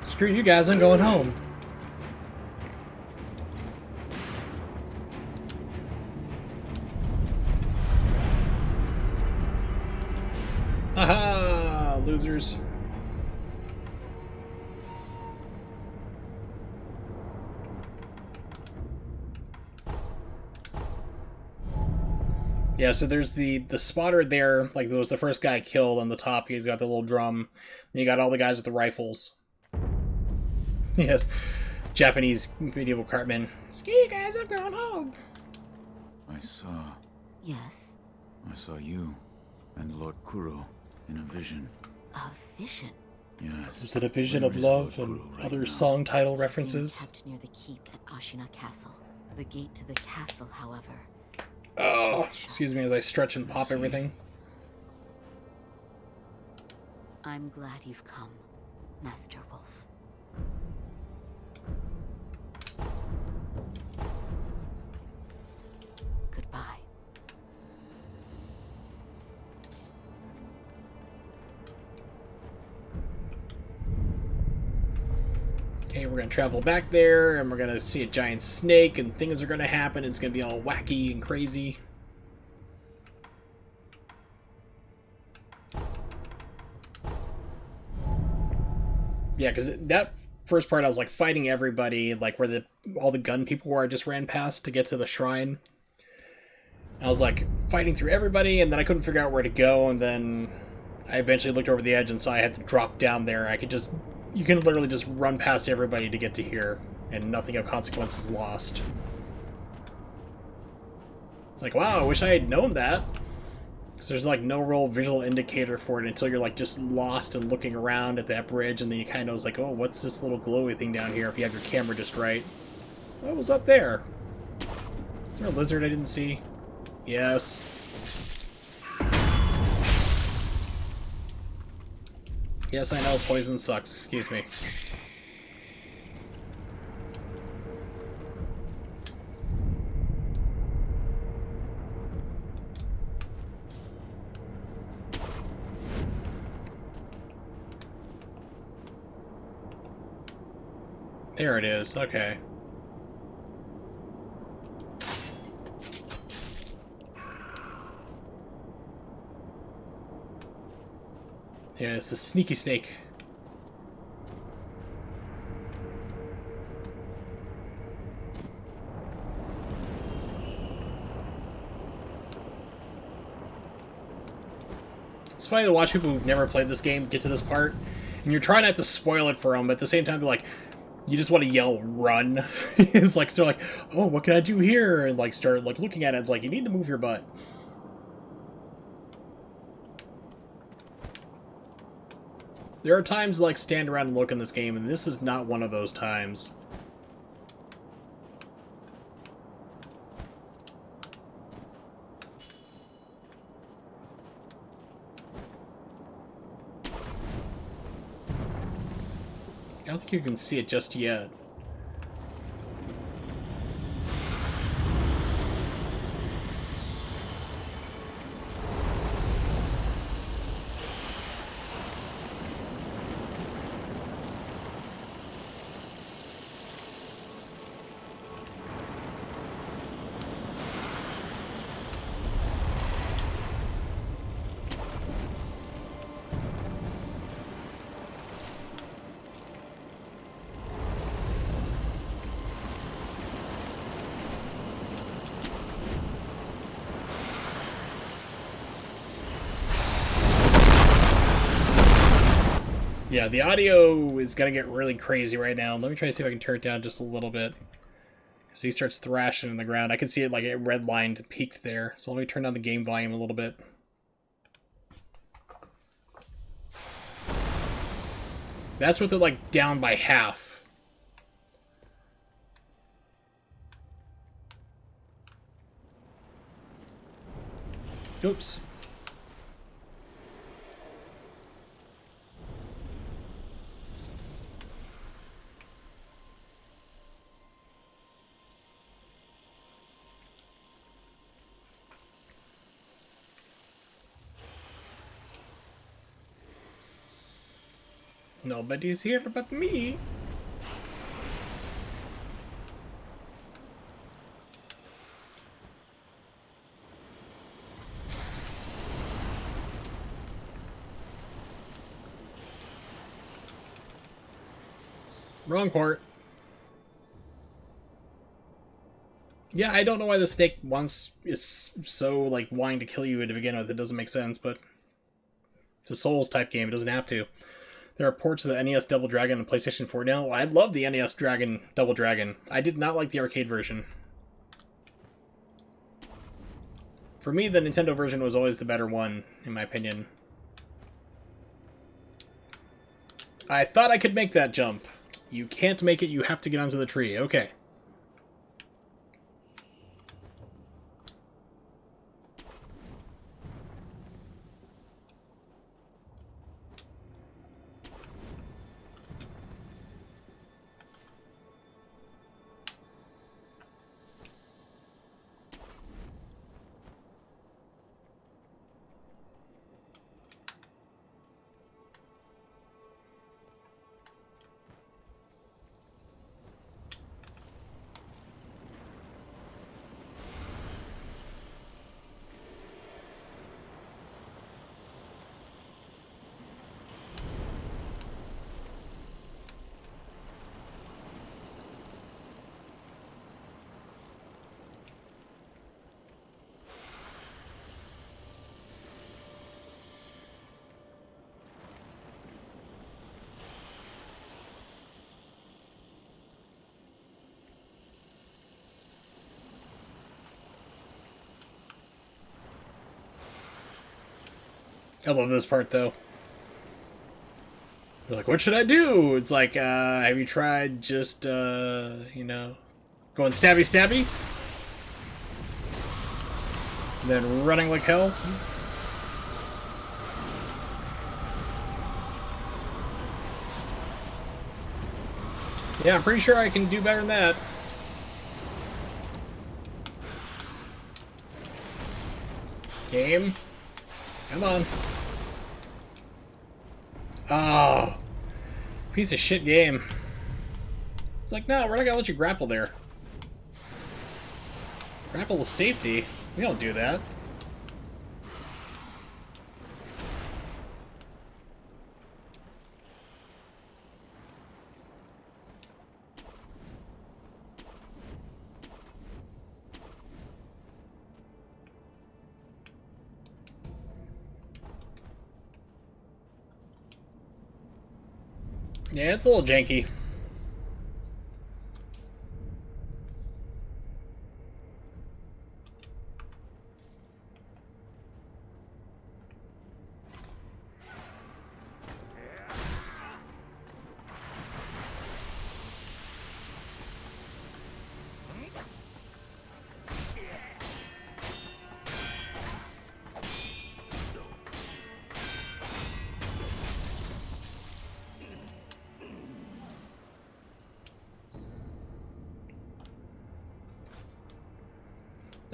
Screw you guys, I'm going home. Haha, losers. Yeah, so there's the spotter there, like there was the first guy killed on the top, he's got the little drum. Then you got all the guys with the rifles. Yes, Japanese medieval cartmen. Screw you guys, I'm going home. I saw... Yes? I saw you and Lord Kuro in a vision. A vision? Yes. Was it a vision of love and other song title references? Kept near the keep at Ashina Castle. The gate to the castle, however. Oh, excuse me as I stretch and pop everything. I'm glad you've come, Master Wolf. Goodbye. Okay, we're gonna travel back there, and we're gonna see a giant snake, and things are gonna happen, and it's gonna be all wacky and crazy. Yeah, because that first part I was like fighting everybody, like where all the gun people were I just ran past to get to the shrine. I was like fighting through everybody, and then I couldn't figure out where to go, and then I eventually looked over the edge and saw I had to drop down there. You can literally just run past everybody to get to here, and nothing of consequence is lost. It's like, wow, I wish I had known that. Because there's like no real visual indicator for it until you're like just lost and looking around at that bridge, and then you kind of know it's like, oh, what's this little glowy thing down here if you have your camera just right? What was up there? Is there a lizard I didn't see? Yes. Yes, I know, poison sucks, excuse me. There it is, okay. Yeah, it's a sneaky snake. It's funny to watch people who've never played this game get to this part, and you're trying not to spoil it for them, but at the same time, you're like, you just want to yell, run. It's like, they're like, oh, what can I do here? And like, start like looking at it, it's like, you need to move your butt. There are times to like stand around and look in this game, and this is not one of those times. I don't think you can see it just yet. Yeah, the audio is gonna get really crazy right now. Let me try to see if I can turn it down just a little bit. So he starts thrashing in the ground. I can see it like it redlined, peaked there. So let me turn down the game volume a little bit. That's with it like down by half. Oops. Nobody's here but me. Wrong part. Yeah, I don't know why the snake is so like wanting to kill you to begin with. It doesn't make sense, but it's a Souls type game. It doesn't have to. There are ports of the NES Double Dragon and PlayStation 4 now. I love the NES Double Dragon. I did not like the arcade version. For me, the Nintendo version was always the better one, in my opinion. I thought I could make that jump. You can't make it, you have to get onto the tree. Okay. I love this part though. You're like, what should I do? It's like, have you tried just, you know, going stabby stabby? And then running like hell? Yeah, I'm pretty sure I can do better than that. Game. Come on. Oh. Piece of shit game. It's like, no, we're not gonna let you grapple there. Grapple with safety? We don't do that. Yeah, it's a little janky.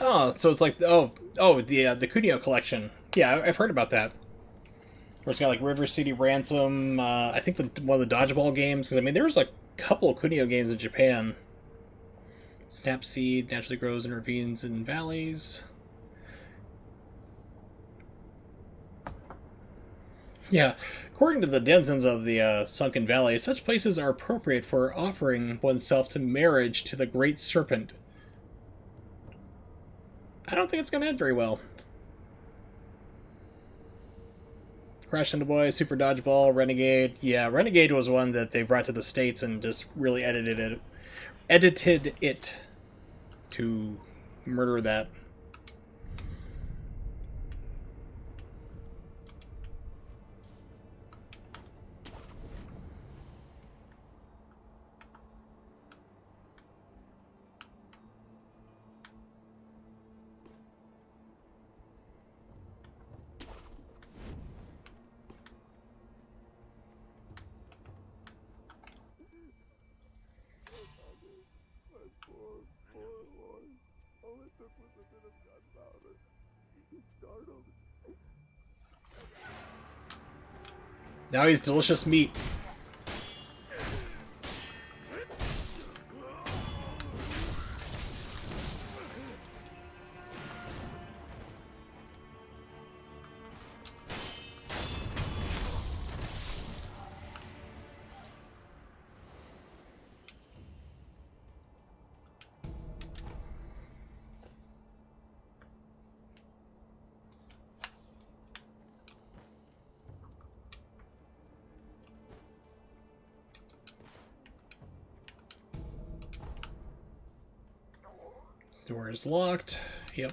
Oh, so it's like the Kunio collection. Yeah, I've heard about that. Where it's got like River City Ransom. I think one of the dodgeball games. Because I mean, there was like a couple of Kunio games in Japan. Snapseed naturally grows in ravines and valleys. Yeah, according to the denizens of the Sunken Valley, such places are appropriate for offering oneself to marriage to the Great Serpent. I don't think it's going to end very well. Crash into Boy, Super Dodgeball, Renegade. Yeah, Renegade was one that they brought to the States and just really edited it to murder that. Now he's delicious meat. Door is locked. Yep.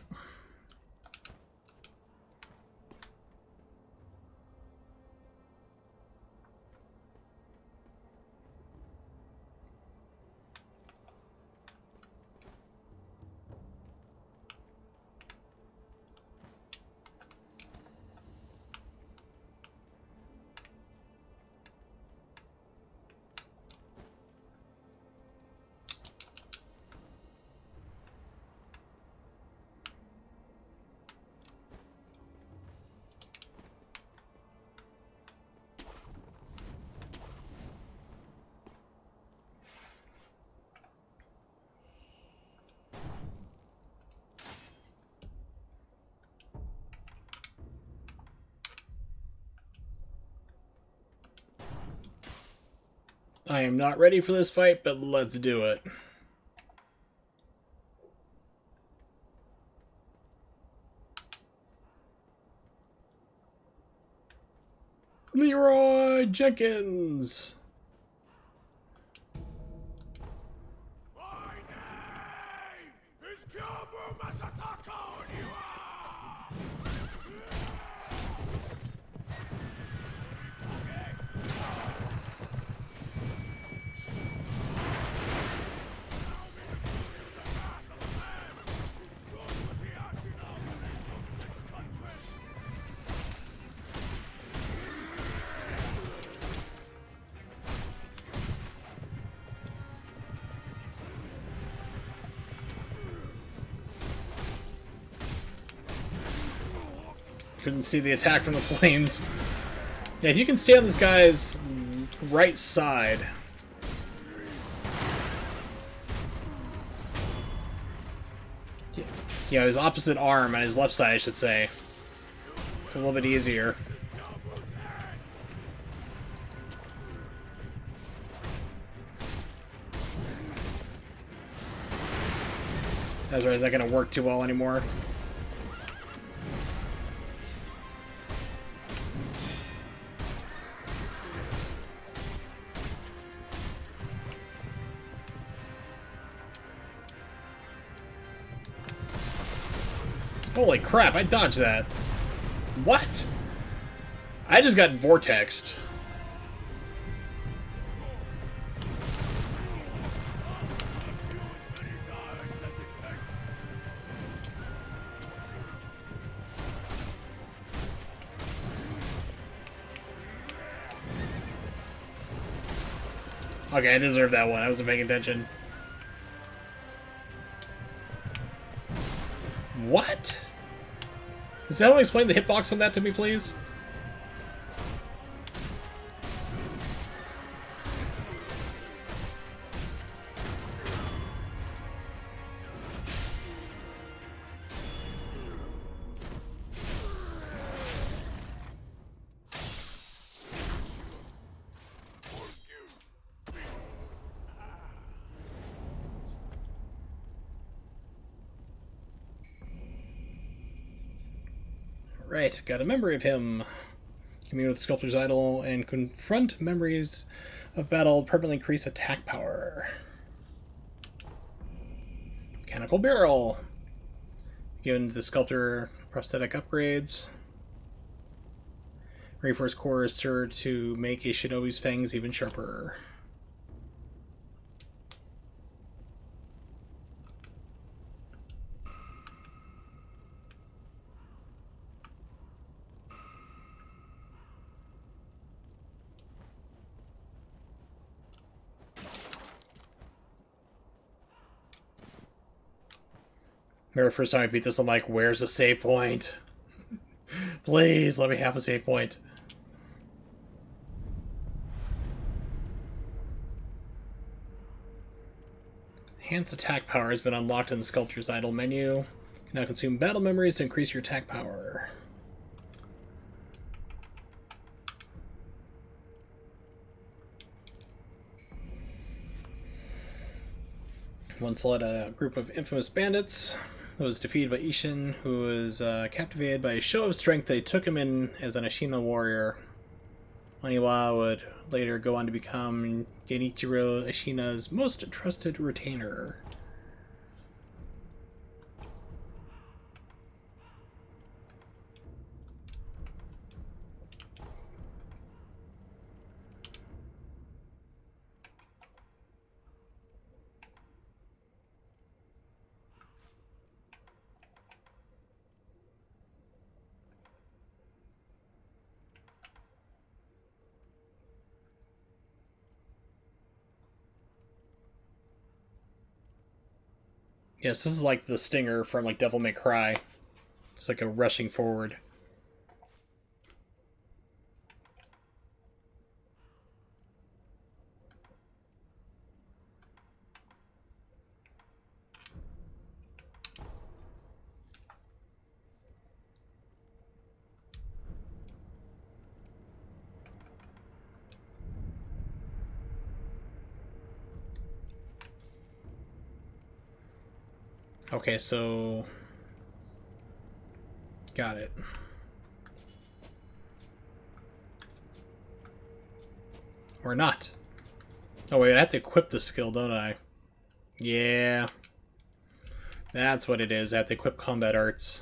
I am not ready for this fight, but let's do it. Leroy Jenkins! couldn't see the attack from the flames. Yeah, if you can stay on this guy's right side. Yeah, his opposite arm on his left side, I should say. It's a little bit easier. That's right, it's not going to work too well anymore. Holy crap, I dodged that. What? I just got vortexed. Okay, I deserve that one. I wasn't paying attention. What? Does anyone explain the hitbox on that to me, please? Right, got a memory of him. Commune with the Sculptor's Idol and confront memories of battle, permanently increase attack power. Mechanical Barrel. Given the Sculptor prosthetic upgrades. Reinforce core is sure to make a shinobi's fangs even sharper. Remember the first time I beat this, I'm like, where's the save point? Please, let me have a save point. Enhanced attack power has been unlocked in the Sculptor's Idol menu. You can now consume battle memories to increase your attack power. Once led a group of infamous bandits. Was defeated by Ishin, who was captivated by a show of strength. They took him in as an Ashina warrior. Oniwa would later go on to become Genichiro Ashina's most trusted retainer. Yes, this is like the stinger from like Devil May Cry. It's like a rushing forward. Okay, so... Got it. Or not. Oh wait, I have to equip the skill, don't I? Yeah. That's what it is. I have to equip combat arts.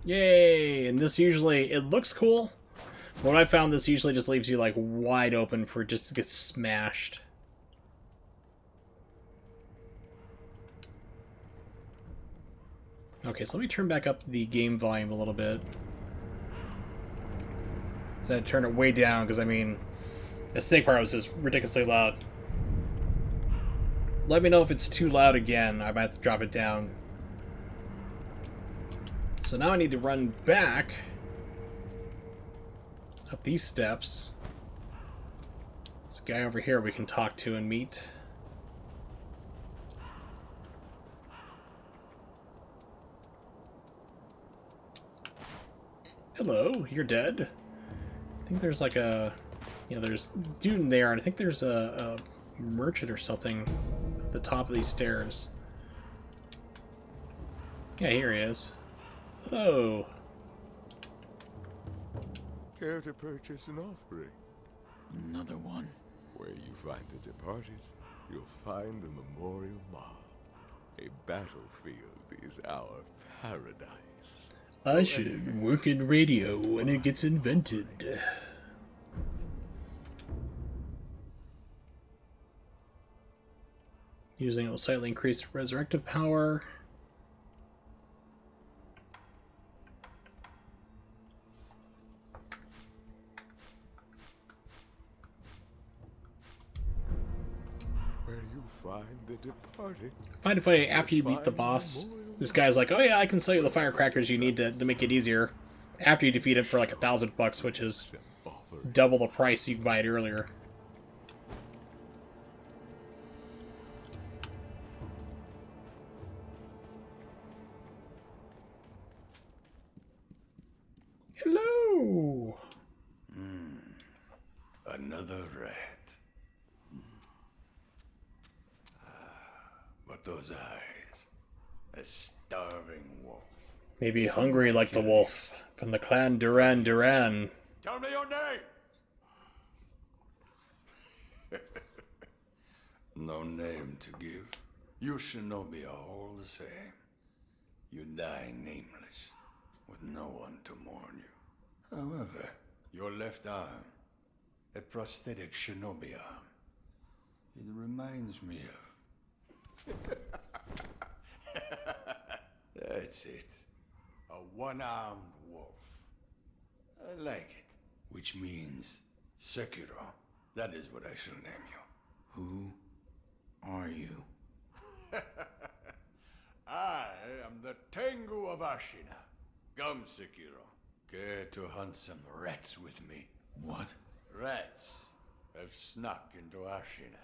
Yay! And this usually... It looks cool. But what I found, this usually just leaves you like wide open for just to get smashed. Okay, so let me turn back up the game volume a little bit. So I had to turn it way down, because I mean, the snake part was just ridiculously loud. Let me know if it's too loud again. I might have to drop it down. So now I need to run back up these steps. There's a guy over here we can talk to and meet. Hello, you're dead. I think there's like a... Yeah, there's a dude in there, and I think there's a merchant or something at the top of these stairs. Yeah, here he is. Hello. Care to purchase an offering? Another one. Where you find the departed, you'll find the memorial mob. A battlefield is our paradise. I should work in radio when it gets invented. Using it will slightly increase resurrective power. Where you find the departed. Find it funny, after you beat the boss, this guy's like, oh yeah, I can sell you the firecrackers you need to make it easier. After you defeat it for like $1,000, which is double the price you could buy it earlier. Hello! Another rat. But those eyes. A starving wolf. Maybe hungry like the wolf from the clan Duran Duran. Tell me your name! No name to give. You shinobi are all the same. You die nameless, with no one to mourn you. However, your left arm, a prosthetic shinobi arm, it reminds me of... That's it. A one-armed wolf. I like it. Which means Sekiro. That is what I shall name you. Who are you? I am the Tengu of Ashina. Come, Sekiro. Care to hunt some rats with me? What? Rats have snuck into Ashina,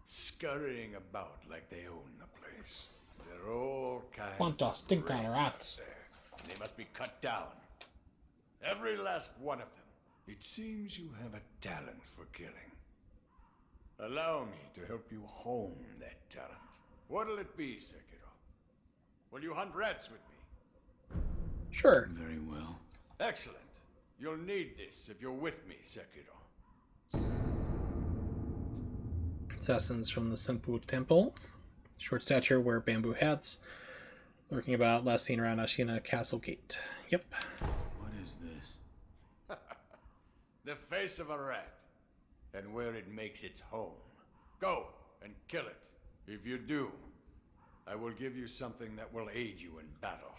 scurrying about like they own the place. They're all kinds Quanta of stink on rats rats. out there. They must be cut down. Every last one of them. It seems you have a talent for killing. Allow me to help you hone that talent. What'll it be, Sekiro? Will you hunt rats with me? Sure. Very well. Excellent. You'll need this if you're with me, Sekiro. Assassins from the Senpu Temple. Short stature, wear bamboo hats. Lurking about, last seen around Ashina Castle Gate. Yep. What is this? The face of a rat, and where it makes its home. Go and kill it. If you do, I will give you something that will aid you in battle.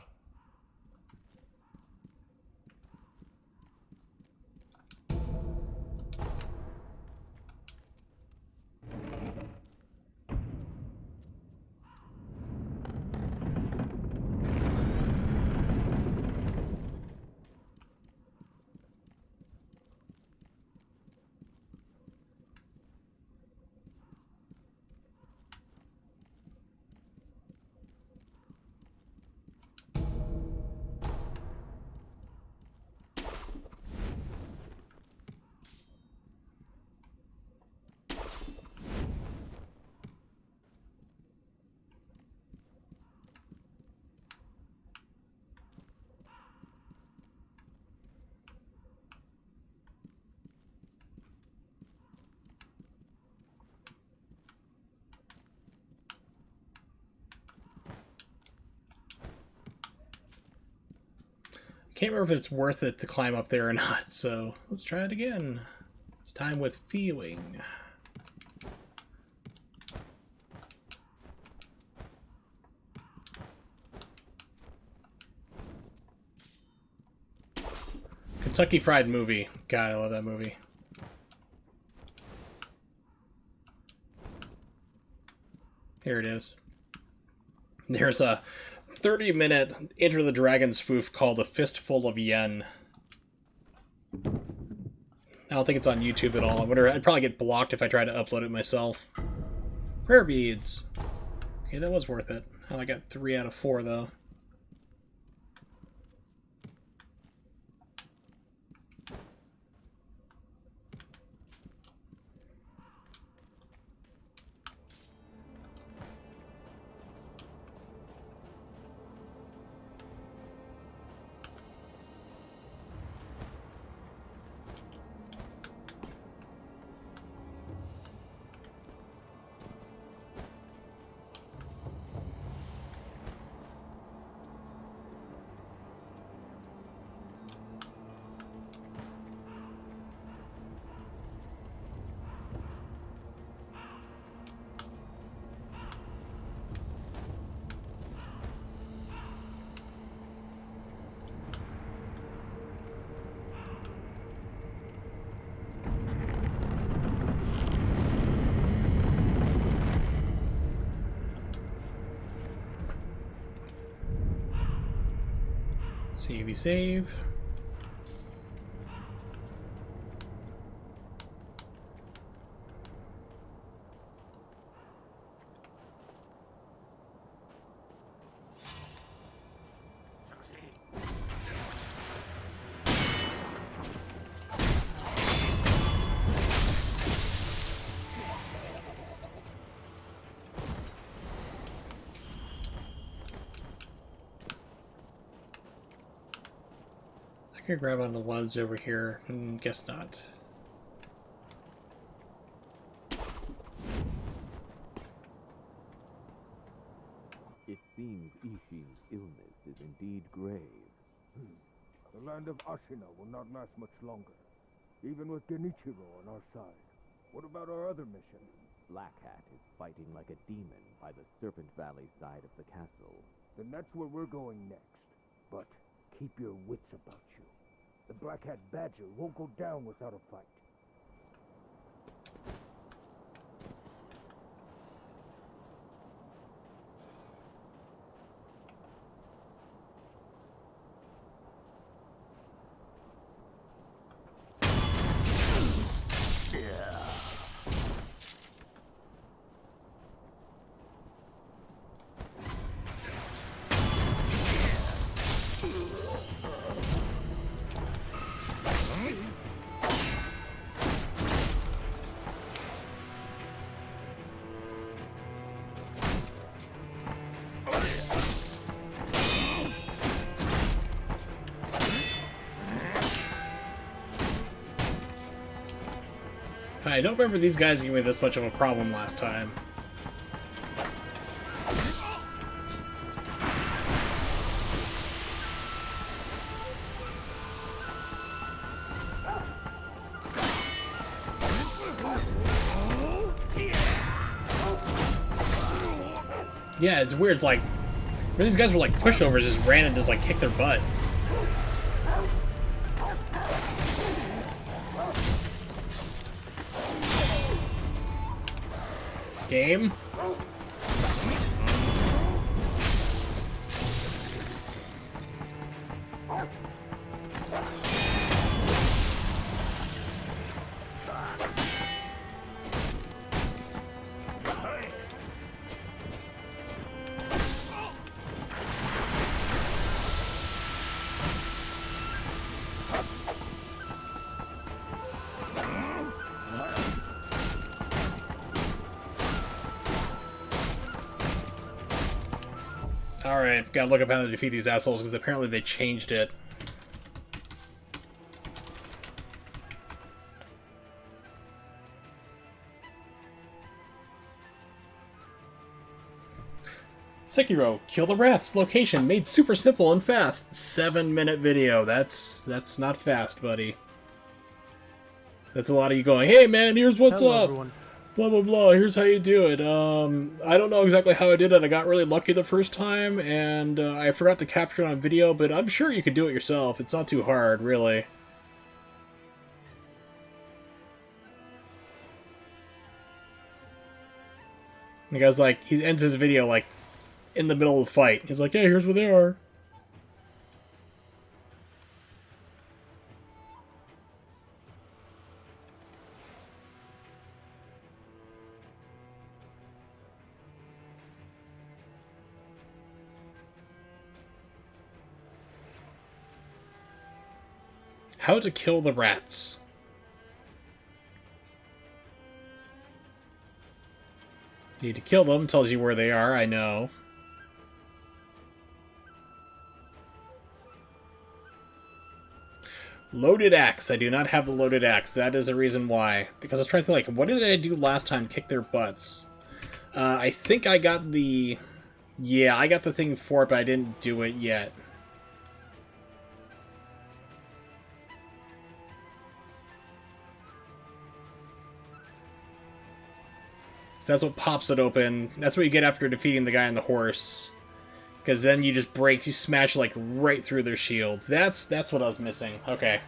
Can't remember if it's worth it to climb up there or not, so let's try it again. It's time with feeling. Kentucky Fried Movie. God, I love that movie. Here it is. There's a 30-minute Enter the Dragon spoof called A Fistful of Yen. I don't think it's on YouTube at all. I'd probably get blocked if I tried to upload it myself. Prayer beads. Okay, that was worth it. I only got 3 out of 4, though. Save. I could grab on the loads over here, and guess not. It seems Ishin's illness is indeed grave. The land of Ashina will not last much longer, even with Genichiro on our side. What about our other mission? Black Hat is fighting like a demon by the Serpent Valley side of the castle. Then that's where we're going next. But keep your wits about you. The Black Hat Badger won't go down without a fight. I don't remember these guys giving me this much of a problem last time. Yeah, it's weird. It's like, these guys were like pushovers, just ran and just like kicked their butt. Game? Alright, gotta look up how to defeat these assholes, because apparently they changed it. Sekiro, kill the rats. Location made super simple and fast. 7-minute video. That's not fast, buddy. That's a lot of you going, hey man, here's what's Hello, up. Everyone. Blah blah blah, here's how you do it. I don't know exactly how I did it. I got really lucky the first time, and I forgot to capture it on video, but I'm sure you could do it yourself. It's not too hard, really. The guy's like, he ends his video like, in the middle of the fight. He's like, "Yeah, here's where they are." How to kill the rats. Need to kill them, tells you where they are, I know. Loaded axe. I do not have the loaded axe. That is a reason why. Because I was trying to think, like, what did I do last time to kick their butts? I think I got the... Yeah, I got the thing for it, but I didn't do it yet. So that's what pops it open. That's what you get after defeating the guy on the horse. Because then you just break, you smash, like, right through their shields. That's what I was missing. Okay.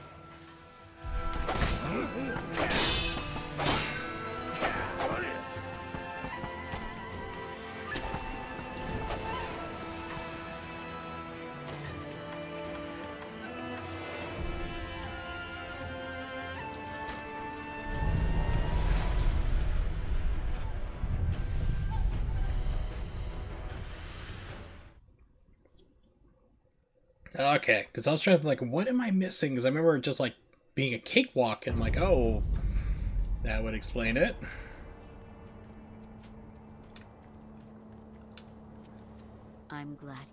Okay, because I was trying to like, what am I missing? Because I remember it just like being a cakewalk, and I'm like, oh, that would explain it. I'm glad.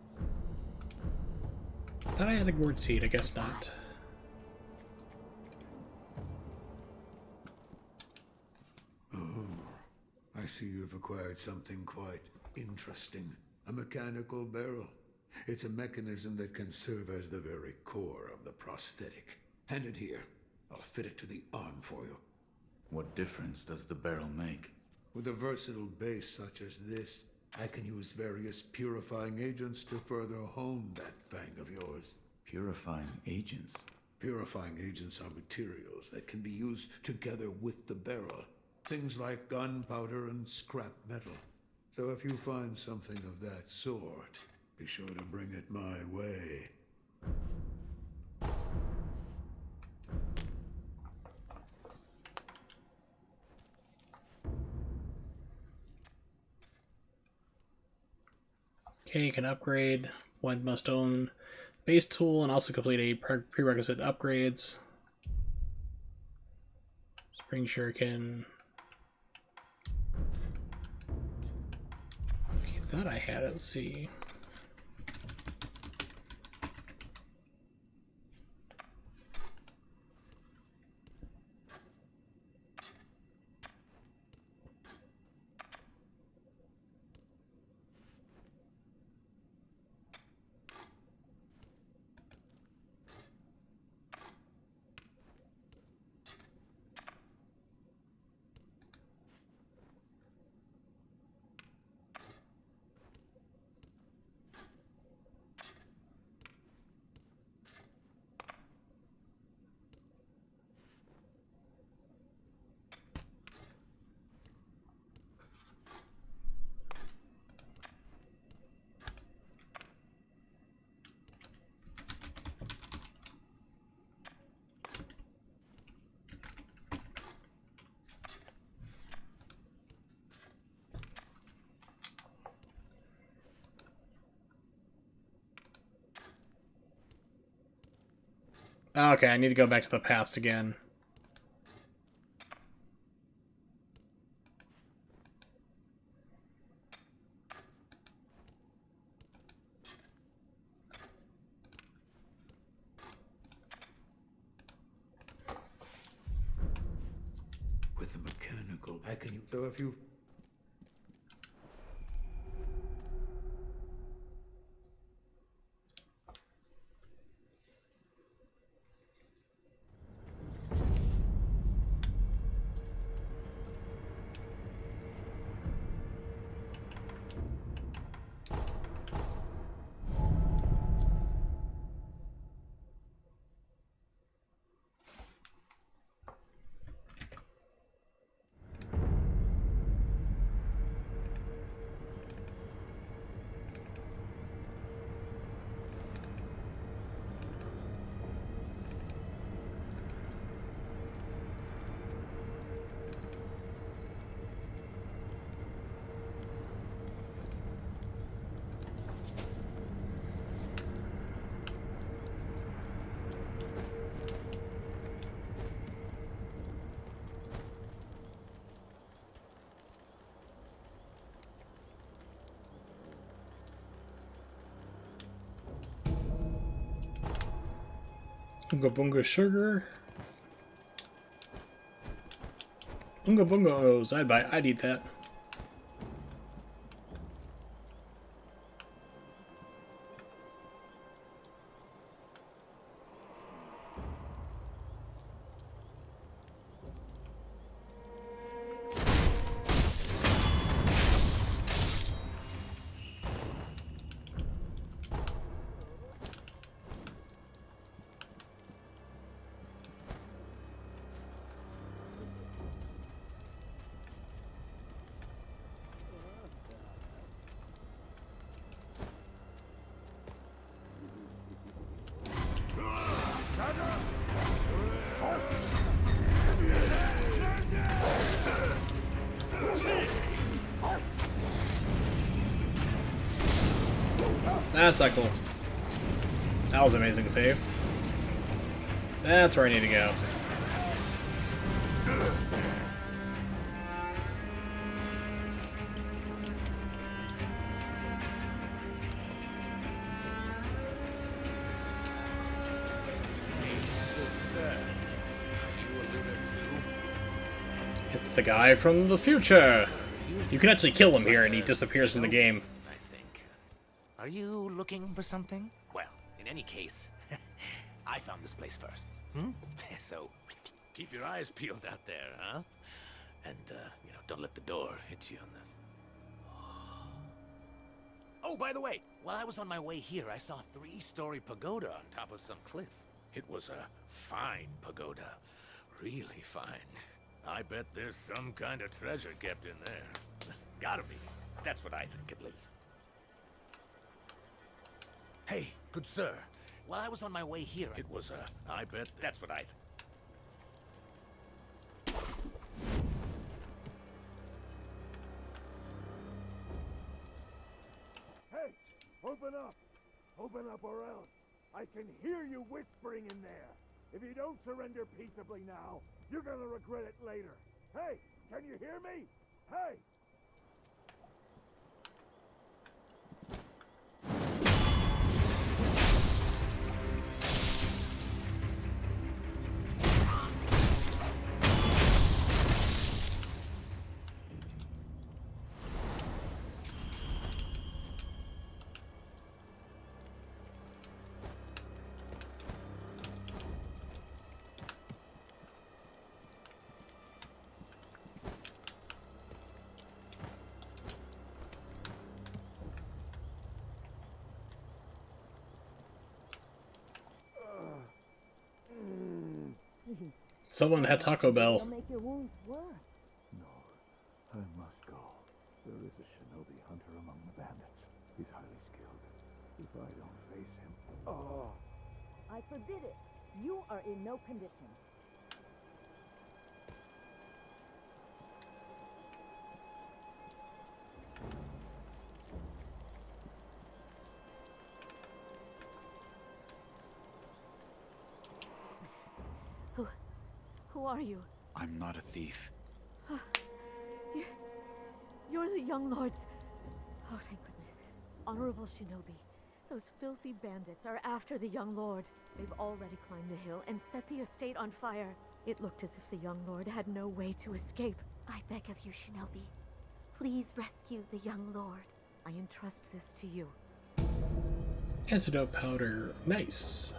Thought I had a gourd seed. I guess not. Oh, I see you've acquired something quite interesting. A mechanical barrel. It's a mechanism that can serve as the very core of the prosthetic. Hand it here. I'll fit it to the arm for you. What difference does the barrel make? With a versatile base such as this, I can use various purifying agents to further hone that fang of yours. Purifying agents? Purifying agents are materials that can be used together with the barrel. Things like gunpowder and scrap metal. So if you find something of that sort, be sure to bring it my way. Okay, you can upgrade. One must own base tool and also complete a prerequisite upgrades. Spring shuriken. I thought I had it. Let's see. Okay, I need to go back to the past again. With the mechanical, I can use. So if you. Bunga Bunga Sugar. Bunga Bungos. I'd eat that. That's not cool. That was an amazing save. That's where I need to go. It's the guy from the future. You can actually kill him here and he disappears from the game. Are you looking for something? Well, in any case, I found this place first. So, keep your eyes peeled out there, huh? And, you know, don't let the door hit you on the... Oh, by the way, while I was on my way here, I saw a 3-story pagoda on top of some cliff. It was a fine pagoda. Really fine. I bet there's some kind of treasure kept in there. Gotta be. That's what I think, at least. Hey, good sir. While I was on my way here, it was I bet that's what I... Hey, open up! Open up or else I can hear you whispering in there. If you don't surrender peaceably now, you're gonna regret it later. Hey, can you hear me? Hey! Someone had Taco Bell. You'll make your wounds worse. No, I must go. There is a shinobi hunter among the bandits. He's highly skilled. If I don't face him... Oh! I forbid it. You are in no condition. Who are you? I'm not a thief. You're the young lords. Oh, thank goodness. Honorable shinobi, those filthy bandits are after the young lord. They've already climbed the hill and set the estate on fire. It looked as if the young lord had no way to escape. I beg of you, shinobi. Please rescue the young lord. I entrust this to you. Antidote powder. Nice.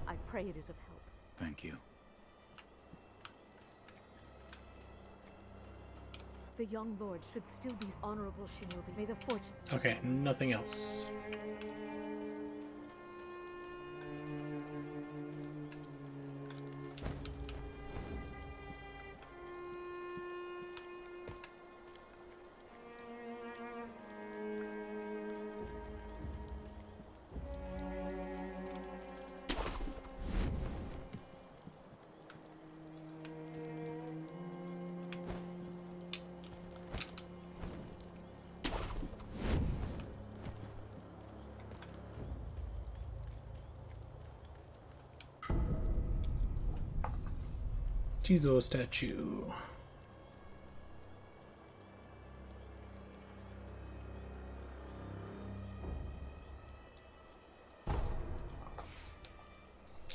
I pray it is of help. Thank you. The young lord should still be honorable shinobi. May the fortune... Okay, nothing else. Jizo statue.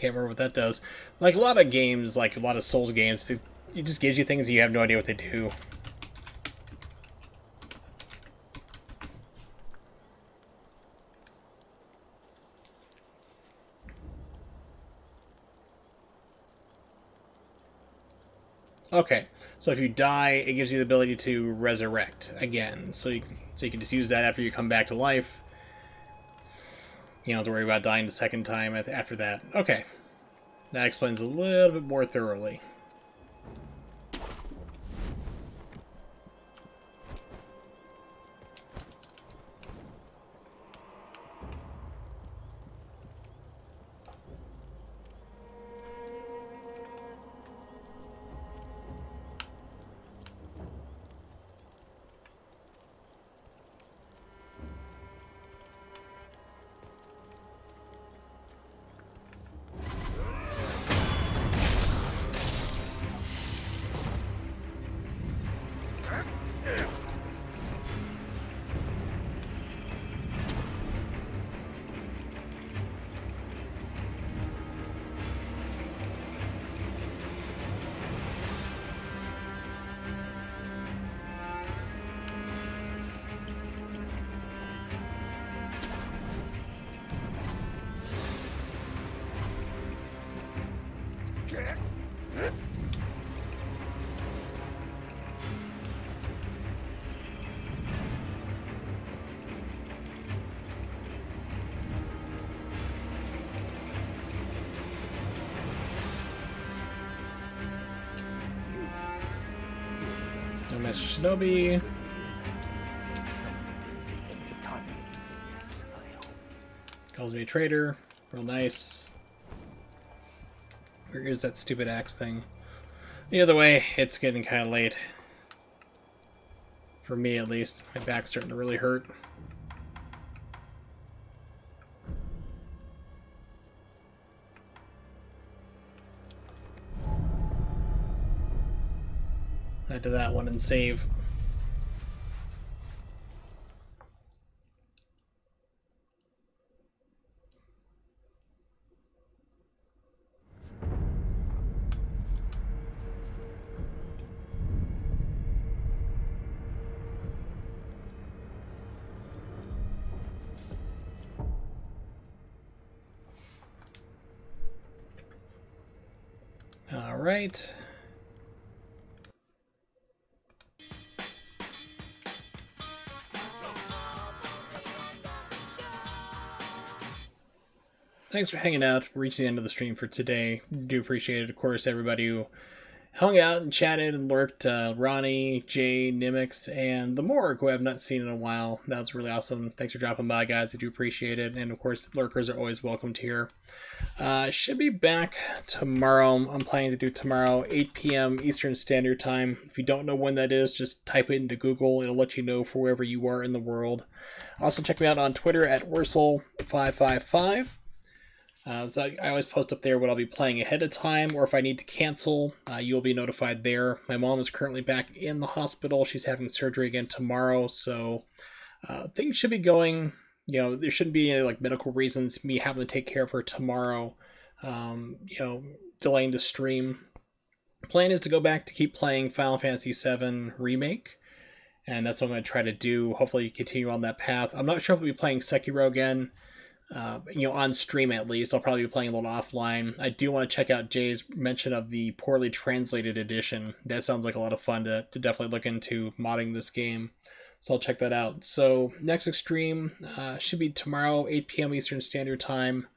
can't remember what that does. Like a lot of games, like a lot of Souls games, it just gives you things and you have no idea what they do. Okay, so if you die, it gives you the ability to resurrect again. So you can just use that after you come back to life. You don't have to worry about dying the second time after that. Okay, that explains a little bit more thoroughly. No Master Shinobi. Calls me a traitor. Real nice. Where is that stupid axe thing? Either way, it's getting kind of late. For me, at least. My back's starting to really hurt. Head to that one and save. All right. Thanks for hanging out. Reaching the end of the stream for today. Do appreciate it. Of course, everybody who hung out and chatted and lurked. Ronnie, Jay, Nimix, and the Morg, who I have not seen in a while. That was really awesome. Thanks for dropping by, guys. I do appreciate it. And of course, lurkers are always welcomed here. Should be back tomorrow. I'm planning to do tomorrow, 8 p.m. Eastern Standard Time. If you don't know when that is, just type it into Google. It'll let you know for wherever you are in the world. Also, check me out on Twitter at Wursel555. So I always post up there what I'll be playing ahead of time, or if I need to cancel, you'll be notified there. My mom is currently back in the hospital. She's having surgery again tomorrow, so things should be going. You know, there shouldn't be any like medical reasons me having to take care of her tomorrow. You know, delaying the stream. Plan is to go back to keep playing Final Fantasy VII Remake, and that's what I'm going to try to do. Hopefully, continue on that path. I'm not sure if we'll be playing Sekiro again. You know, on stream at least. I'll probably be playing a little offline. I do want to check out Jay's mention of the poorly translated edition. That sounds like a lot of fun to definitely look into modding this game. So I'll check that out. So next stream should be tomorrow, 8 p.m. Eastern Standard Time.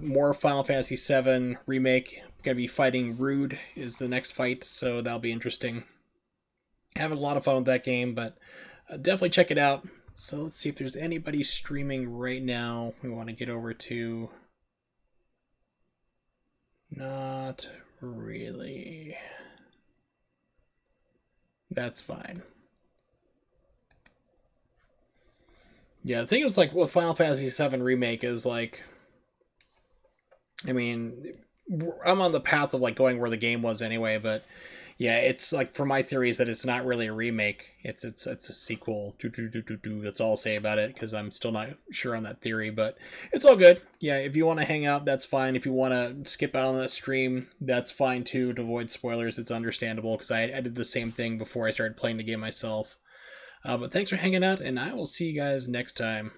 More Final Fantasy VII Remake. Gonna be fighting Rude is the next fight, so that'll be interesting. Having a lot of fun with that game, but definitely check it out. So let's see if there's anybody streaming right now we want to get over to. Not really. That's fine. Yeah, the thing is, like, with Final Fantasy VII Remake is, like, I mean, I'm on the path of, like, going where the game was anyway, but, Yeah, it's like for my theory is that it's not really a remake. It's a sequel. That's all I'll say about it because I'm still not sure on that theory, but it's all good. Yeah, if you want to hang out, that's fine. If you want to skip out on that stream, that's fine too. To avoid spoilers, it's understandable because I did the same thing before I started playing the game myself. But thanks for hanging out, and I will see you guys next time.